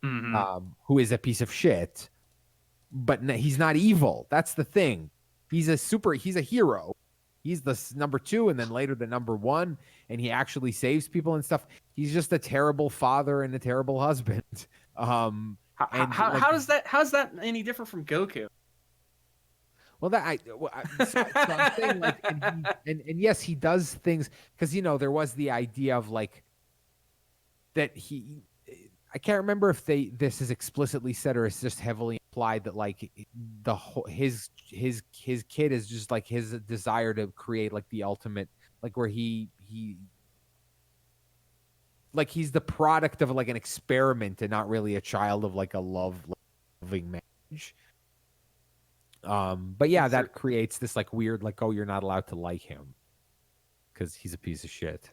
who is a piece of shit, but he's not evil. That's the thing. He's a hero. He's the number 2, and then later the number 1, and he actually saves people and stuff. He's just a terrible father and a terrible husband. How's that any different from Goku? Well, so I'm saying, like, and yes, he does things because there was the idea of like that he. I can't remember if this is explicitly said or it's just heavily implied that like his kid is just like his desire to create like the ultimate, like where he like he's the product of like an experiment and not really a child of like a loving marriage. But yeah, that creates this like weird, like, oh, you're not allowed to like him because he's a piece of shit.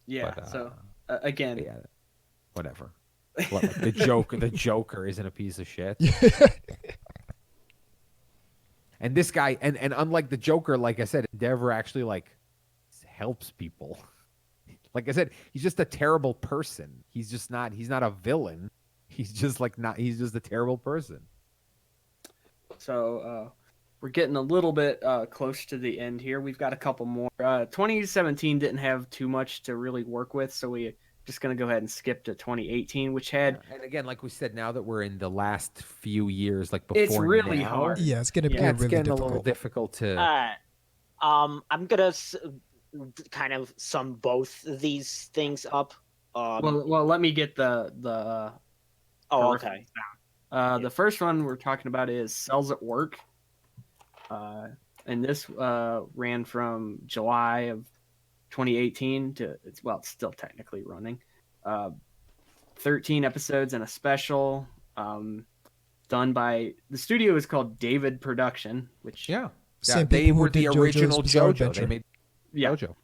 Yeah. So again, yeah, whatever. What, like the Joker isn't a piece of shit. And this guy, and unlike the Joker, like I said, Endeavor actually like helps people. Like I said, he's just a terrible person. He's not a villain. He's just a terrible person. So we're getting a little bit close to the end here. We've got a couple more. 2017 didn't have too much to really work with, so we're just going to go ahead and skip to 2018, which had... And again, like we said, now that we're in the last few years, like before it's really now, hard. Yeah, it's going to be it's really getting difficult. a little difficult to... I'm going to kind of sum both these things up. Well, let me get the Oh, okay. The first one we're talking about is Cells at Work. And this ran from July of 2018 to, it's still technically running. 13 episodes and a special done by, the studio is called David Production, which... Same they people who were the did original JoJo's Bizarre JoJo. Adventure. They made JoJo.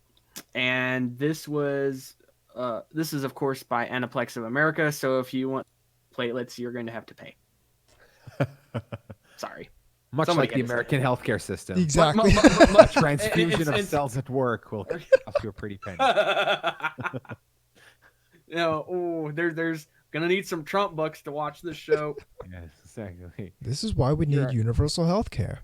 And this was, this is of course by Aniplex of America, so if you want platelets, you're going to have to pay. Sorry. Much Somebody like the American healthcare system. Exactly. A transfusion of cells at work will cost you a pretty penny. There's gonna need some Trump bucks to watch this show. Yes, exactly. This is why we need universal health care.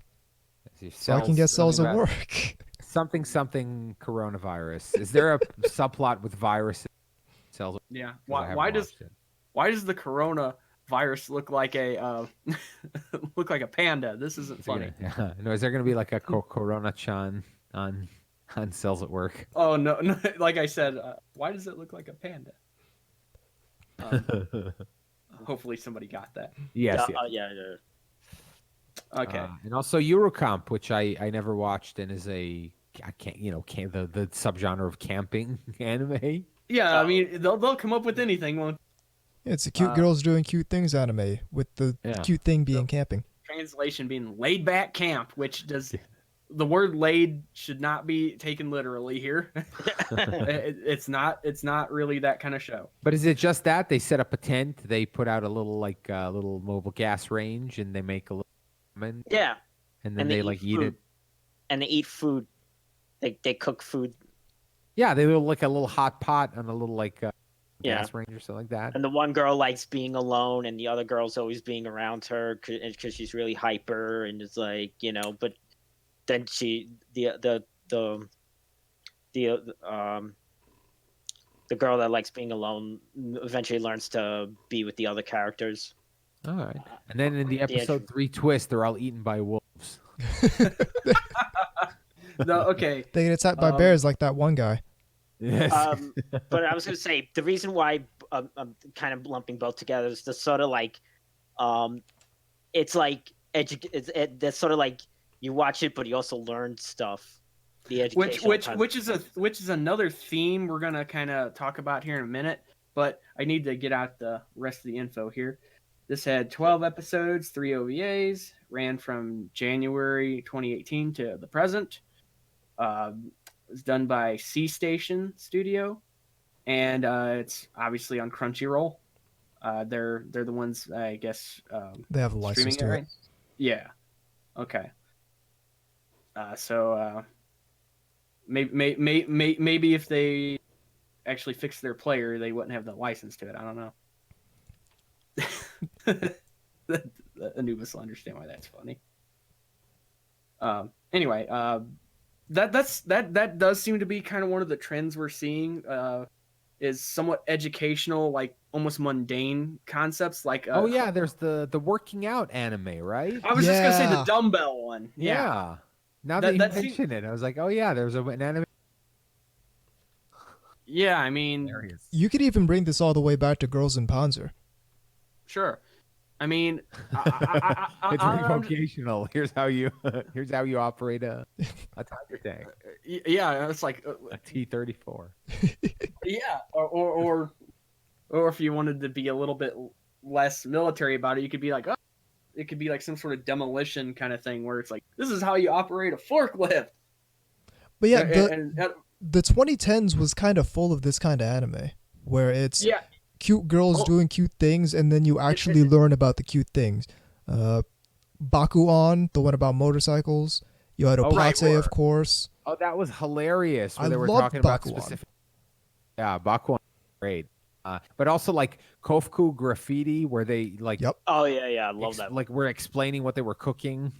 So I can get cells at work. Something coronavirus. Is there a subplot with viruses? Cells? Yeah. Why does the coronavirus look like a panda? This isn't funny. No, is there going to be like a Corona-chan on Cells at Work? Oh no! Like I said, why does it look like a panda? Hopefully somebody got that. Yes. Yeah. Okay. And also Eurocamp, which I never watched, and is the subgenre of camping anime. Yeah, I mean they'll come up with anything, won't they? It's a cute girls doing cute things anime with the cute thing being camping. Translation being laid back camp, which does the word laid should not be taken literally here. It's not really that kind of show. But is it just that they set up a tent, they put out a little little mobile gas range, and they make a little ramen? Yeah. And then they like eat it. And they eat food. They cook food. Yeah, they do like a little hot pot on a little gas range or something like that. And the one girl likes being alone, and the other girl's always being around her because she's really hyper, and it's like, but then the girl that likes being alone eventually learns to be with the other characters. All right. And then in the episode 3 twist, they're all eaten by wolves. No, okay. They get attacked by bears like that one guy. Yes. But I was going to say the reason why I'm kind of lumping both together is the sort of like, it's like that's sort of like you watch it, but you also learn stuff. The education, which is another theme we're gonna kind of talk about here in a minute. But I need to get out the rest of the info here. This had 12 episodes, 3 OVAs, ran from January 2018 to the present. It was done by C Station Studio, and it's obviously on Crunchyroll. They're the ones, I guess. They have a license to it. Right? Yeah. Okay. So maybe if they actually fixed their player, they wouldn't have the license to it. I don't know. Anubis will understand why that's funny. Anyway, that does seem to be kind of one of the trends we're seeing. Is somewhat educational, like almost mundane concepts. Like oh yeah, there's the working out anime, right? I was just gonna say the dumbbell one. Yeah. Now that you mention it, I was like, oh yeah, there's an anime. Yeah, I mean, you could even bring this all the way back to Girls in Panzer. Sure. I mean, it's very vocational. Here's how you operate a tiger tank. Yeah, it's like a T-34. Yeah, or if you wanted to be a little bit less military about it, you could be like, oh, it could be like some sort of demolition kind of thing where it's like, this is how you operate a forklift. But yeah, the 2010s was kind of full of this kind of anime where it's cute girls doing cute things, and then you actually learn about the cute things. Bakuan, the one about motorcycles. You had Opate, of course. Oh, that was hilarious. I they were loved talking about Bakuan. specific. Yeah, Bakuan, great. But also like Kofuku Graffiti, where they like. Yep. Oh yeah, I love that. Like we're explaining what they were cooking.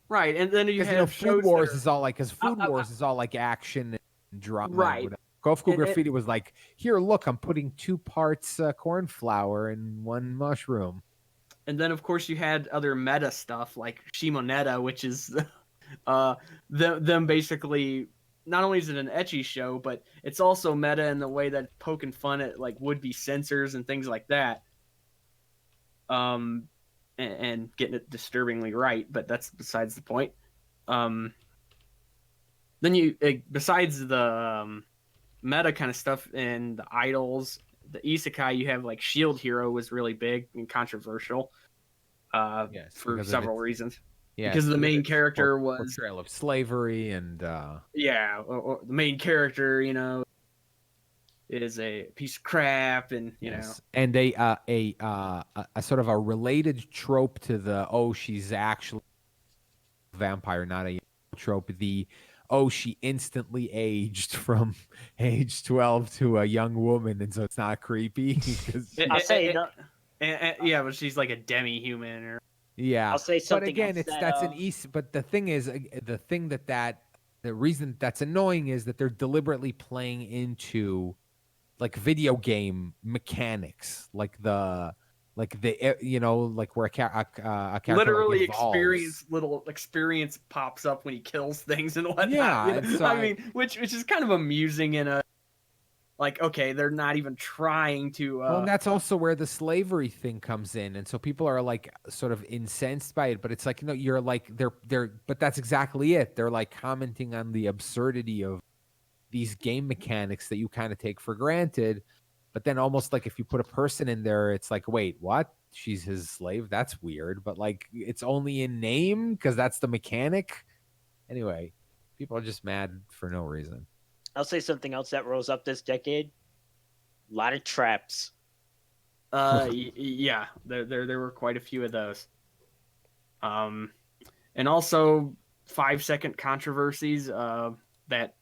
Right, and then you have Food Wars is all like, because Food Wars is all like action and drama. Right. Kofuku Graffiti was like, here, look, I'm putting 2 parts corn flour and 1 mushroom. And then, of course, you had other meta stuff like Shimoneta, which is them basically, not only is it an ecchi show, but it's also meta in the way that poking fun at like would-be censors and things like that. And getting it disturbingly right, but that's besides the point. Then besides the meta kind of stuff and the idols, the isekai, you have like Shield Hero was really big and controversial for several reasons. Yeah, because the main character was portrayal of slavery and or the main character, is a piece of crap, and know, and a sort of a related trope to she's actually a vampire, not a trope. She instantly aged from age 12 to a young woman, and so it's not creepy. I'll say but she's like a demi-human, or I'll say something. But again, that's an East. But the thing is, the reason that's annoying is that they're deliberately playing into like video game mechanics, like where a character literally evolves. experience pops up when he kills things and whatnot. Yeah, I mean, which is kind of amusing in a like, okay, they're not even trying to. Well, and that's also where the slavery thing comes in, and so people are like sort of incensed by it. But it's like, you're like they're. But that's exactly it. They're like commenting on the absurdity of these game mechanics that you kind of take for granted, but then almost like if you put a person in there, it's like, wait, what? She's his slave? That's weird. But like, it's only in name because that's the mechanic. Anyway, people are just mad for no reason. I'll say something else that rose up this decade. A lot of traps. Yeah, there were quite a few of those. And also 5-second controversies that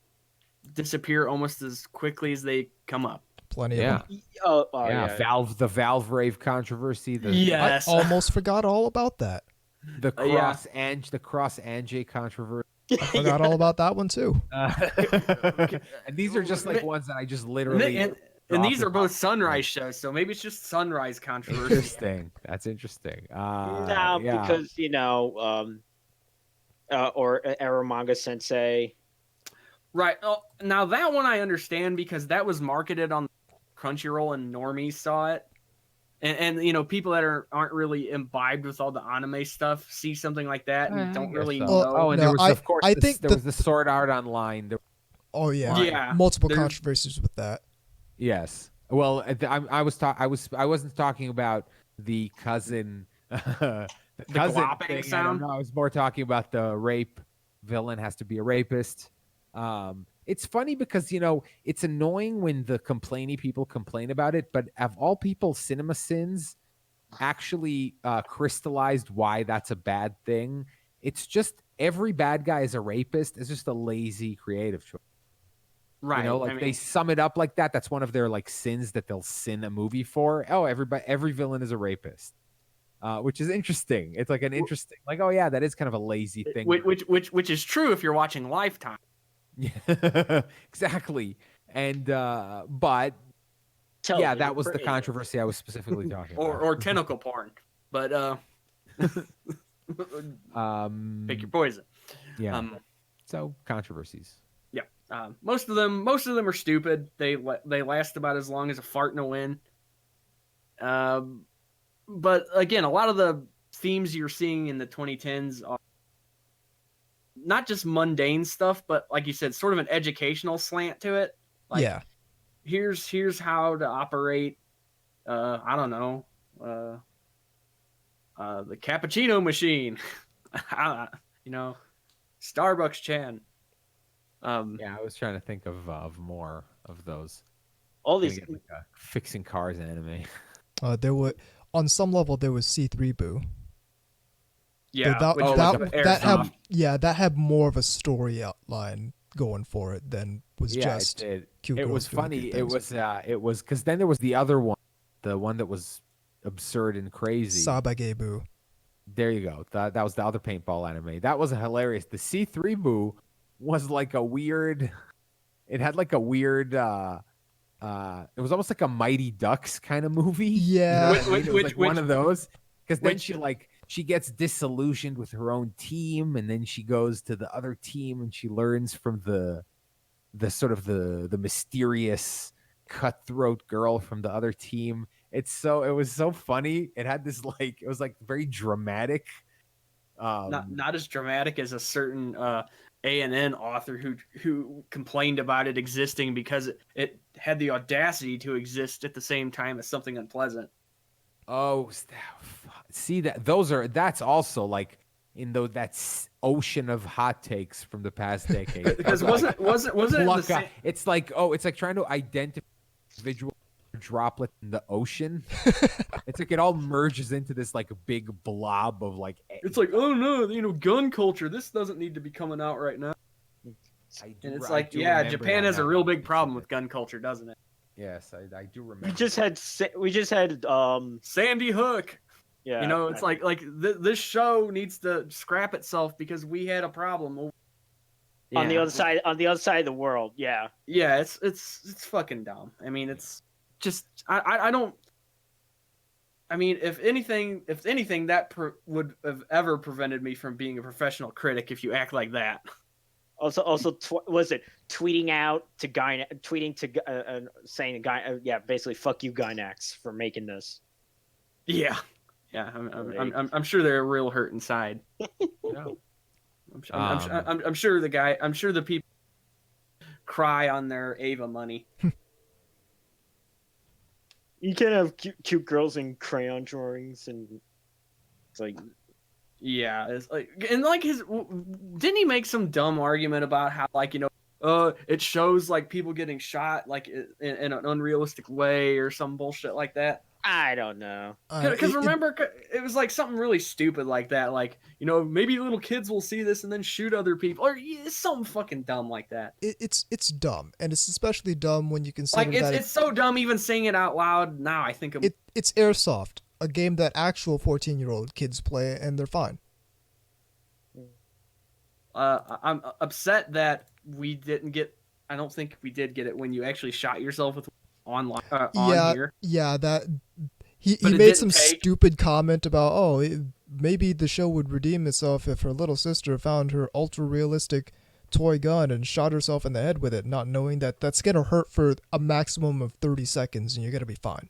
disappear almost as quickly as they come up. Plenty of them. Yeah. The Valve rave controversy. Yes. I almost forgot all about that. The cross Anjay controversy. I forgot all about that one too. And these are just like ones that I just literally. And these are both Sunrise shows, so maybe it's just Sunrise controversy. Interesting. That's interesting. Because or Eromanga Sensei. Right. Oh, now that one I understand because that was marketed on Crunchyroll and normies saw it. And you know, people that aren't really imbibed with all the anime stuff see something like that and don't really know. Oh, and no, there was, of course, there was the Sword Art Online. Oh yeah, Yeah. multiple controversies with that. Yes. Well, I wasn't talking about the cousin, the cousin glopping thing. sound? I was more talking about the rape villain has to be a rapist. It's funny because, you know, it's annoying when the complainy people complain about it, but of all people, CinemaSins actually crystallized why that's a bad thing. It's just every bad guy is a rapist. It's just a lazy creative choice. Right. You know, like they sum it up like that. That's one of their like sins that they'll sin a movie for. Oh, every villain is a rapist. Which is interesting. It's like an interesting, like, oh yeah, that is kind of a lazy thing. Which is true if you're watching Lifetime. Yeah, exactly. And but yeah, that was the controversy I was specifically talking about. Or tentacle porn. But pick your poison. Yeah. So controversies. Yeah. Most of them are stupid. They last about as long as a fart in a wind. But again, a lot of the themes you're seeing in the 2010s are not just mundane stuff, but like you said, sort of an educational slant to it. Like, yeah. Here's how to operate. I don't know. The cappuccino machine. You know, Starbucks Chan. Yeah, I was trying to think of more of those. All these like fixing cars anime. There were on some level there was C3 Boo. Yeah, that had more of a story outline going for it than was just. It cute it girls was doing funny. cute It things. was because then there was the other one, the one that was absurd and crazy. Sabage Boo. There you go. That was the other paintball anime. That was hilarious. The C3 Boo was like a weird. It had like a weird. It was almost like a Mighty Ducks kind of movie. Yeah, you know what I mean? It was like one of those. Because then she gets disillusioned with her own team, and then she goes to the other team, and she learns from the sort of the mysterious cutthroat girl from the other team. It was so funny. It had this like it was like very dramatic. Not as dramatic as a certain ANN author who complained about it existing because it had the audacity to exist at the same time as something unpleasant. Oh, see that's also like in that ocean of hot takes from the past decade. Because wasn't it the same? It's like trying to identify individual droplet in the ocean. It's like it all merges into this like big blob of like. It's like, oh no, you know, gun culture. This doesn't need to be coming out right now. And it's like, yeah, Japan has a real big problem with gun culture, doesn't it? Yes, I do remember. We just had Sandy Hook. Yeah, you know, it's like this show needs to scrap itself because we had a problem. On the other side of the world. Yeah. Yeah, it's fucking dumb. I mean, it's just I don't. I mean, if anything, that would have ever prevented me from being a professional critic if you act like that. Also, was it tweeting out to saying basically fuck you Gynax for making this. Yeah, I'm sure they're real hurt inside. Yeah. I'm sure the people cry on their Ava money. You can't have cute girls in crayon drawings, and it's like. Yeah, it's like, and like didn't he make some dumb argument about how, like, you know, it shows like people getting shot like in an unrealistic way or some bullshit like that? I don't know. Because remember, it was like something really stupid like that. Like, you know, maybe little kids will see this and then shoot other people, or something fucking dumb like that. It's dumb, and it's especially dumb when you consider like it's so dumb even saying it out loud. Now I think it's Airsoft, a game that actual 14-year-old kids play, and they're fine. I'm upset that we didn't get. I don't think we did get it when you actually shot yourself with online. On here. Yeah, that he made some stupid comment about, maybe the show would redeem itself if her little sister found her ultra-realistic toy gun and shot herself in the head with it, not knowing that that's going to hurt for a maximum of 30 seconds and you're going to be fine.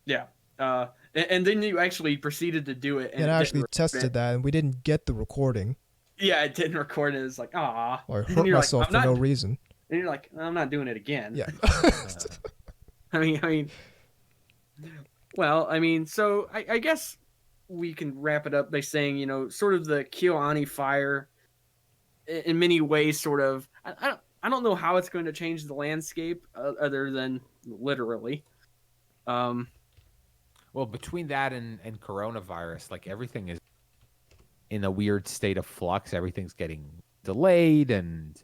Yeah. And then you actually proceeded to do it. And I actually tested that, and we didn't get the recording. Yeah, it didn't record it. It was like, ah. Or I hurt myself for no reason. And you're like, I'm not doing it again. Yeah. I mean, well, I mean, so I guess we can wrap it up by saying, sort of the Kyoani fire, in many ways, sort of. I don't know how it's going to change the landscape, other than literally. Well, between that and coronavirus, like everything is in a weird state of flux. Everything's getting delayed, and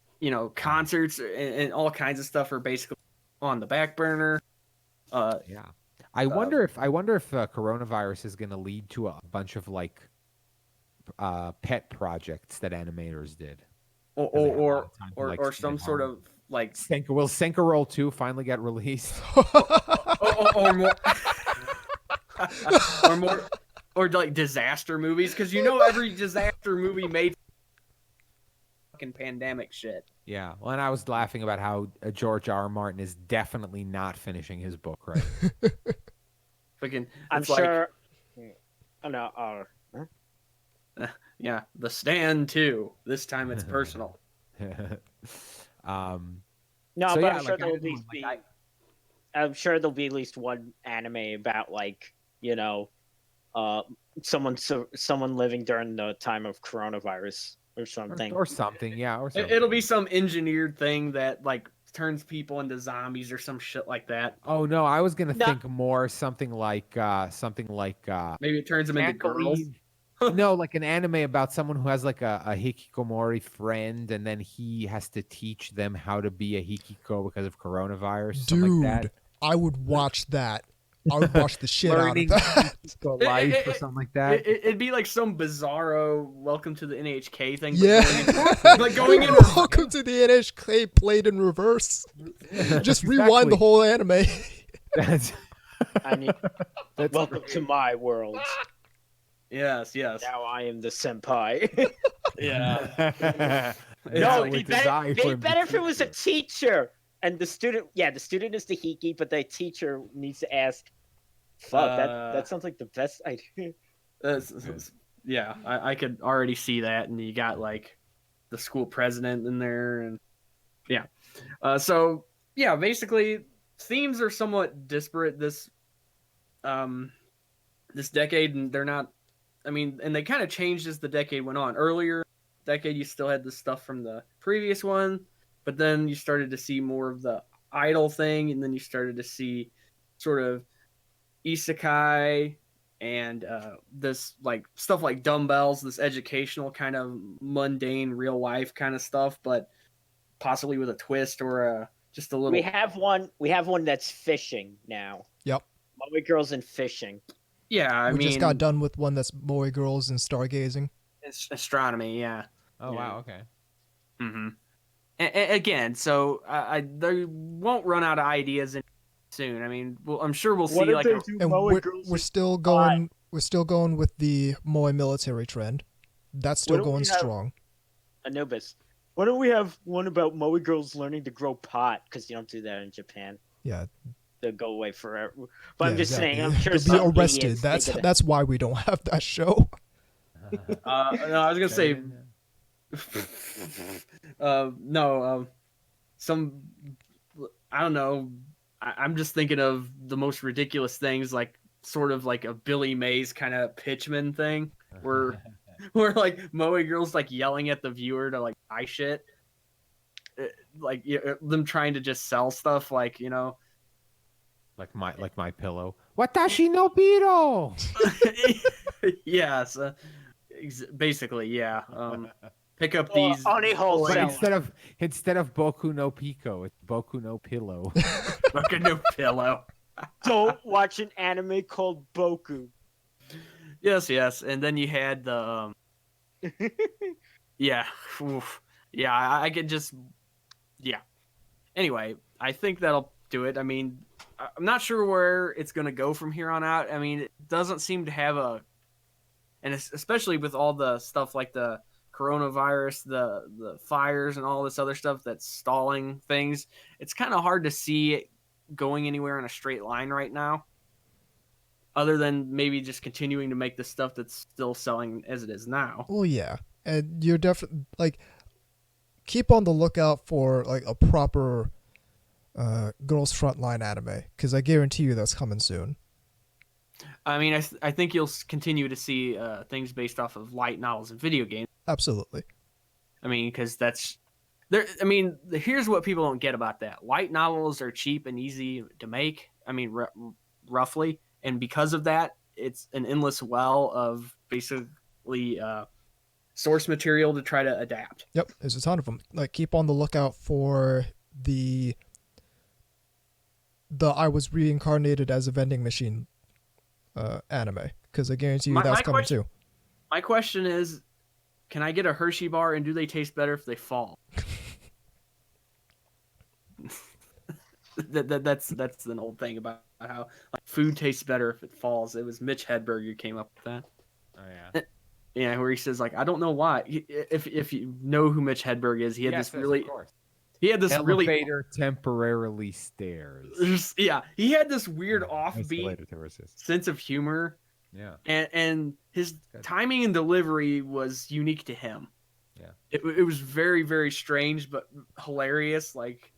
concerts and all kinds of stuff are basically on the back burner. Yeah, I wonder if coronavirus is going to lead to a bunch of like pet projects that animators did, or some sort of like will Senka 2 finally get released, or more. or like disaster movies, because every disaster movie made fucking pandemic shit. Yeah, well, and I was laughing about how George R. R. Martin is definitely not finishing his book, right? Fucking, I'm sure. Oh no. Yeah, The Stand 2. This time it's personal. No, so but yeah, I'm sure there'll at least be. I'm sure there'll be at least one anime about someone living during the time of coronavirus or something. Or something, yeah. Or something. It'll be some engineered thing that like turns people into zombies or some shit like that. Oh no, I was gonna think more something like maybe it turns them into girls. No, like an anime about someone who has like a hikikomori friend, and then he has to teach them how to be a hikiko because of coronavirus. Dude, like that. I would watch that. I would watch the shit out of that. Life or something like that. It'd be like some bizarro Welcome to the NHK thing. Yeah. Going in Welcome to the NHK played in reverse. Just rewind the whole anime. Welcome to my world. Yes. Now I am the senpai. Yeah. No, it'd be better if it was a teacher. And the student is the hiki, but the teacher needs to ask. Fuck, that sounds like the best idea. Yeah, I could already see that, and you got like the school president in there, and yeah. So yeah, basically themes are somewhat disparate this decade, and they're not. I mean, and they kind of changed as the decade went on. Earlier decade, you still had the stuff from the previous one. But then you started to see more of the idol thing, and then you started to see sort of isekai and this like stuff like Dumbbells, this educational kind of mundane real life kind of stuff, but possibly with a twist or just a little. We have one that's fishing now. Yep. Moe Girls and fishing. Yeah, we just got done with one that's Moe Girls and stargazing. It's astronomy, yeah. Oh, yeah. Wow, okay. Mm-hmm. Again, so they won't run out of ideas soon. I mean, I'm sure we'll see. Like, we're still going. We're still going with the Moe military trend. That's still going strong. Anubis. Why don't we have one about Moe Girls learning to grow pot? Because you don't do that in Japan. Yeah. They'll go away forever. But I'm just saying. I'm sure they'll be arrested. That's why we don't have that show. No, I was gonna say. Some, I don't know. I'm just thinking of the most ridiculous things, like sort of like a Billy Mays kind of pitchman thing, where like Moe Girls like yelling at the viewer to like buy shit, like them trying to just sell stuff, like like my pillow. Watashi no piro. Yes, basically, yeah. Pick up these. But instead of Boku no Pico, it's Boku no Pillow. Boku no Pillow. Don't watch an anime called Boku. Yes, and then you had the. Yeah, oof. Yeah. I could just. Yeah. Anyway, I think that'll to it. I mean, I'm not sure where it's going to go from here on out. I mean, it doesn't seem to have and especially with all the stuff like the coronavirus, the fires and all this other stuff that's stalling things, it's kind of hard to see it going anywhere in a straight line right now, other than maybe just continuing to make the stuff that's still selling as it is now. Well, yeah, and you're definitely like keep on the lookout for like a proper girls frontline anime, because I guarantee you that's coming soon. I mean, I think you'll continue to see things based off of light novels and video games. Absolutely. I mean, because that's there. I mean, here's what people don't get about that: light novels are cheap and easy to make. I mean, roughly, and because of that, it's an endless well of basically source material to try to adapt. Yep, there's a ton of them. Like, keep on the lookout for the I was reincarnated as a vending machine anime, because I guarantee you that's coming too. My question is, can I get a Hershey bar, and do they taste better if they fall? That's an old thing about how like, food tastes better if it falls. It was Mitch Hedberg who came up with that. Oh yeah. Yeah, where he says like, I don't know why. If you know who Mitch Hedberg is, he had this really. He had this elevator temporarily stairs. Yeah, he had this weird offbeat sense of humor. Yeah, and his timing and delivery was unique to him. Yeah, it was very, very strange but hilarious. Like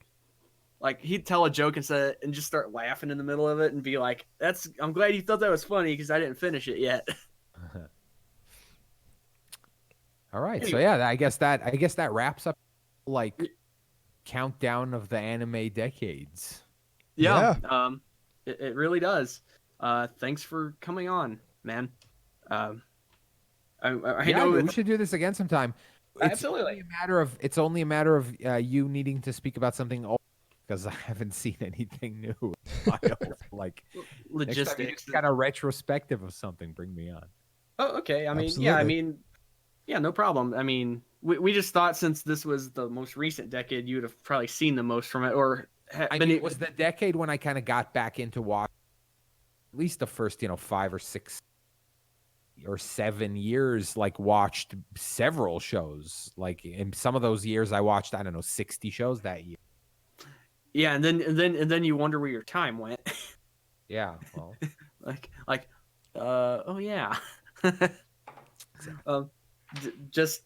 he'd tell a joke and just start laughing in the middle of it and be like, I'm glad you thought that was funny because I didn't finish it yet. All right, anyway. So yeah, I guess that wraps up like countdown of the anime decades. Yeah. It really does. Thanks for coming on, man. I know we should do this again sometime. Absolutely. It's only a matter of you needing to speak about something old, because I haven't seen anything new. Like logistics, kind of retrospective of something. Bring me on. Oh, okay. I mean, Absolutely. Yeah, no problem. I mean, we just thought since this was the most recent decade, you would have probably seen the most from it, or it was the decade when I kind of got back into watching. At least the first, 5 or 6 or 7 years, like watched several shows. Like in some of those years, I watched 60 shows that year. Yeah, and then you wonder where your time went. Yeah, well, oh yeah. Just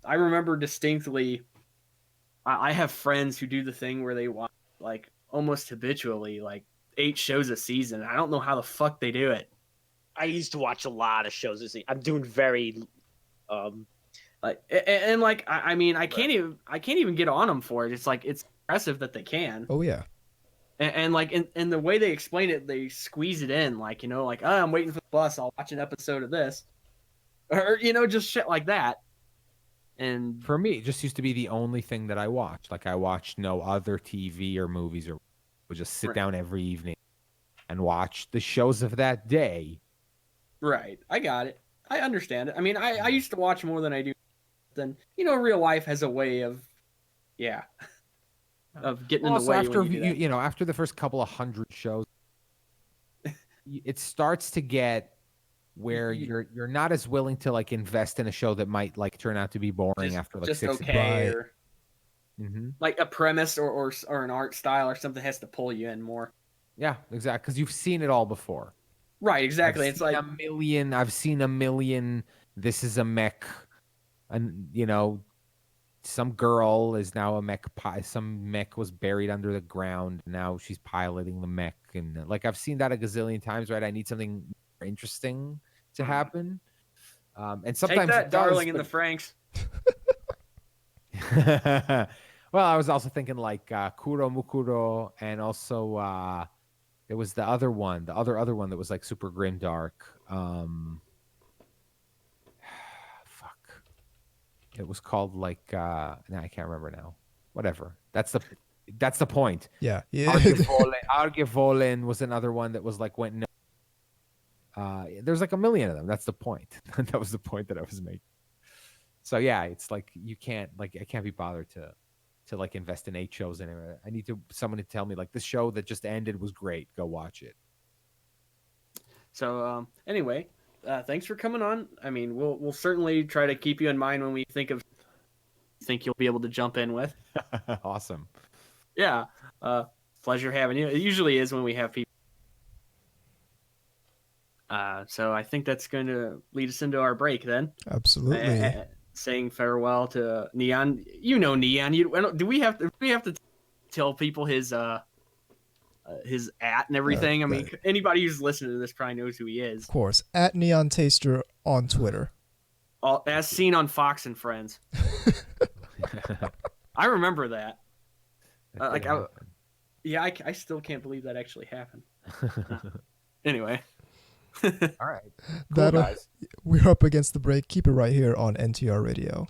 I remember distinctly. I have friends who do the thing where they watch like almost habitually, like 8 shows a season. I don't know how the fuck they do it. I used to watch a lot of shows this season. I'm doing very I mean, I can't even get on them for it. It's like it's impressive that they can. Oh yeah. And like in the way they explain it, they squeeze it in, like, oh, I'm waiting for the bus, I'll watch an episode of this. Or, just shit like that. And for me, it just used to be the only thing that I watched. Like, I watched no other TV or movies, or would just sit down every evening and watch the shows of that day. Right. I got it. I understand it. I mean, I used to watch more than I do. Then, real life has a way of, of getting in the way. After, after the first couple of 100 shows, it starts to get where you're not as willing to like invest in a show that might like turn out to be boring after like 6 okay, or like a premise or an art style or something has to pull you in more. Yeah, exactly, because you've seen it all before. Right, exactly. I've seen a million. This is a mech, and some girl is now a mech. Some mech was buried under the ground. Now she's piloting the mech, and like I've seen that a gazillion times. Right, I need something interesting to happen, and sometimes take that, darling, in the Franks. Well, I was also thinking like Kuro Mukuro, and also there was the other one that was like super grimdark. Fuck, it was called like I can't remember now. Whatever. That's the point. Yeah. Argevolen was another one that was like went no. There's like a million of them. That's the point. That was the point that I was making. So yeah, it's like you can't I can't be bothered to to like invest in 8 shows anymore. I need someone to tell me like this show that just ended was great. Go watch it. So anyway, thanks for coming on. I mean, we'll certainly try to keep you in mind when we think you'll be able to jump in with. Awesome. Yeah. Pleasure having you. It usually is when we have people. So I think that's going to lead us into our break then. Absolutely. Saying farewell to Neon. You know Neon. Do we have to tell people his at and everything? I mean, anybody who's listening to this probably knows who he is. Of course, at Neon Taster on Twitter. As seen on Fox and Friends. I remember that. I still can't believe that actually happened. Anyway. All right. Cool, guys. We're up against the break. Keep it right here on NTR Radio.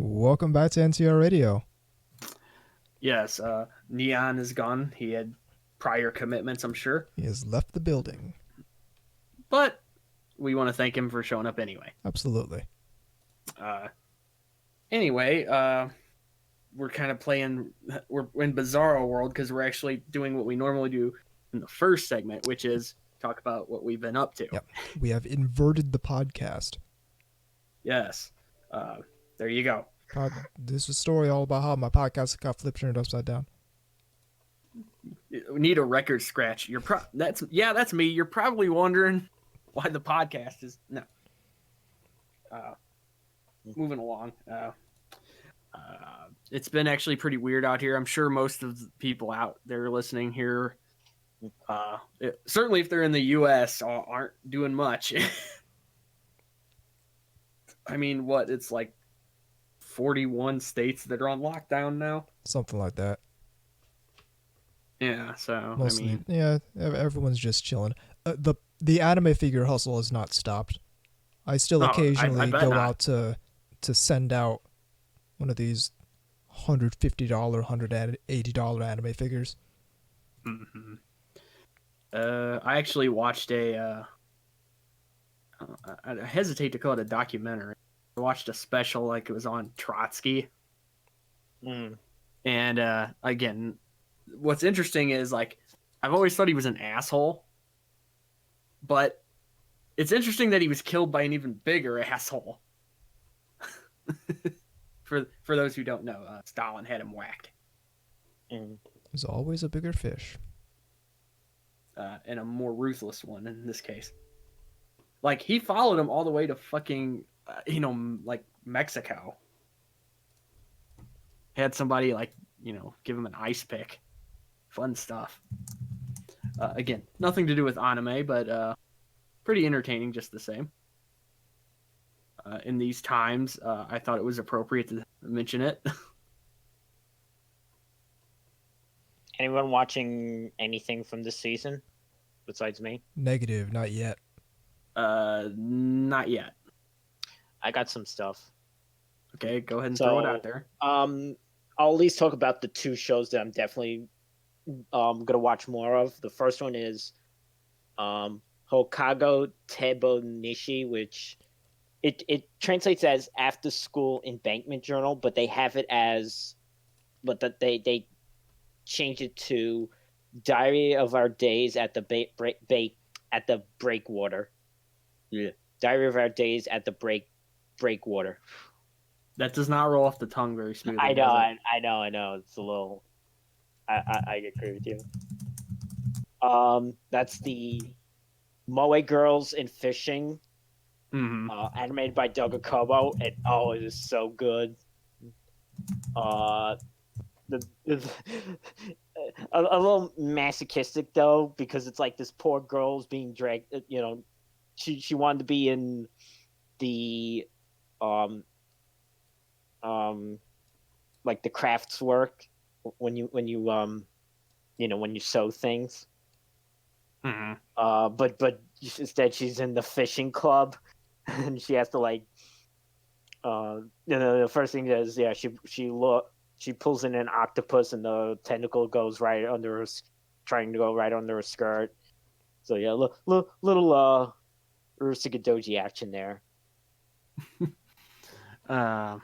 Welcome back to NTR Radio. Yes, Neon is gone. He had prior commitments, I'm sure. He has left the building. But we want to thank him for showing up anyway. Absolutely. Anyway, we're kind of we're in Bizarro World because we're actually doing what we normally do in the first segment, which is talk about what we've been up to. Yep. We have inverted the podcast. Yes. There you go. This is a story all about how my podcast got flipped turned upside down. We need a record scratch. That's me. You're probably wondering why the podcast is no. Moving along. It's been actually pretty weird out here. I'm sure most of the people out there listening here, certainly if they're in the U.S., aren't doing much. I mean, it's like 41 states that are on lockdown now? Something like that. Yeah, so, Mostly, everyone's just chilling. The anime figure hustle has not stopped. I still occasionally go out to send out one of these $150, $180 anime figures. Mm-hmm. I actually watched I hesitate to call it a documentary. I watched a special, like it was on Trotsky. And again, what's interesting is, like, I've always thought he was an asshole, but it's interesting that he was killed by an even bigger asshole. For those who don't know, Stalin had him whacked. There's always a bigger fish. And a more ruthless one in this case. Like, he followed him all the way to fucking, like Mexico. Had somebody, like, give him an ice pick. Fun stuff. Again, nothing to do with anime, but pretty entertaining just the same. In these times, I thought it was appropriate to mention it. Anyone watching anything from this season besides me? Negative, not yet. Not yet. I got some stuff. Okay, go ahead and throw it out there. I'll at least talk about the two shows that I'm definitely gonna watch more of. The first one is Hokago Tebo Nishi, which it translates as After School Embankment Journal, but they have it as, but that they change it to Diary of Our Days at the Breakwater. Yeah. Diary of Our Days at the Breakwater. That does not roll off the tongue very smoothly. I know. It's a little. I agree with you. That's the Moe Girls in Fishing, animated by Doug Akobo, and it is so good. A little masochistic though, because it's like this poor girl's being dragged. She wanted to be in the like the crafts work when you sew things. But instead she's in the fishing club, and she has to the first thing is she pulls in an octopus, and the tentacle goes right under her, trying to go right under her skirt. So yeah, little Urusagadoji action there. But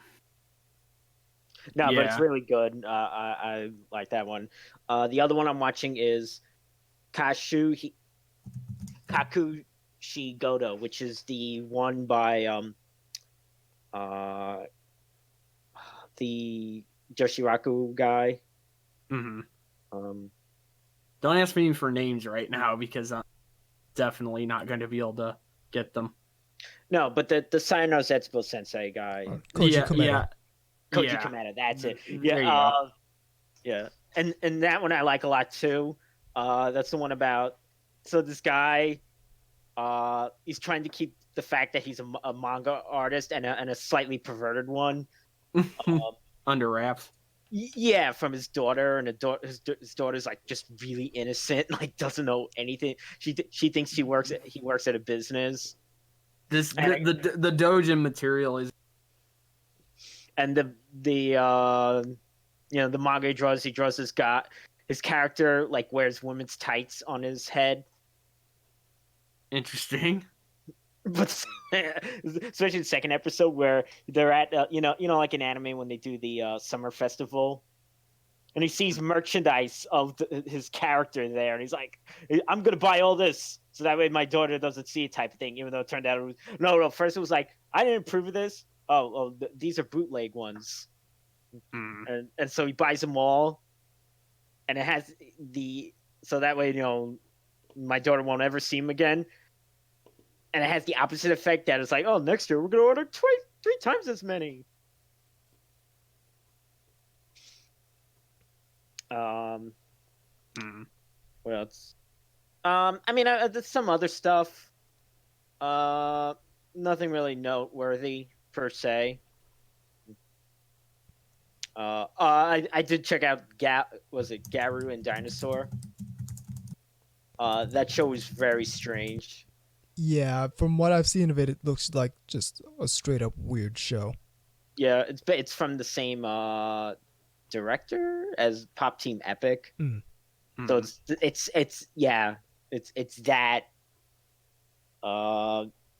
it's really good. I like that one. The other one I'm watching is Kakushigoto, which is the one by the Joshiraku guy. Don't ask me for names right now, because I'm definitely not going to be able to get them. No, but the Sayonara Zetsubo Sensei guy. Koji Komeda. Koji Komeda, that's it. Yeah. And that one I like a lot too. That's the one about, so this guy, he's trying to keep the fact that he's a manga artist and a slightly perverted one under wraps. Yeah, from his daughter, and his daughter's like just really innocent, like doesn't know anything. She thinks he works at a business. The Dojin material is, and the the manga he draws his character like wears women's tights on his head. Interesting. But especially the second episode where they're at like an anime when they do the summer festival, and he sees merchandise of his character there, and he's like, "I'm gonna buy all this so that way my daughter doesn't see it," type of thing. Even though it turned out it was no. First it was like, "I didn't approve of this. These are bootleg ones," and so he buys them all, and it has so that way my daughter won't ever see him again. And it has the opposite effect that it's like, oh, next year we're going to order 3 times as many. What else? There's some other stuff. Nothing really noteworthy per se. I did check out Garu and Dinosaur? That show was very strange. Yeah, from what I've seen of it, it looks like just a straight up weird show. Yeah, it's from the same director as Pop Team Epic. So it's that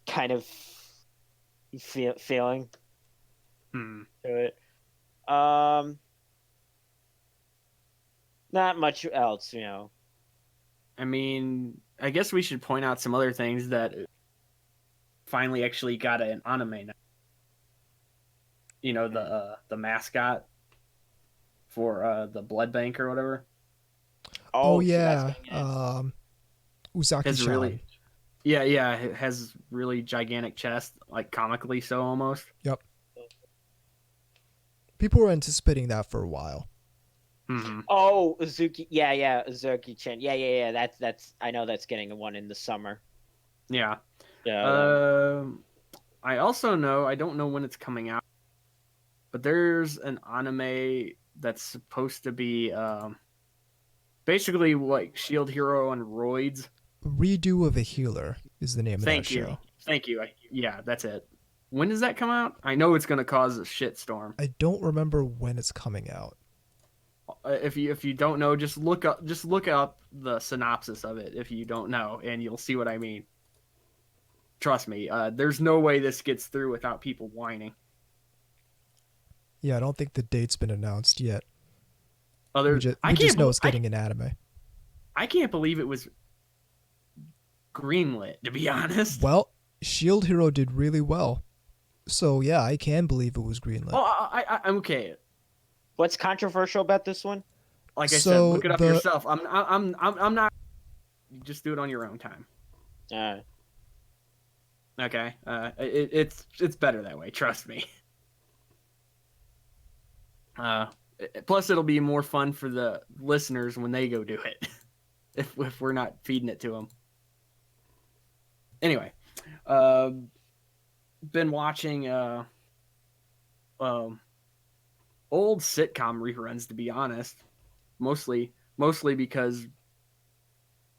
kind of feeling to it. Not much else, I mean, I guess we should point out some other things that finally actually got an anime now. The mascot for the blood bank or whatever. Oh yeah, Uzaki-chan. Really, yeah, it has really gigantic chest, like comically so almost. Yep. People were anticipating that for a while. Mm-hmm. Oh, Uzuki, yeah, Uzuki-chan, yeah. That's I know that's getting one in the summer. Yeah. Yeah. I also know, I don't know when it's coming out, but there's an anime that's supposed to be basically like Shield Hero on roids. Redo of a Healer is the name of that show. Thank you. Yeah, that's it. When does that come out? I know it's going to cause a shitstorm. I don't remember when it's coming out. If you don't know, just look up the synopsis of it if you don't know, and you'll see what I mean. Trust me, there's no way this gets through without people whining. Yeah, I don't think the date's been announced yet. We just know it's getting an anime. I can't believe it was greenlit, to be honest. Well, Shield Hero did really well, so yeah, I can believe it was greenlit. Oh, I'm okay. What's controversial about this one? Like I said, look it up yourself. I'm not. You just do it on your own time. Okay. It's better that way. Trust me. Plus, it'll be more fun for the listeners when they go do it. if we're not feeding it to them. Anyway, been watching old sitcom reruns, to be honest. Mostly because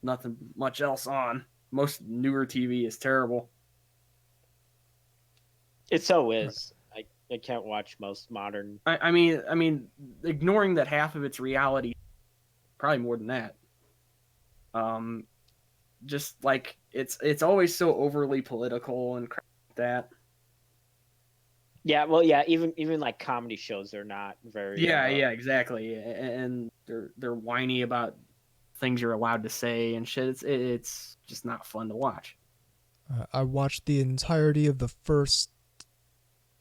nothing much else on. Most newer TV is terrible. It so is. I can't watch most modern. I mean, ignoring that half of it's reality, probably more than that. Just like it's always so overly political and crap like that. Yeah, well, yeah, even like comedy shows are not very. Yeah, exactly, and they're whiny about things you're allowed to say and shit. It's just not fun to watch. I watched the entirety of the first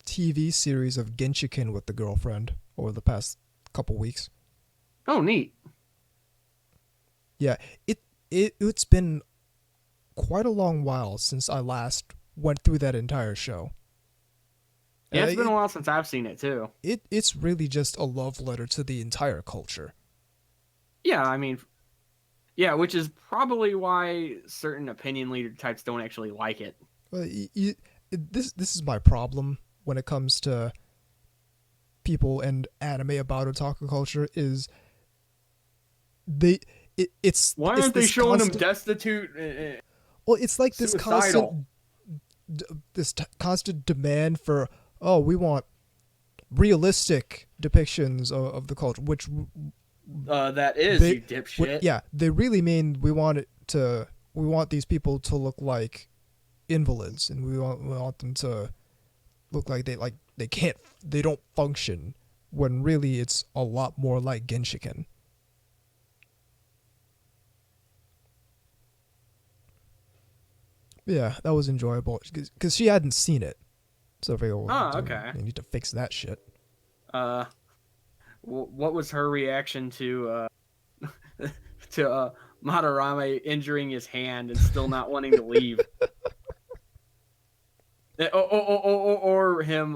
TV series of Genshiken with the girlfriend over the past couple weeks. Oh, neat. Yeah, it's been quite a long while since I last went through that entire show. Yeah, it's been a while since I've seen it too. It's really just a love letter to the entire culture. Yeah, I mean, yeah, which is probably why certain opinion leader types don't actually like it. Well, this is my problem when it comes to people and anime about otaku culture is it's why aren't they showing them destitute? Well, it's like suicidal. this constant demand for, oh, we want realistic depictions of the culture, which that is, you dipshit. They really mean we want these people to look like invalids, and we want them to look like they don't function, when really it's a lot more like Genshiken. Yeah, that was enjoyable because she hadn't seen it, so I figured, okay, you need to fix that shit. What was her reaction to Madarame injuring his hand and still not wanting to leave? Or him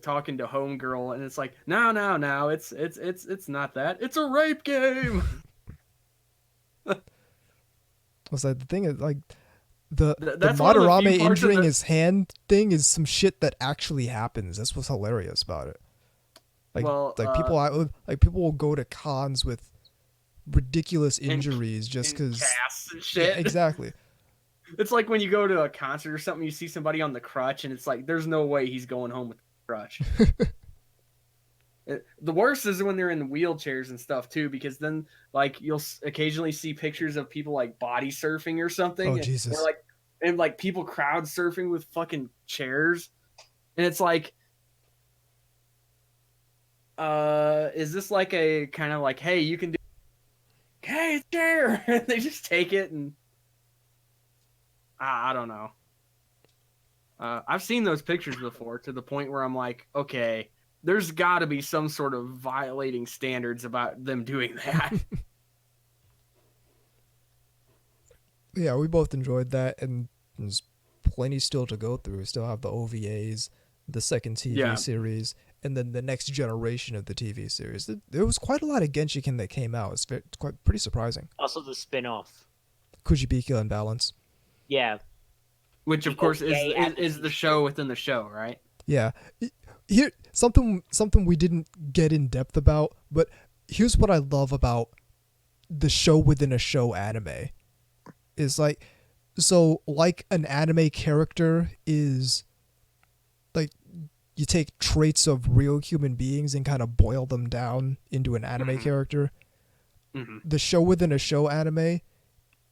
talking to Homegirl, and it's like, no, it's not that. It's a rape game. Was like the thing is like the That's one of the Madarame few parts of injuring his hand thing is some shit that actually happens. That's what's hilarious about it. People will go to cons with ridiculous injuries just because casts and shit. Yeah, exactly. It's like when you go to a concert or something, you see somebody on the crutch, and it's like, there's no way he's going home with the crutch. The worst is when they're in wheelchairs and stuff too, because then like you'll occasionally see pictures of people like body surfing or something. Oh, Jesus. Or like people crowd surfing with fucking chairs, and it's like, is this like a kind of like, hey, you can do, hey, it's chair, and they just take it, and I don't know. I've seen those pictures before to the point where I'm like, okay, there's got to be some sort of violating standards about them doing that. Yeah, we both enjoyed that, and there's plenty still to go through. We still have the OVAs, the second TV series, and then the next generation of the TV series. There was quite a lot of Genshiken that came out. It's pretty surprising. Also the spin-off. Kujibika and Balance. Yeah. Which, of course, is the show within the show, right? Yeah. Here, something we didn't get in depth about, but here's what I love about the show within a show anime. Is like, so like an anime character is like, you take traits of real human beings and kind of boil them down into an anime character. Mm-hmm. The show within a show anime,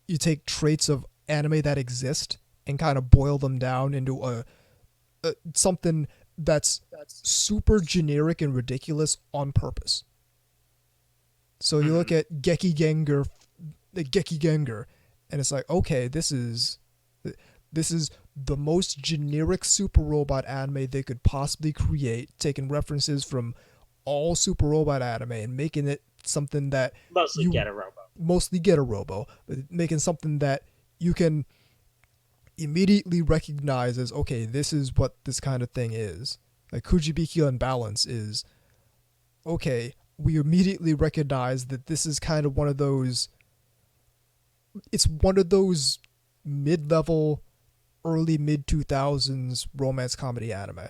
you take traits of anime that exist and kind of boil them down into a something that's super generic and ridiculous on purpose. So you look at Geki Gengar, and it's like, okay, this is the most generic super robot anime they could possibly create, taking references from all super robot anime and making it something that mostly get a robo, but making something that you can immediately recognize as, okay, this is what this kind of thing is. Like Kujibiki Unbalance is, okay, we immediately recognize that this is kind of one of those, it's one of those mid-level, early mid-2000s romance comedy anime.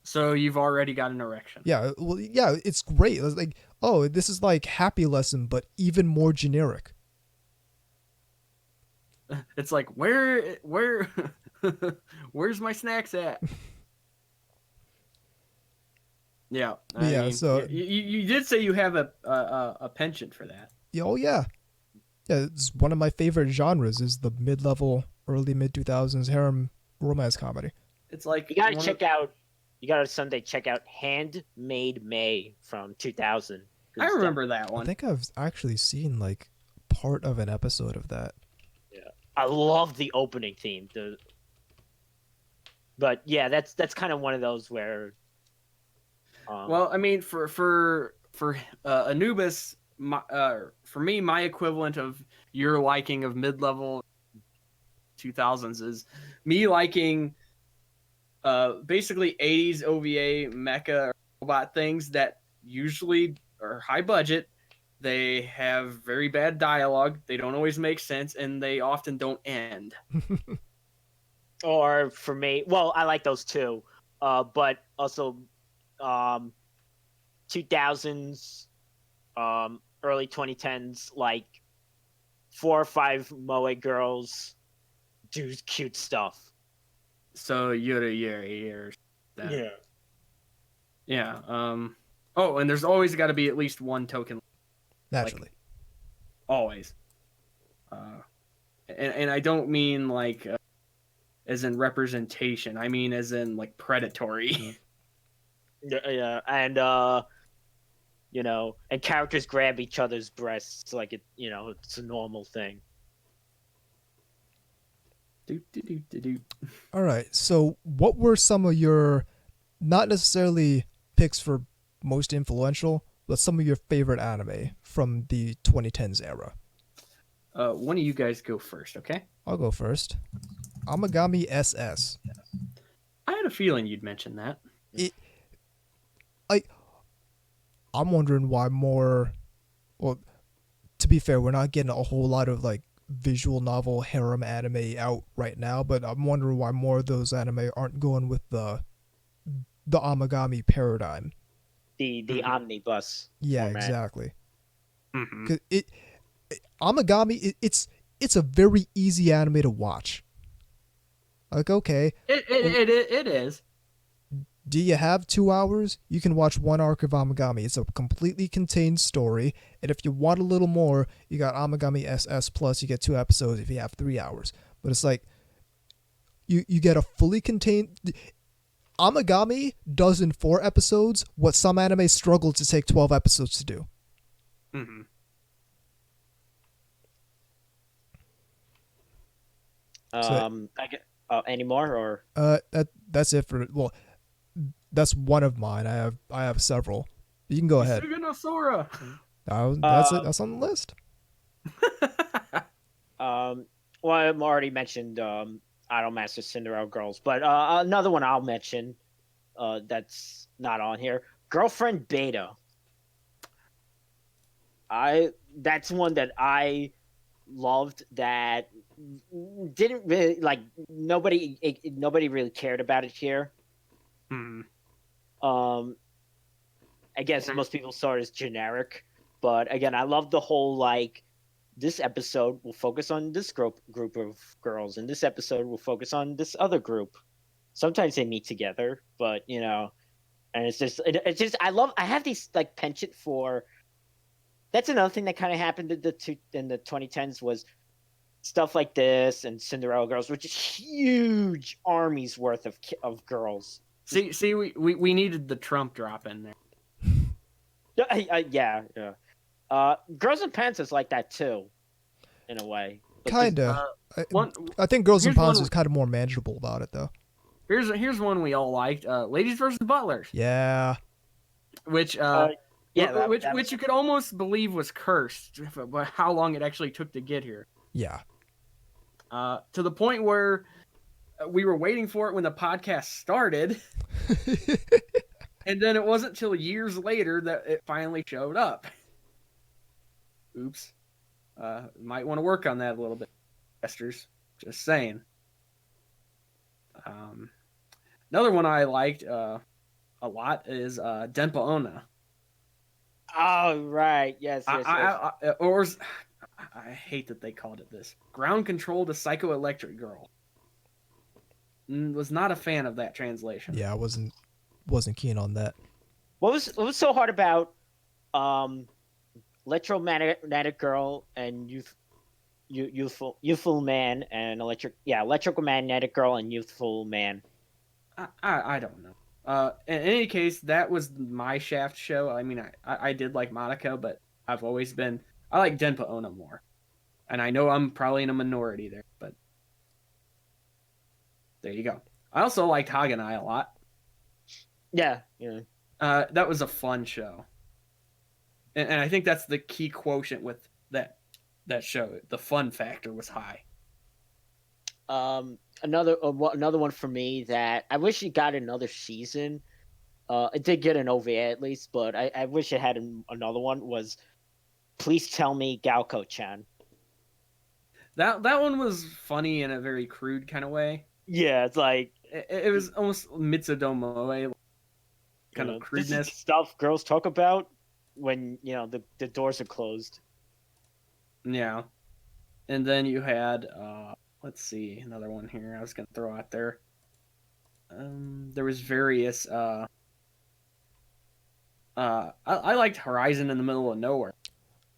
So you've already got an erection. Yeah, well, yeah, it's great. It's like, oh, this is like Happy Lesson, but even more generic. It's like, where's my snacks at? Yeah. I mean, so you did say you have a penchant for that. Oh yeah. Yeah, it's one of my favorite genres is the mid-level, early mid-2000s harem romance comedy. It's like, you gotta someday check out Handmade May from 2000. I remember that one. I think I've actually seen like part of an episode of that. Yeah, I love the opening theme. But yeah, that's kind of one of those where. Well, I mean, for Anubis, for me, my equivalent of your liking of mid-level 2000s is me liking basically 80s OVA mecha robot things that usually are high budget. They have very bad dialogue. They don't always make sense, and they often don't end. Or for me, well, I like those too, but also 2000s, early 2010s, like 4 or 5 moe girls do cute stuff. So Yuri or that. Yeah. Yeah. Oh, and there's always got to be at least one token. Naturally. Like, always. And I don't mean like as in representation. I mean as in like predatory. Yeah, and and characters grab each other's breasts like it's a normal thing. All right. So, what were some of your, not necessarily picks for most influential, but some of your favorite anime from the 2010s era? One of you guys go first, okay? I'll go first. Amagami SS. I had a feeling you'd mention that. I'm wondering why more. Well, to be fair, we're not getting a whole lot of like visual novel harem anime out right now, but I'm wondering why more of those anime aren't going with the Amagami paradigm. The omnibus. Yeah, format. exactly. Mm-hmm. 'Cause Amagami, it's a very easy anime to watch. Like, okay, It is. do you have 2 hours? You can watch one arc of Amagami. It's a completely contained story, and if you want a little more, you got Amagami SS plus. You get 2 episodes if you have 3 hours. But it's like you get a fully contained. Amagami does in 4 episodes what some anime struggle to take 12 episodes to do. Mm-hmm. I get any more or That's it for that's one of mine. I have several. You can go ahead. Suganosora. That's it. That's on the list. well, I've already mentioned Idolmaster Cinderella Girls, but another one I'll mention that's not on here, Girlfriend Beta. That's one that I loved that didn't really like nobody really cared about it here. Mm-hmm. I guess most people saw it as generic, but again, I love the whole like this episode will focus on this group of girls, and this episode will focus on this other group. Sometimes they meet together, but and it's just I have these like penchant for. That's another thing that kind of happened in the 2010s was stuff like this and Cinderella Girls, which is huge armies worth of girls. See, we needed the Trump drop in there. Yeah. Girls in Pants is like that too, in a way. Kinda. I think Girls in Pants is kind of more manageable about it though. Here's one we all liked. Ladies versus Butlers. Yeah. Which which you could almost believe was cursed, but how long it actually took to get here. Yeah. To the point where we were waiting for it when the podcast started. And then it wasn't till years later that it finally showed up. Oops. Might want to work on that a little bit, investors. Just saying. Another one I liked a lot is Denpa Onna. Oh, right. Yes. I hate that they called it this. Ground Control to Psychoelectric Girl. Was not a fan of that translation. Yeah, I wasn't keen on that. What was so hard about Electromagnetic Girl and Youthful Man and Electromagnetic Girl and Youthful Man? I don't know. In any case, that was my Shaft show. I mean, I did like Monaco, but I like Denpa Onna more. And I know I'm probably in a minority there, but there you go. I also liked Hagenai a lot. Yeah. That was a fun show. And I think that's the key quotient with that show. The fun factor was high. Another one for me that I wish it got another season. It did get an OVA at least, but I wish it had another one. Was Please Tell Me Galco-chan. That one was funny in a very crude kind of way. Yeah, it's like it was almost Mitsudomoe kind of crudeness. This is stuff girls talk about when the doors are closed. Yeah, and then you had let's see, another one here I was gonna throw out there. There was various I liked Horizon in the Middle of Nowhere.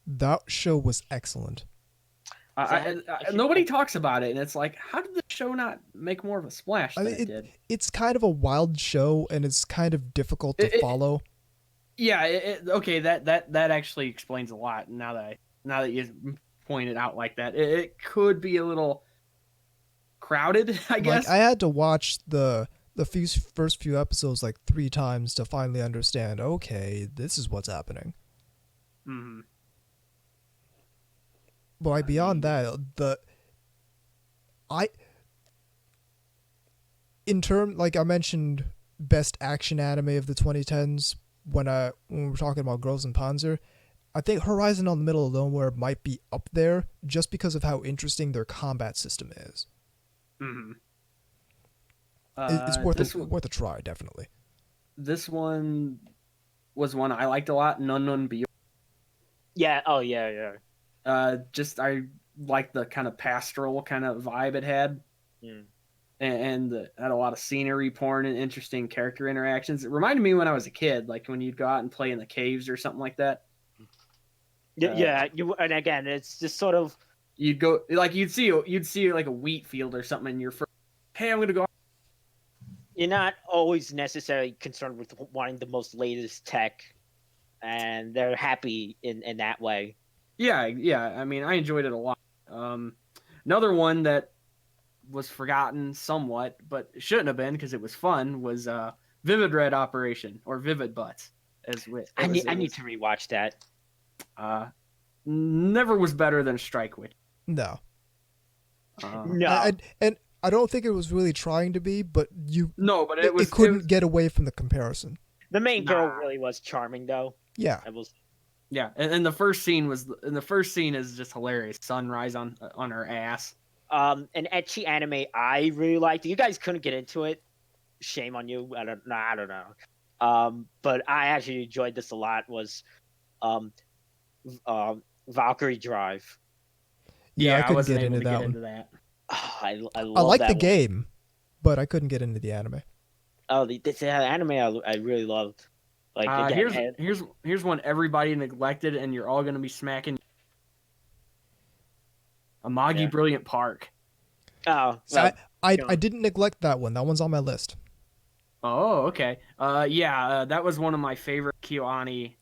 That show was excellent. Nobody talks about it, and it's like, how did the show not make more of a splash than it did? It's kind of a wild show, and it's kind of difficult to follow. Yeah, okay, that actually explains a lot. Now that you point it out like that, it could be a little crowded, I guess. Like, I had to watch the first few episodes like 3 times to finally understand. Okay, this is what's happening. Mm-hmm. But like beyond that, like I mentioned, best action anime of the 2010s when we're talking about Girls and Panzer, I think Horizon on the Middle of Nowhere might be up there just because of how interesting their combat system is. Mm-hmm. It's worth a try, definitely. This one was one I liked a lot. None Beyond. Yeah. Oh yeah. Just I liked the kind of pastoral kind of vibe it had, and it had a lot of scenery, porn, and interesting character interactions. It reminded me when I was a kid, like when you'd go out and play in the caves or something like that. Yeah. And again, it's just sort of you'd go like you'd see like a wheat field or something, and you're hey, I'm gonna go. You're not always necessarily concerned with wanting the most latest tech, and they're happy in that way. Yeah. I mean, I enjoyed it a lot. Another one that was forgotten somewhat, but shouldn't have been because it was fun, was Vivid Red Operation, or Vivid Butts. I need to rewatch that. Never was better than Strike Witch. No. No. And I don't think it was really trying to be, but it couldn't get away from the comparison. The main girl really was charming, though. Yeah. Yeah, and the first scene is just hilarious. Sunrise on her ass. An ecchi anime I really liked. You guys couldn't get into it. Shame on you. I don't know. But I actually enjoyed this a lot. Was Valkyrie Drive. Yeah, I couldn't get into that one. Oh, I like the game, but I couldn't get into the anime. Oh, the anime I really loved. Like here's one everybody neglected, and you're all gonna be smacking. Amagi Brilliant Park. Oh, so I didn't neglect that one. That one's on my list. Oh, okay. That was one of my favorite KyoAni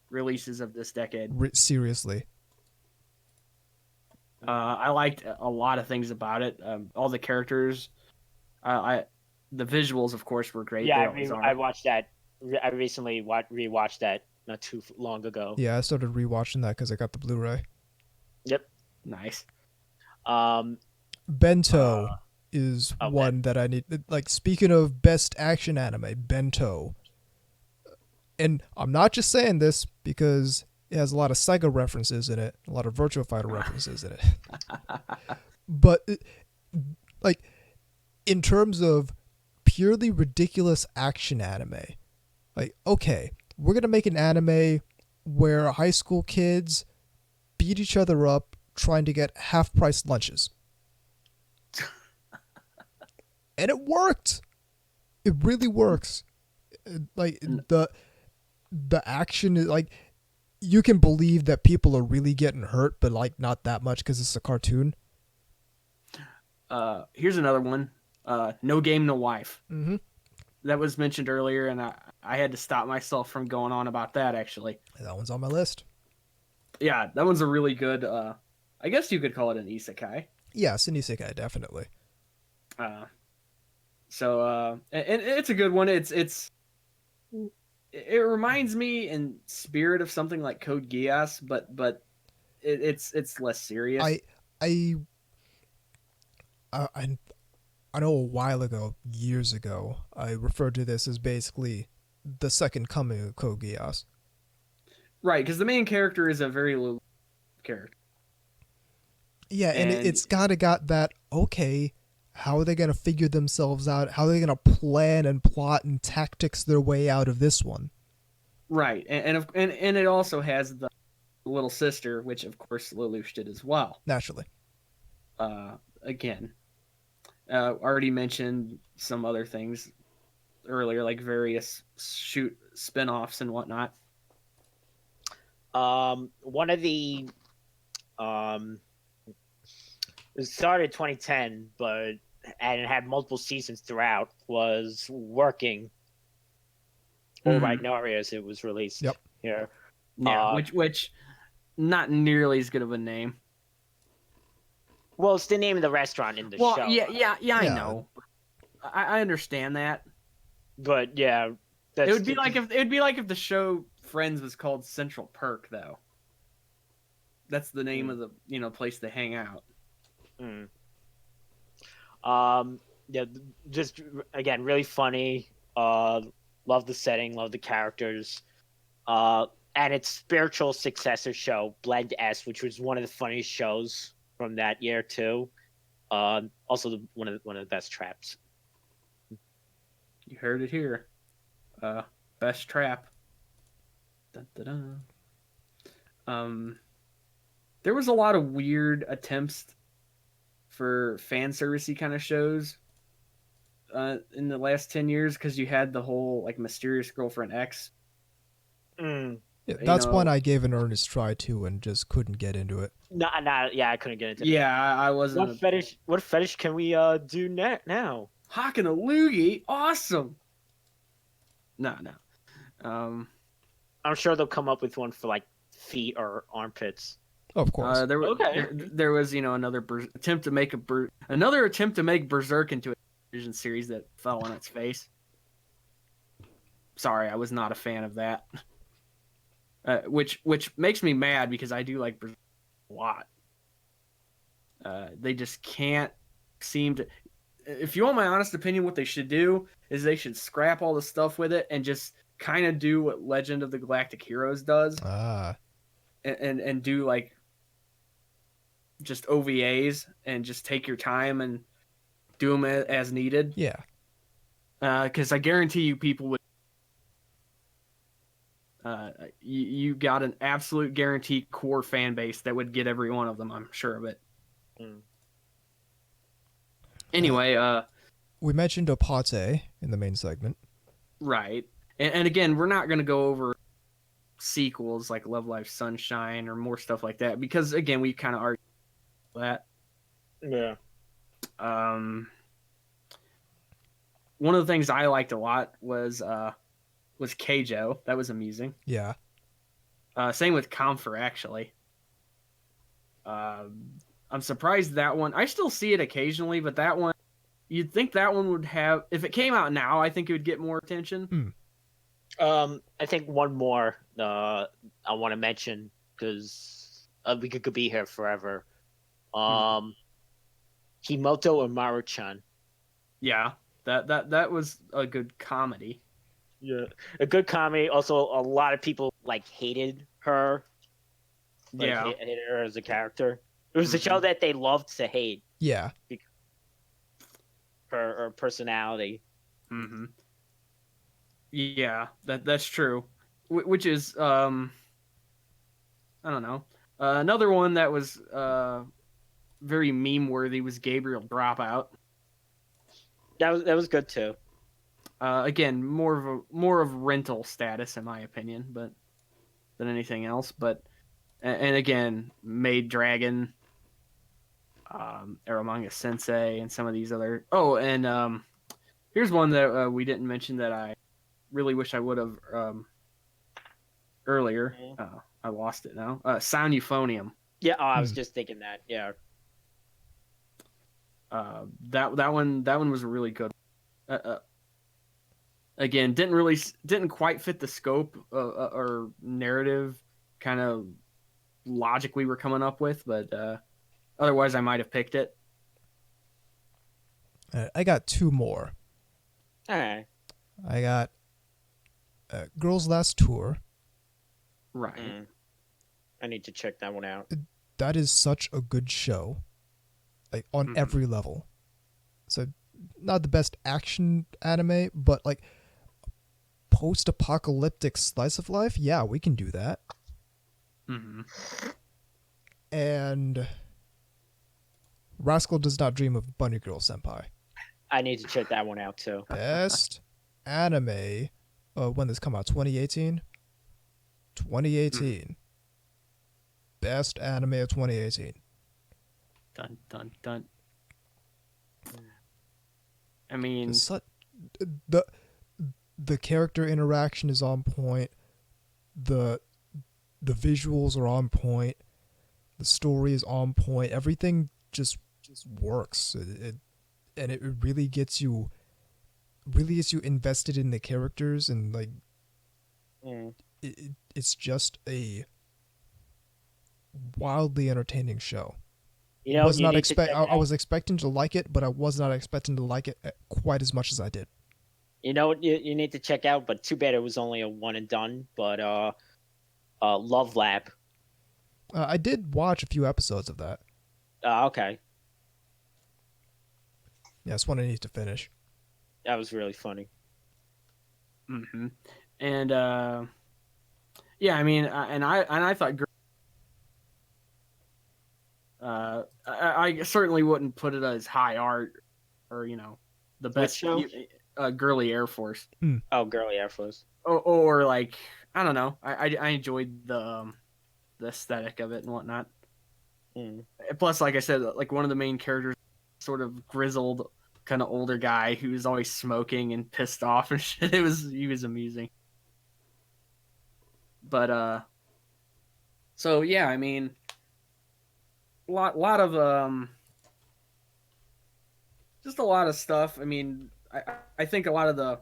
releases of this decade. Seriously. I liked a lot of things about it. All the characters, the visuals, of course, were great. Yeah, I watched that. I recently rewatched that not too long ago. Yeah, I started rewatching that because I got the Blu-ray. Yep. Nice. Bento is one that I need. Like, speaking of best action anime, Bento. And I'm not just saying this because it has a lot of Sega references in it, a lot of Virtua Fighter references in it. But, like, in terms of purely ridiculous action anime, like, okay, we're going to make an anime where high school kids beat each other up trying to get half-price lunches. And it worked. It really works. Like, the action is, like, you can believe that people are really getting hurt, but, like, not that much because it's a cartoon. Here's another one. No Game, No Wife. Mm-hmm. That was mentioned earlier, and I had to stop myself from going on about that, actually. That one's on my list. Yeah, that one's a really good, I guess you could call it an isekai. Yes, an isekai, definitely. And it's a good one. It reminds me in spirit of something like Code Geass, but it's less serious. I know a while ago, years ago, I referred to this as basically the second coming of Code Geass. Right, because the main character is a very little character. Yeah, and it's got that, okay, how are they going to figure themselves out? How are they going to plan and plot and tactics their way out of this one? Right, and it also has the little sister, which of course Lelouch did as well. Naturally. Again, already mentioned some other things. earlier, like various spin-offs and whatnot. One of the it started 2010, and it had multiple seasons throughout, was Working. Or Ragnarius, it was released here. Yeah, which not nearly as good of a name. Well, it's the name of the restaurant in the show. Yeah, I know. I understand that. But yeah, it would be like if the show Friends was called Central Perk, though. That's the name of the place they hang out. Yeah, just again, really funny. Love the setting, love the characters. And its spiritual successor show, Blend S, which was one of the funniest shows from that year too. Also one of the best traps. You heard it here. Best trap. Dun, dun, dun. There was a lot of weird attempts for fan servicey kind of shows in the last 10 years, because you had the whole like Mysterious Girlfriend X. Yeah, that's one I gave an earnest try to and just couldn't get into it. I couldn't get into it. Yeah, I wasn't. What fetish can we do now? Hawking a loogie, awesome. No. I'm sure they'll come up with one for like feet or armpits. Of course. There was another attempt to make Berserk into a television series that fell on its face. Sorry, I was not a fan of that. Which makes me mad, because I do like Berserk a lot. They just can't seem to. If you want my honest opinion, what they should do is they should scrap all the stuff with it and just kind of do what Legend of the Galactic Heroes does. And do like just OVAs and just take your time and do them as needed. Yeah. Because I guarantee you people would. You got an absolute guaranteed core fan base that would get every one of them. I'm sure of it. Anyway, we mentioned Opate in the main segment. Right. And again, we're not going to go over sequels like Love Live Sunshine or more stuff like that, because again, we kind of argued that. Yeah. One of the things I liked a lot was Keijo. That was amusing. Yeah. Same with Comfort, actually. I'm surprised that one. I still see it occasionally, but that one, you'd think that one would have. If it came out now, I think it would get more attention. I think one more I want to mention, because we could be here forever. Himoto Umaru-chan. Yeah, that was a good comedy. Yeah, a good comedy. Also, a lot of people hated her. Hated her as a character. It was a show that they loved to hate. Yeah. Her personality. Yeah, that's true. Which is I don't know. Another one that was very meme worthy was Gabriel Dropout. That was good too. Again, more of rental status in my opinion, but than anything else. But and again, Maid Dragon, Eromanga Sensei, and some of these other. Oh, and here's one that we didn't mention that I really wish I would have earlier. I lost it now. Sound Euphonium. Yeah, I was just thinking that. Yeah. That one was really good. Again, didn't quite fit the scope or narrative kind of logic we were coming up with, but otherwise I might have picked it. I got two more. All right. I got Girls Last Tour. Right. I need to check that one out. That is such a good show, on every level. So, not the best action anime, but post-apocalyptic slice of life. Yeah, we can do that. And Rascal Does Not Dream of Bunny Girl Senpai. I need to check that one out too. Best anime, when this come out, 2018? 2018. Best anime of 2018. Dun dun dun. I mean, the character interaction is on point. The visuals are on point. The story is on point. Everything just works. And it really gets you invested in the characters, and like it's just a wildly entertaining show. You know, I was expecting to like it, but I was not expecting to like it quite as much as I did. You know what you need to check out, but too bad it was only a one and done. But Love Lab. I did watch a few episodes of that. Okay. Yeah, it's one I need to finish. That was really funny. Mm-hmm. And yeah, I mean, I thought. I certainly wouldn't put it as high art, or the best show. Girly Air Force. Oh, Girly Air Force. Or like, I don't know. I enjoyed the aesthetic of it and whatnot. Plus, like I said, like one of the main characters, sort of grizzled, kind of older guy who's always smoking and pissed off and shit. He was amusing. But so yeah, I mean, lot of just a lot of stuff. I mean, I think a lot of the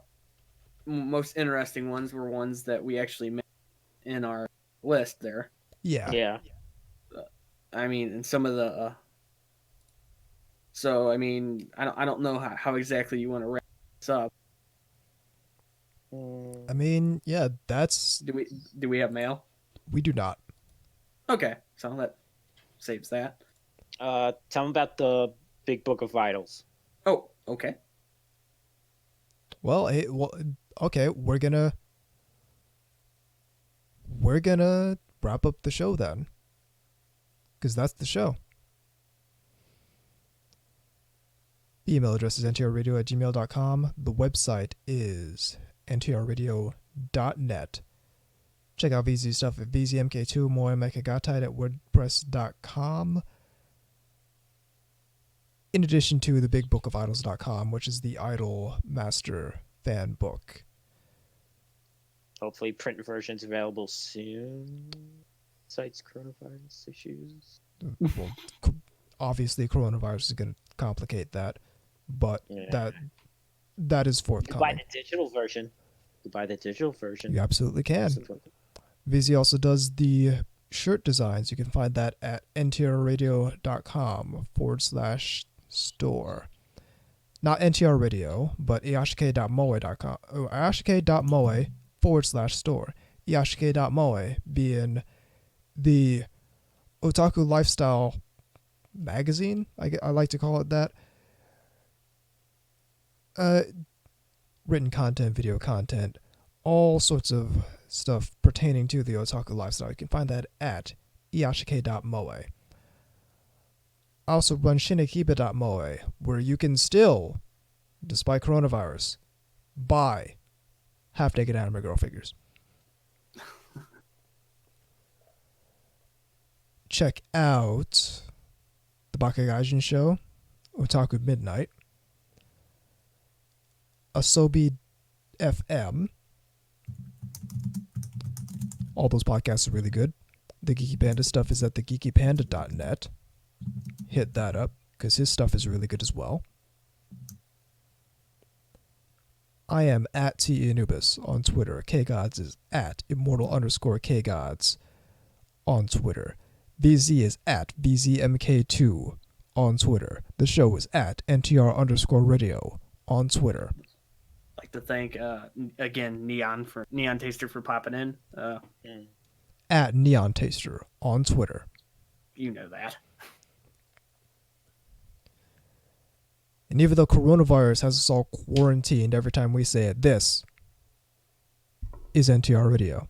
most interesting ones were ones that we actually made in our list there. Yeah. I mean, and some of the. So I mean, I don't know how exactly you want to wrap this up. I mean, yeah, that's. Do we have mail? We do not. Okay, so that saves that. Tell them about the Big Book of Vitals. Oh, okay. Well, okay, we're gonna wrap up the show then, because that's the show. The email address is ntrradio@gmail.com. The website is ntrradio.net. Check out VZ stuff at vzmk2 moemekagatai at wordpress.com. In addition to the bigbookofidol.com, which is the Idol Master fan book. Hopefully print versions available soon. Cites coronavirus issues. Well, obviously coronavirus is going to complicate that, but that is forthcoming. You buy the digital version. You absolutely can. VZ also does the shirt designs. You can find that at ntrradio.com/store. Not NTR Radio, but iashike.moe.com. iashike.moe/store. iashike.moe being the otaku lifestyle magazine, I like to call it that. Written content, video content, all sorts of stuff pertaining to the otaku lifestyle. You can find that at iashike.moe. I also run shinikiba.moe, where you can still, despite coronavirus, buy half-naked anime girl figures. Check out the Bakagaijin Show, Otaku Midnight, Asobi FM. All those podcasts are really good. The Geeky Panda stuff is at thegeekypanda.net. Hit that up, because his stuff is really good as well. I am at T. Anubis on Twitter. KGods is at immortal_KGods on Twitter. VZ is at VZMK2 on Twitter. The show is at NTR_radio on Twitter. I'd like to thank again Neon Taster for popping in. At Neon Taster on Twitter. You know that. And even though coronavirus has us all quarantined every time we say it, this is NTR Radio.